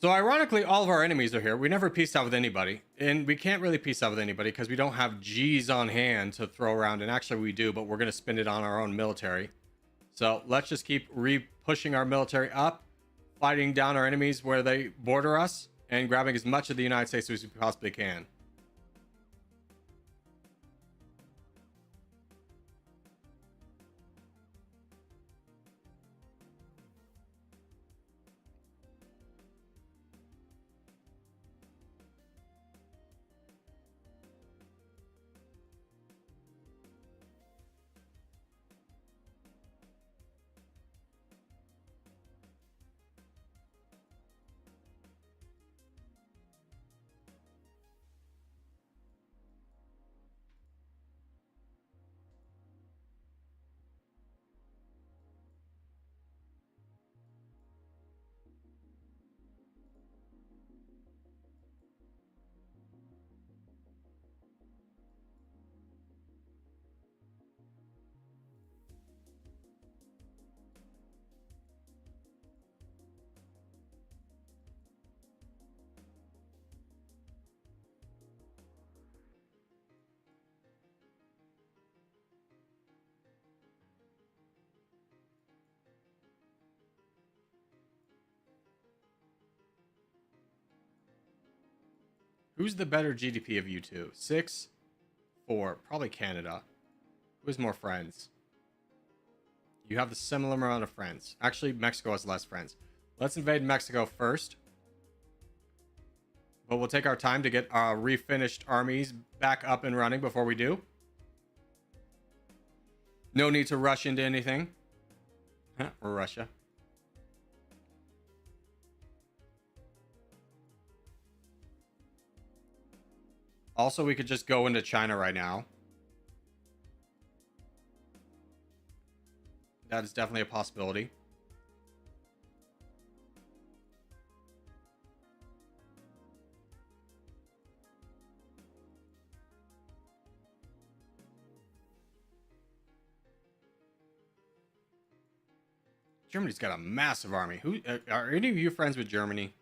So ironically, all of our enemies are here. We never peaced out with anybody. And we can't really peace out with anybody because we don't have G's on hand to throw around. And actually we do, but we're going to spend it on our own military. So let's just keep pushing our military up, fighting down our enemies where they border us, and grabbing as much of the United States as we possibly can. Who's the better GDP of you two? 6, 4, probably Canada. Who has more friends? You have the similar amount of friends. Actually, Mexico has less friends. Let's invade Mexico first. But we'll take our time to get our refinished armies back up and running before we do. No need to rush into anything. Or Russia. Also, we could just go into China right now. That is definitely a possibility. Germany's got a massive army. Who are any of you friends with Germany?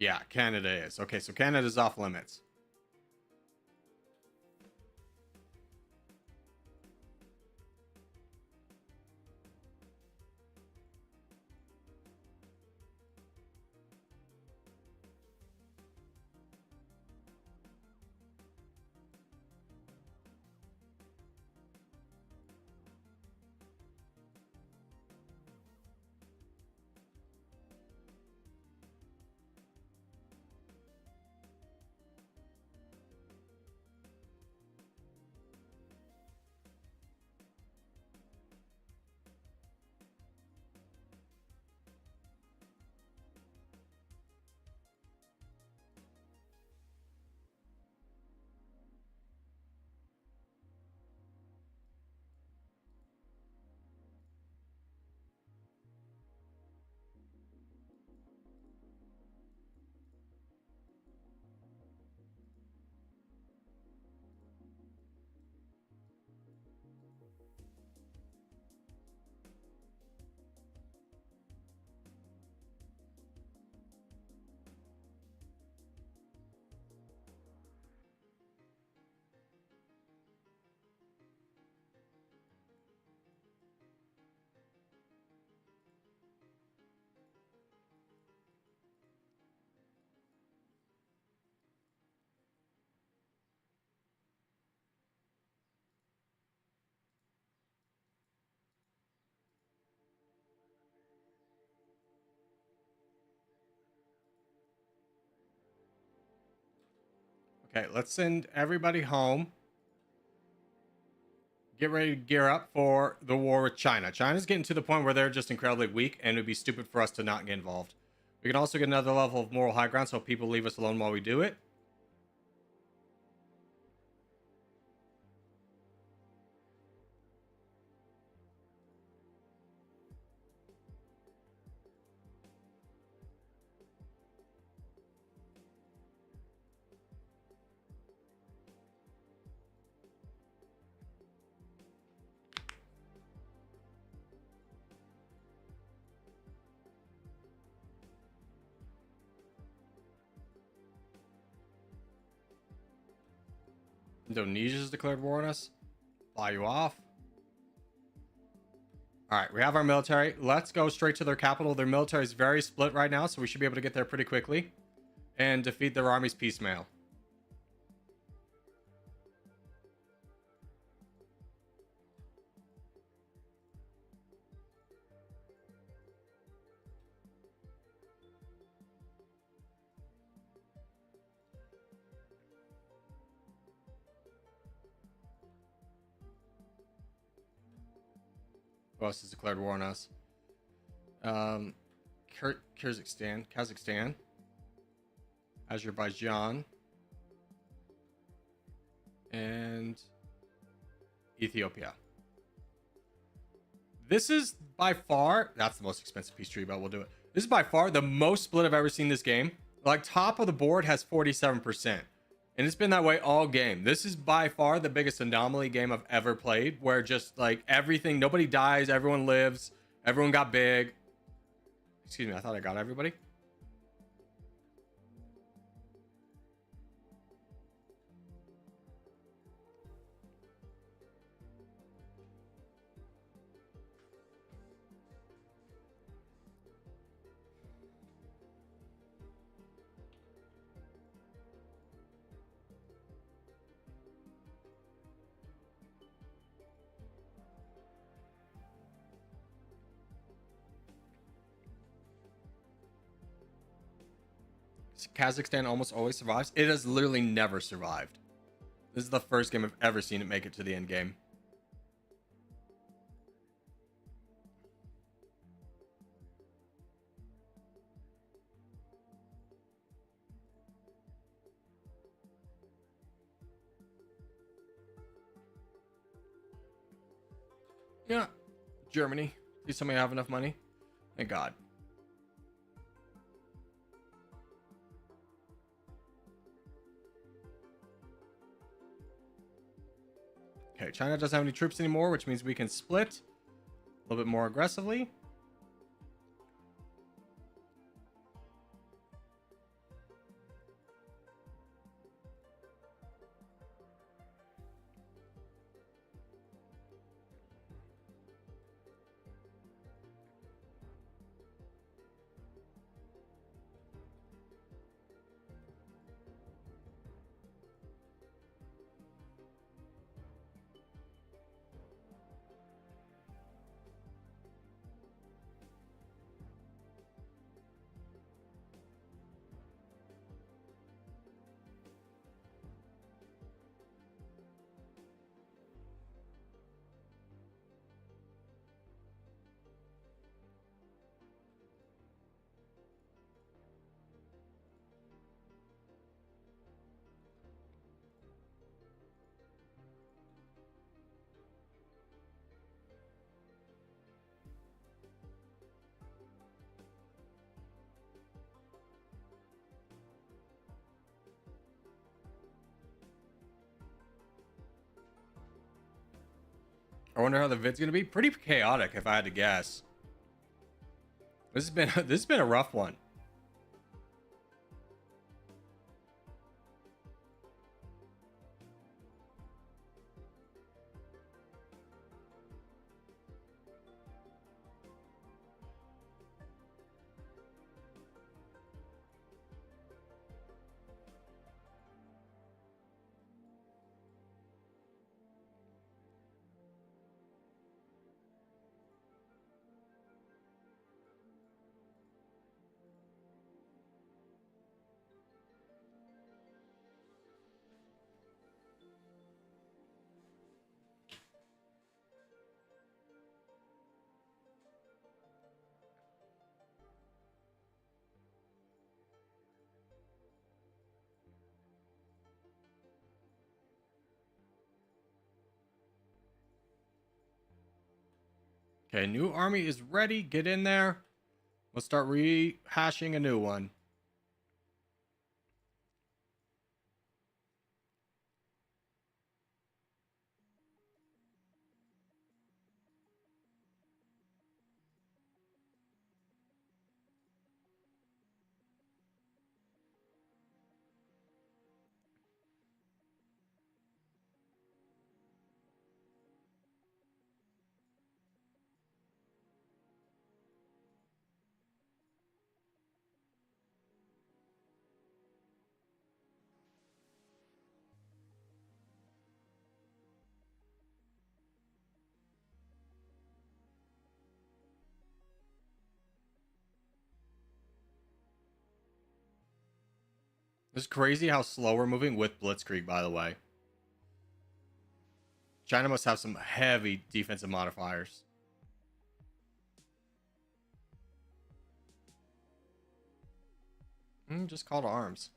Yeah, Canada is. Okay, so Canada's off limits. Okay, let's send everybody home. Get ready to gear up for the war with China. China's getting to the point where they're just incredibly weak, and it would be stupid for us to not get involved. We can also get another level of moral high ground so people leave us alone while we do it. Indonesia's declared war on us. Fly you off. All right, we have our military. Let's go straight to their capital. Their military is very split right now, so we should be able to get there pretty quickly and defeat their armies piecemeal. Who else has declared war on us? Kazakhstan, Azerbaijan, and Ethiopia. This is by far, that's the most expensive peace treaty, but we'll do it. This is by far the most split I've ever seen this game. Like, top of the board has 47%. And it's been that way all game. This is by far the biggest anomaly game I've ever played, where just like everything, nobody dies, everyone lives, everyone got big. Excuse me, I thought I got everybody. Kazakhstan almost always survives. It has literally never survived. This is the first game I've ever seen it make it to the end game. Yeah, Germany. Please tell me I have enough money. Thank God. Okay, China doesn't have any troops anymore, which means we can split a little bit more aggressively. I wonder how the vid's gonna be. Pretty chaotic, if I had to guess. This has been a rough one. Okay, new army is ready. Get in there. Let's start rehashing a new one. It's crazy how slow we're moving with Blitzkrieg, by the way. China must have some heavy defensive modifiers. Just call to arms.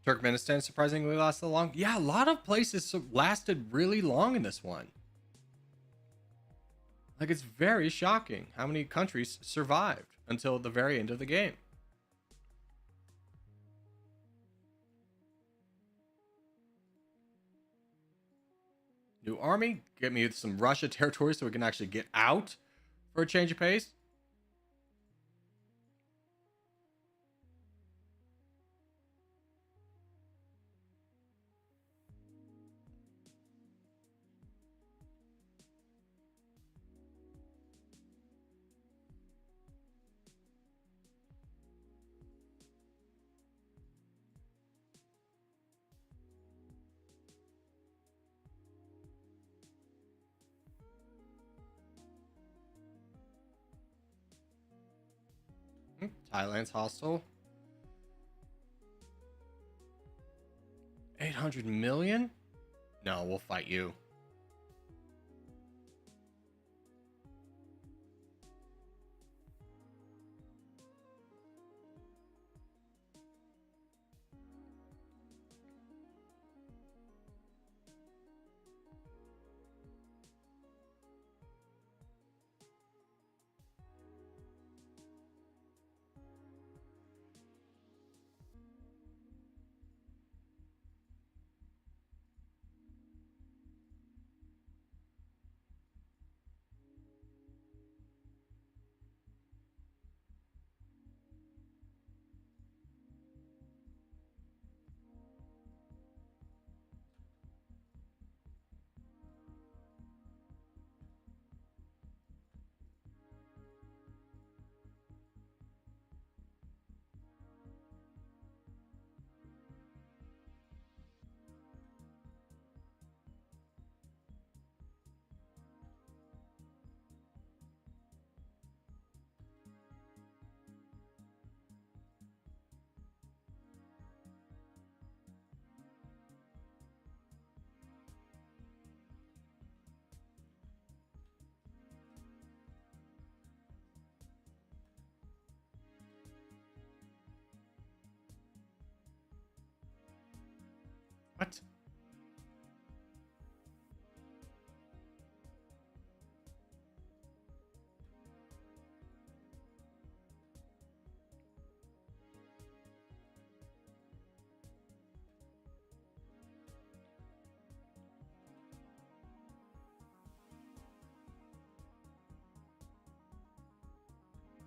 Turkmenistan surprisingly lasted long. Yeah, a lot of places lasted really long in this one. Like, it's very shocking how many countries survived until the very end of the game. New army. Get me some Russia territory so we can actually get out for a change of pace. Thailand's hostile. 800 million? No, we'll fight you. What?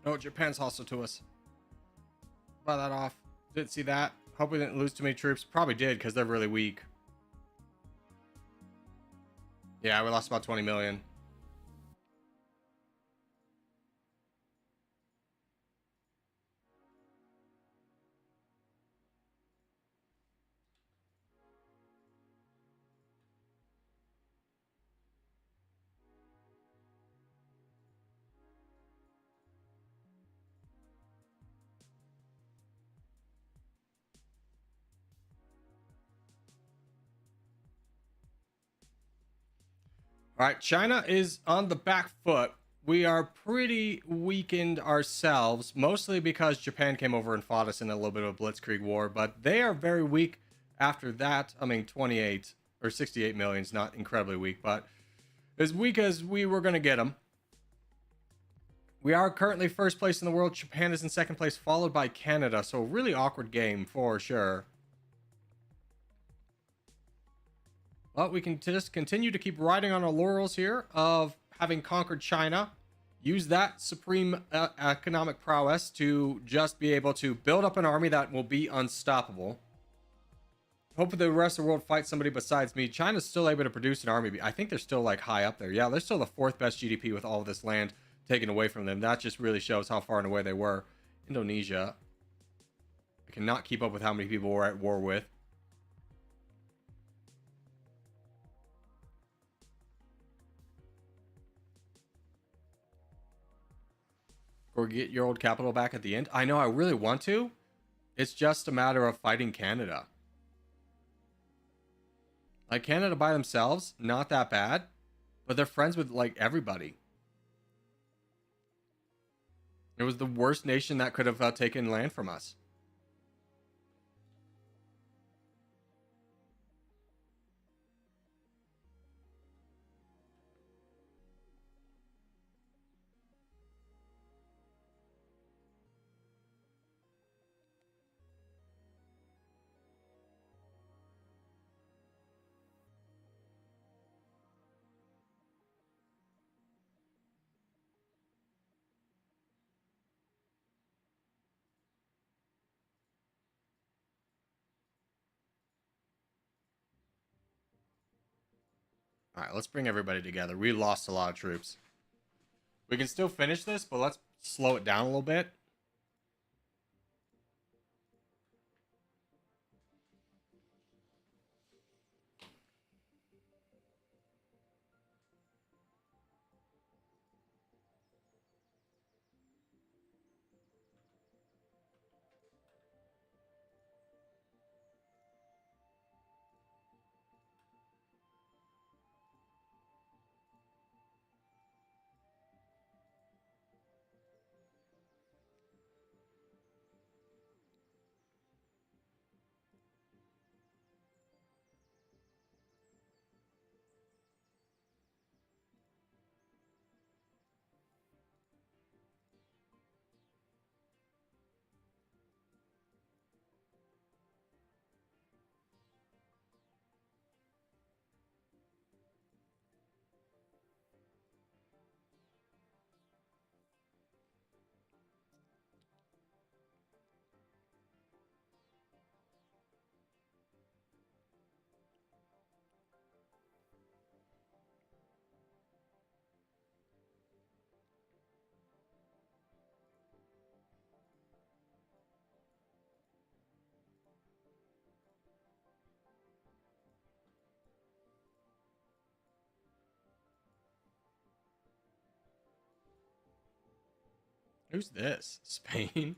Oh, Japan's hostile to us. Buy that off. Didn't see that. Hope we didn't lose too many troops. Probably did, because they're really weak. Yeah, we lost about 20 million. All right, China is on the back foot. We are pretty weakened ourselves, mostly because Japan came over and fought us in a little bit of a blitzkrieg war, but they are very weak after that. I mean, 28 or 68 million is not incredibly weak, but as weak as we were going to get them. We are currently first place in the world. Japan is in second place, followed by Canada, so a really awkward game for sure. Well, we can just continue to keep riding on our laurels here of having conquered China. Use that supreme economic prowess to just be able to build up an army that will be unstoppable. Hope the rest of the world fights somebody besides me. China's still able to produce an army. I think they're still like high up there. Yeah, they're still the fourth best GDP with all of this land taken away from them. That just really shows how far and away they were. Indonesia. I cannot keep up with how many people we're at war with. Or get your old capital back at the end. I know, I really want to. It's just a matter of fighting Canada. Like, Canada by themselves, not that bad. But they're friends with, like, everybody. It was the worst nation that could have taken land from us. All right, let's bring everybody together. We lost a lot of troops. We can still finish this, but let's slow it down a little bit. Who's this? Spain?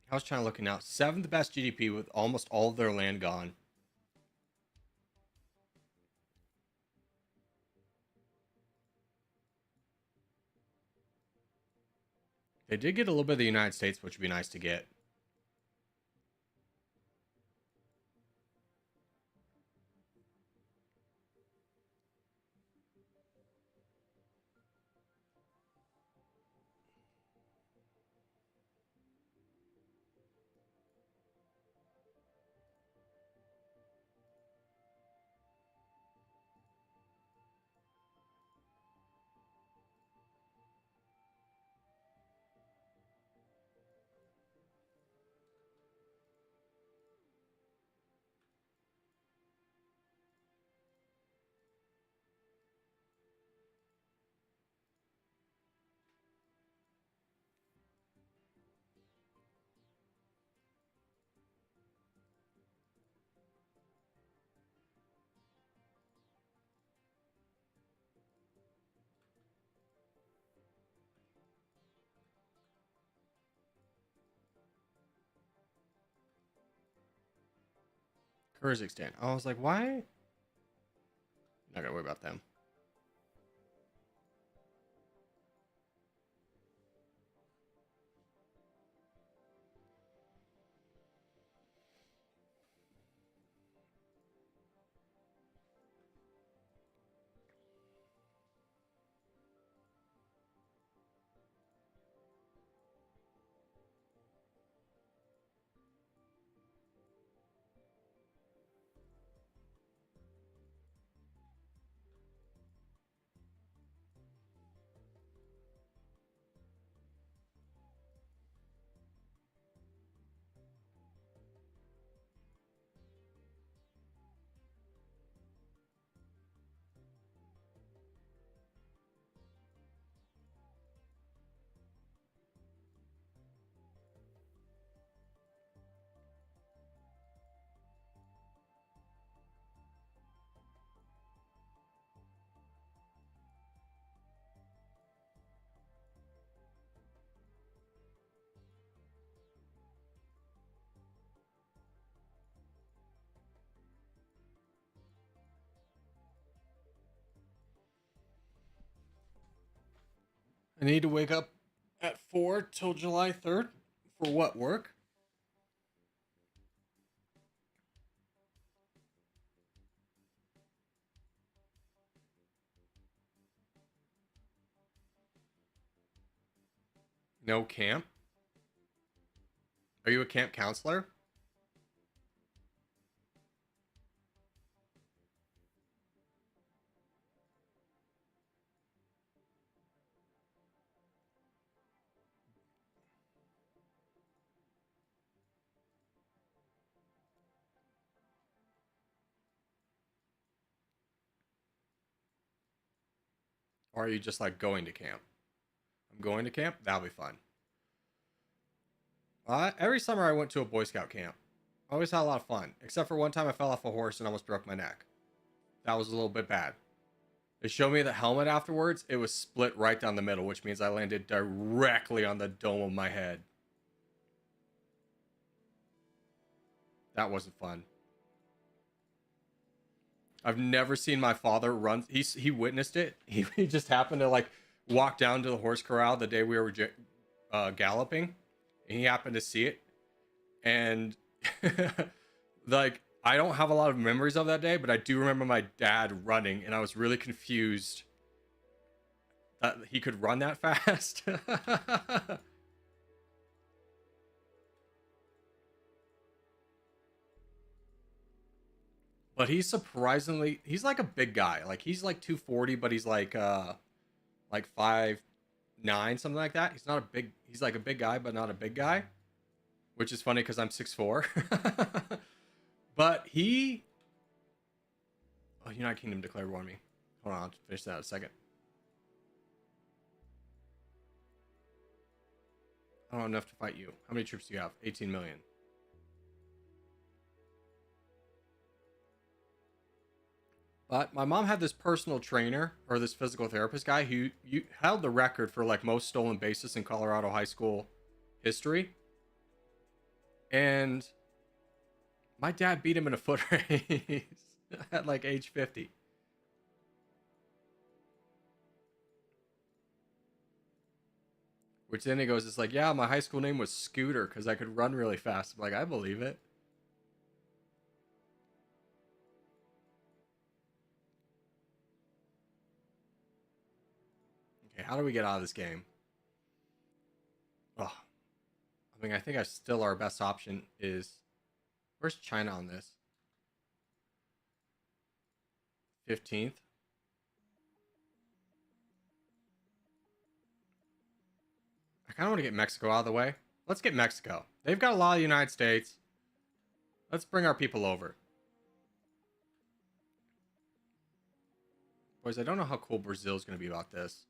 How's China looking now? 7th best GDP with almost all of their land gone. They did get a little bit of the United States, which would be nice to get. Kyrgyzstan. I was like, why? Not gonna worry about them. I need to wake up at 4 till July 3rd. For what, work? No camp? Are you a camp counselor? Or are you just like going to camp? I'm going to camp? That'll be fun. Every summer I went to a Boy Scout camp. I always had a lot of fun, except for one time I fell off a horse and almost broke my neck. That was a little bit bad. They showed me the helmet afterwards. It was split right down the middle, which means I landed directly on the dome of my head. That wasn't fun. I've never seen my father run. He witnessed it. He just happened to like walk down to the horse corral the day we were galloping, and he happened to see it. And like, I don't have a lot of memories of that day, but I do remember my dad running, and I was really confused that he could run that fast. But he's surprisingly, he's like a big guy. Like he's like 240, but he's like 5'9", something like that. He's not a big, he's like a big guy, but not a big guy, which is funny because I'm 6'4". But he, oh, United Kingdom declared war on me. Hold on, I'll finish that in a second. I don't have enough to fight you. How many troops do you have? 18 million. But my mom had this personal trainer, or this physical therapist guy, who held the record for like most stolen bases in Colorado high school history. And my dad beat him in a foot race at like age 50. Which then he goes, it's like, yeah, my high school name was Scooter because I could run really fast. I'm like, I believe it. Okay, how do we get out of this game? Oh, I mean, I think still our best option is, where's China on this? 15th. I kind of want to get Mexico out of the way. Let's get Mexico. They've got a lot of the United States. Let's bring our people over. Boys, I don't know how cool Brazil's going to be about this.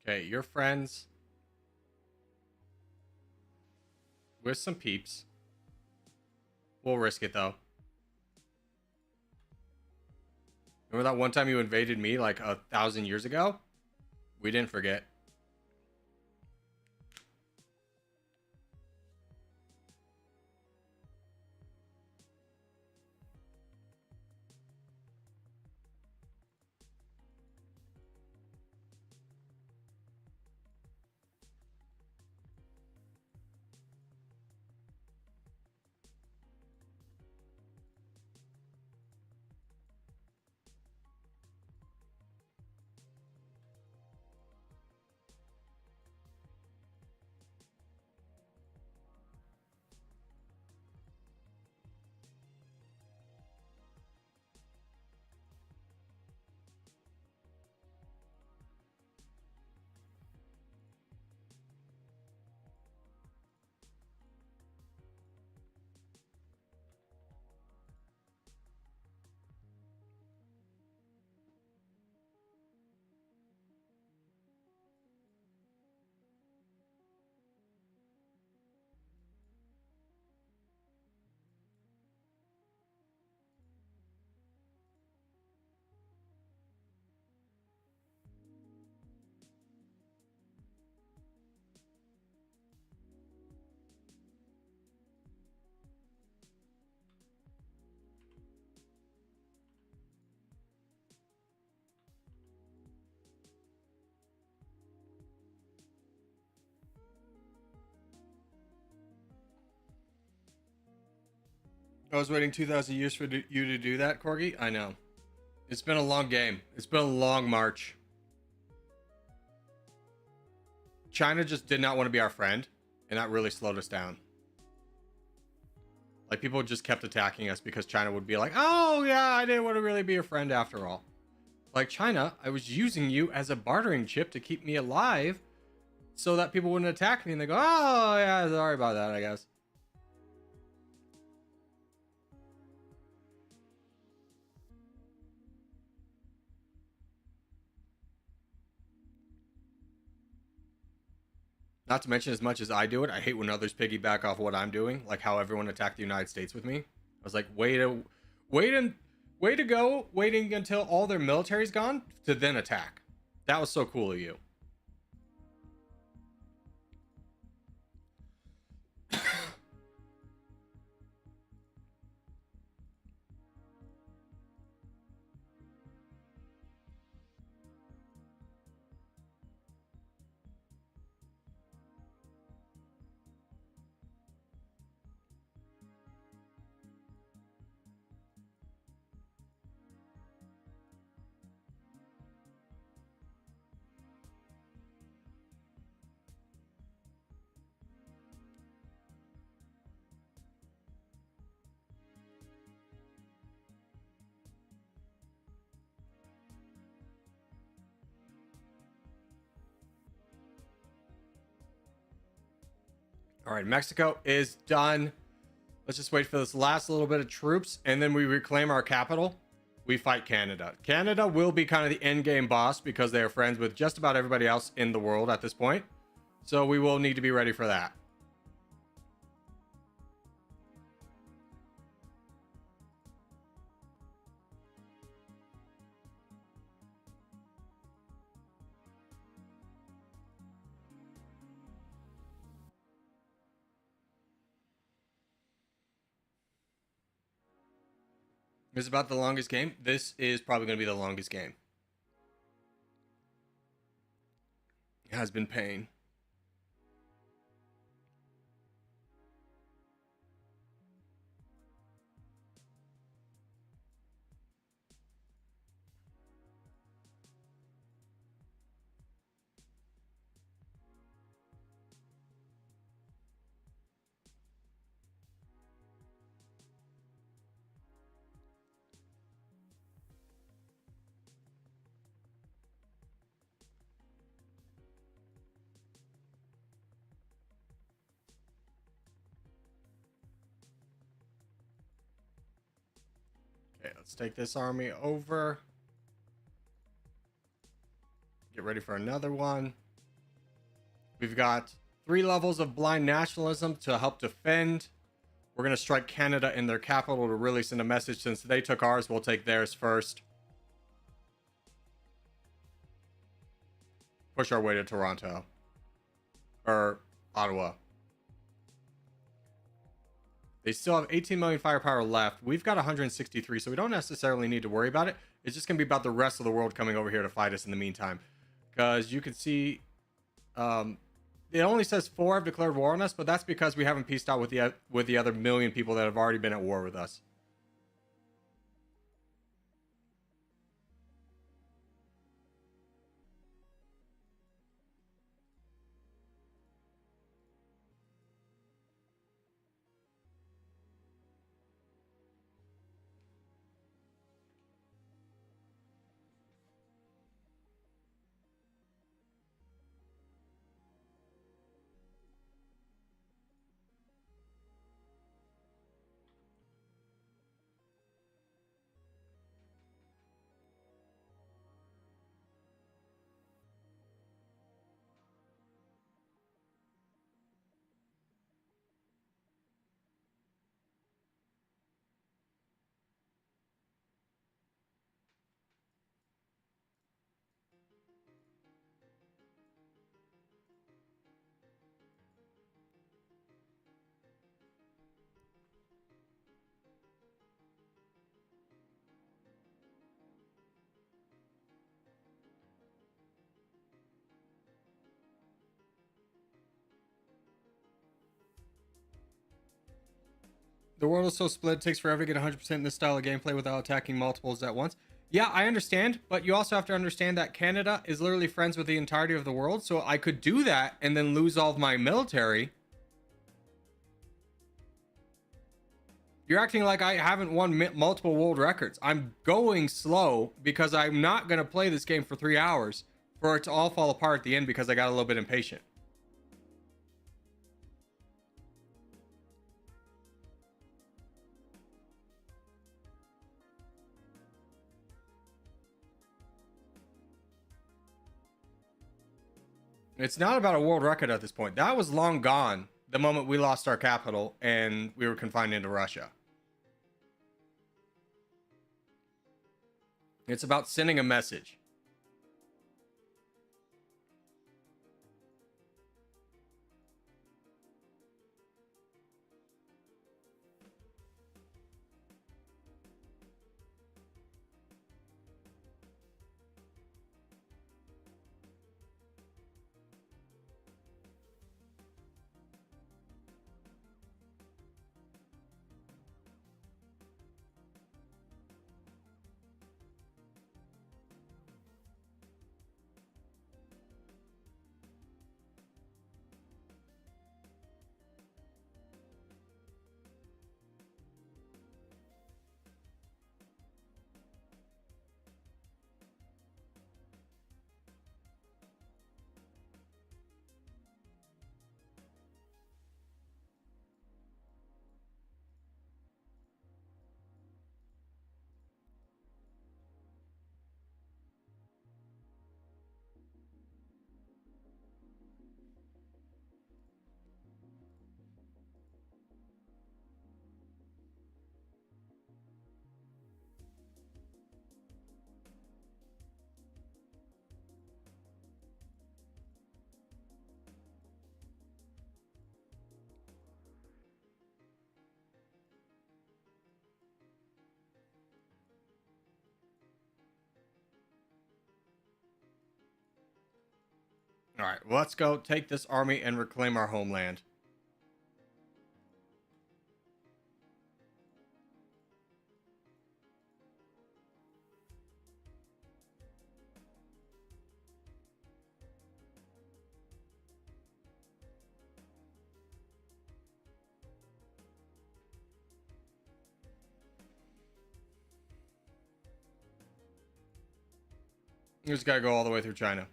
Okay, you're friends with some peeps. We'll risk it, though. Remember that one time you invaded me like 1,000 years ago? We didn't forget. I was waiting 2,000 years for you to do that, Corgi. I know. It's been a long game. It's been a long march. China just did not want to be our friend, and that really slowed us down. Like, people just kept attacking us because China would be like, oh, yeah, I didn't want to really be your friend after all. Like, China, I was using you as a bartering chip to keep me alive so that people wouldn't attack me, and they go, oh, yeah, sorry about that, I guess. Not to mention, as much as I do it, I hate when others piggyback off what I'm doing, like how everyone attacked the United States with me. I was like, way to go, waiting until all their military's gone to then attack. That was so cool of you. All right, Mexico is done. Let's just wait for this last little bit of troops, and then we reclaim our capital. We fight Canada. Canada will be kind of the end game boss because they are friends with just about everybody else in the world at this point. So we will need to be ready for that. This is about the longest game. This is probably going to be the longest game. It has been pain. Okay, let's take this army over. Get ready for another one. We've got 3 levels of blind nationalism to help defend. We're going to strike Canada in their capital to really send a message. Since they took ours, we'll take theirs first. Push our way to Toronto. Or Ottawa. They still have 18 million firepower left. We've got 163, so we don't necessarily need to worry about it. It's just going to be about the rest of the world coming over here to fight us in the meantime. Because you can see... it only says 4 have declared war on us, but that's because we haven't peaced out with the other million people that have already been at war with us. The world is so split, it takes forever to get 100% in this style of gameplay without attacking multiples at once. Yeah, I understand, but you also have to understand that Canada is literally friends with the entirety of the world, so I could do that and then lose all of my military. You're acting like I haven't won multiple world records. I'm going slow because I'm not going to play this game for 3 hours for it to all fall apart at the end because I got a little bit impatient. It's not about a world record at this point. That was long gone the moment we lost our capital and we were confined into Russia. It's about sending a message. All right, well, let's go take this army and reclaim our homeland. We just gotta go all the way through China.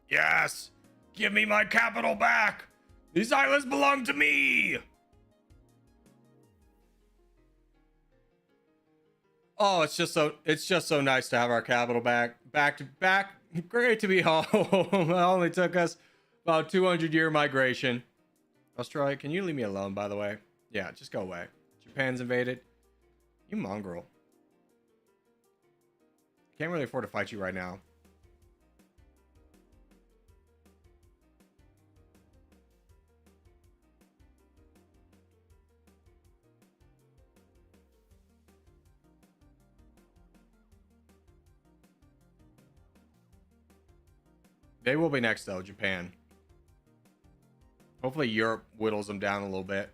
Yes! Give me my capital back! These islands belong to me! Oh, it's just so nice to have our capital back. Back. Great to be home. It only took us about 200-year migration. Australia, can you leave me alone, by the way? Yeah, just go away. Japan's invaded. You mongrel. Can't really afford to fight you right now. They will be next, though, Japan. Hopefully Europe whittles them down a little bit.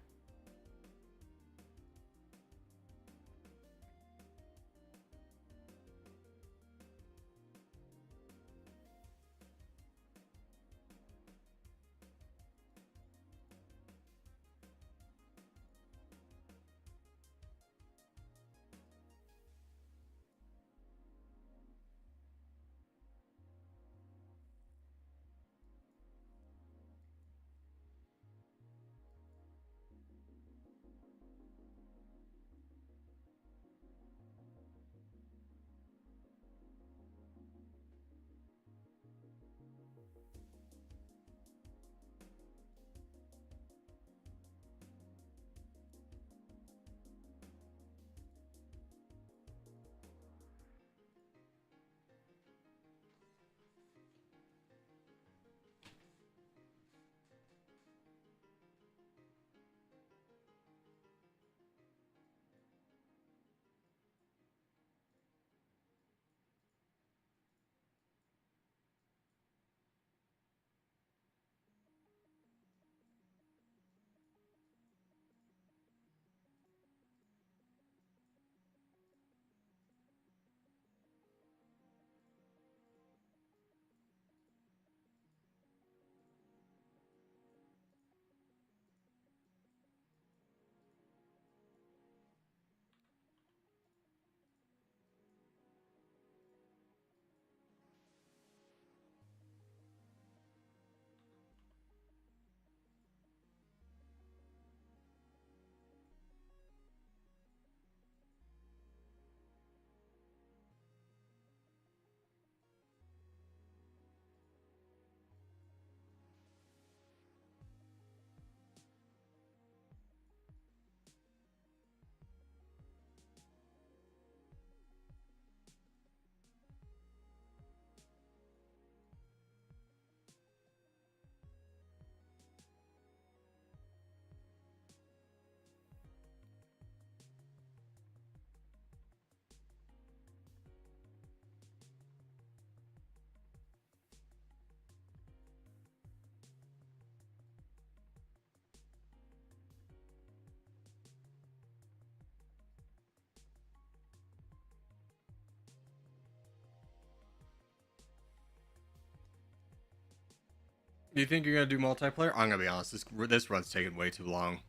Do you think you're gonna do multiplayer? I'm gonna be honest. This run's taking way too long.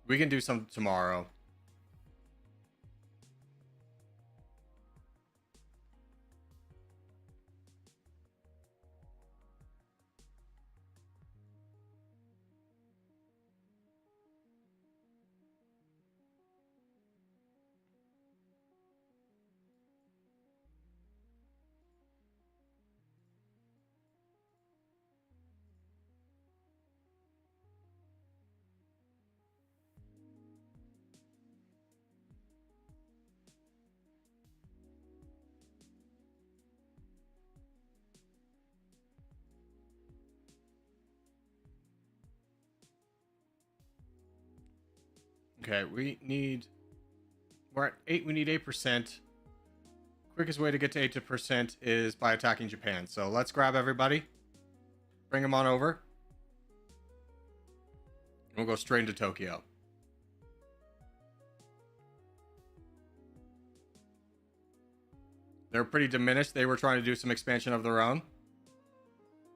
We can do some tomorrow. Okay, we're at 8, we need 8%. Quickest way to get to 8% is by attacking Japan. So let's grab everybody. Bring them on over. We'll go straight into Tokyo. They're pretty diminished. They were trying to do some expansion of their own.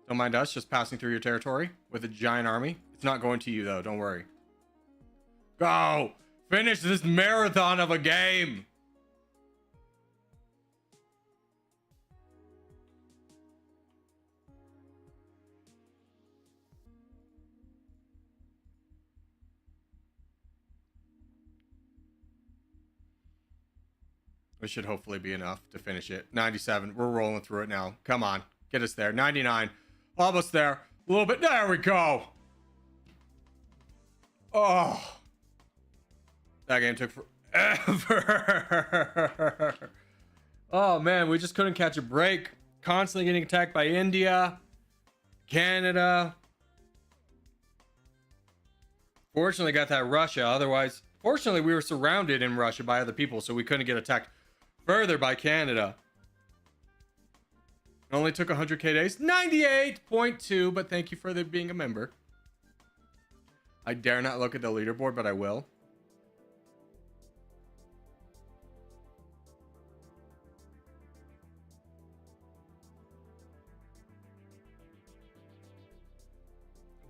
Don't mind us just passing through your territory with a giant army. It's not going to you though, don't worry. Go! Finish this marathon of a game! This should hopefully be enough to finish it. 97. We're rolling through it now. Come on. Get us there. 99. Almost there. A little bit. There we go. Oh. That game took forever. Oh, man. We just couldn't catch a break. Constantly getting attacked by India. Canada. Fortunately, got that Russia. Otherwise, fortunately, we were surrounded in Russia by other people, so we couldn't get attacked further by Canada. It only took 100k days. 98.2, but thank you for being a member. I dare not look at the leaderboard, but I will.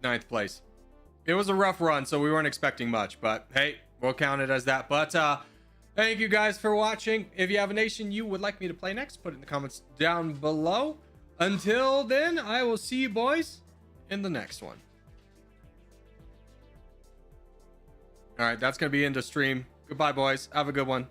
Ninth place. It was a rough run, so we weren't expecting much, but hey, we'll count it as that. But thank you guys for watching. If you have a nation you would like me to play next, put it in the comments down below. Until then, I will see you boys in the next one. All right, that's going to be into stream. Goodbye, boys. Have a good one.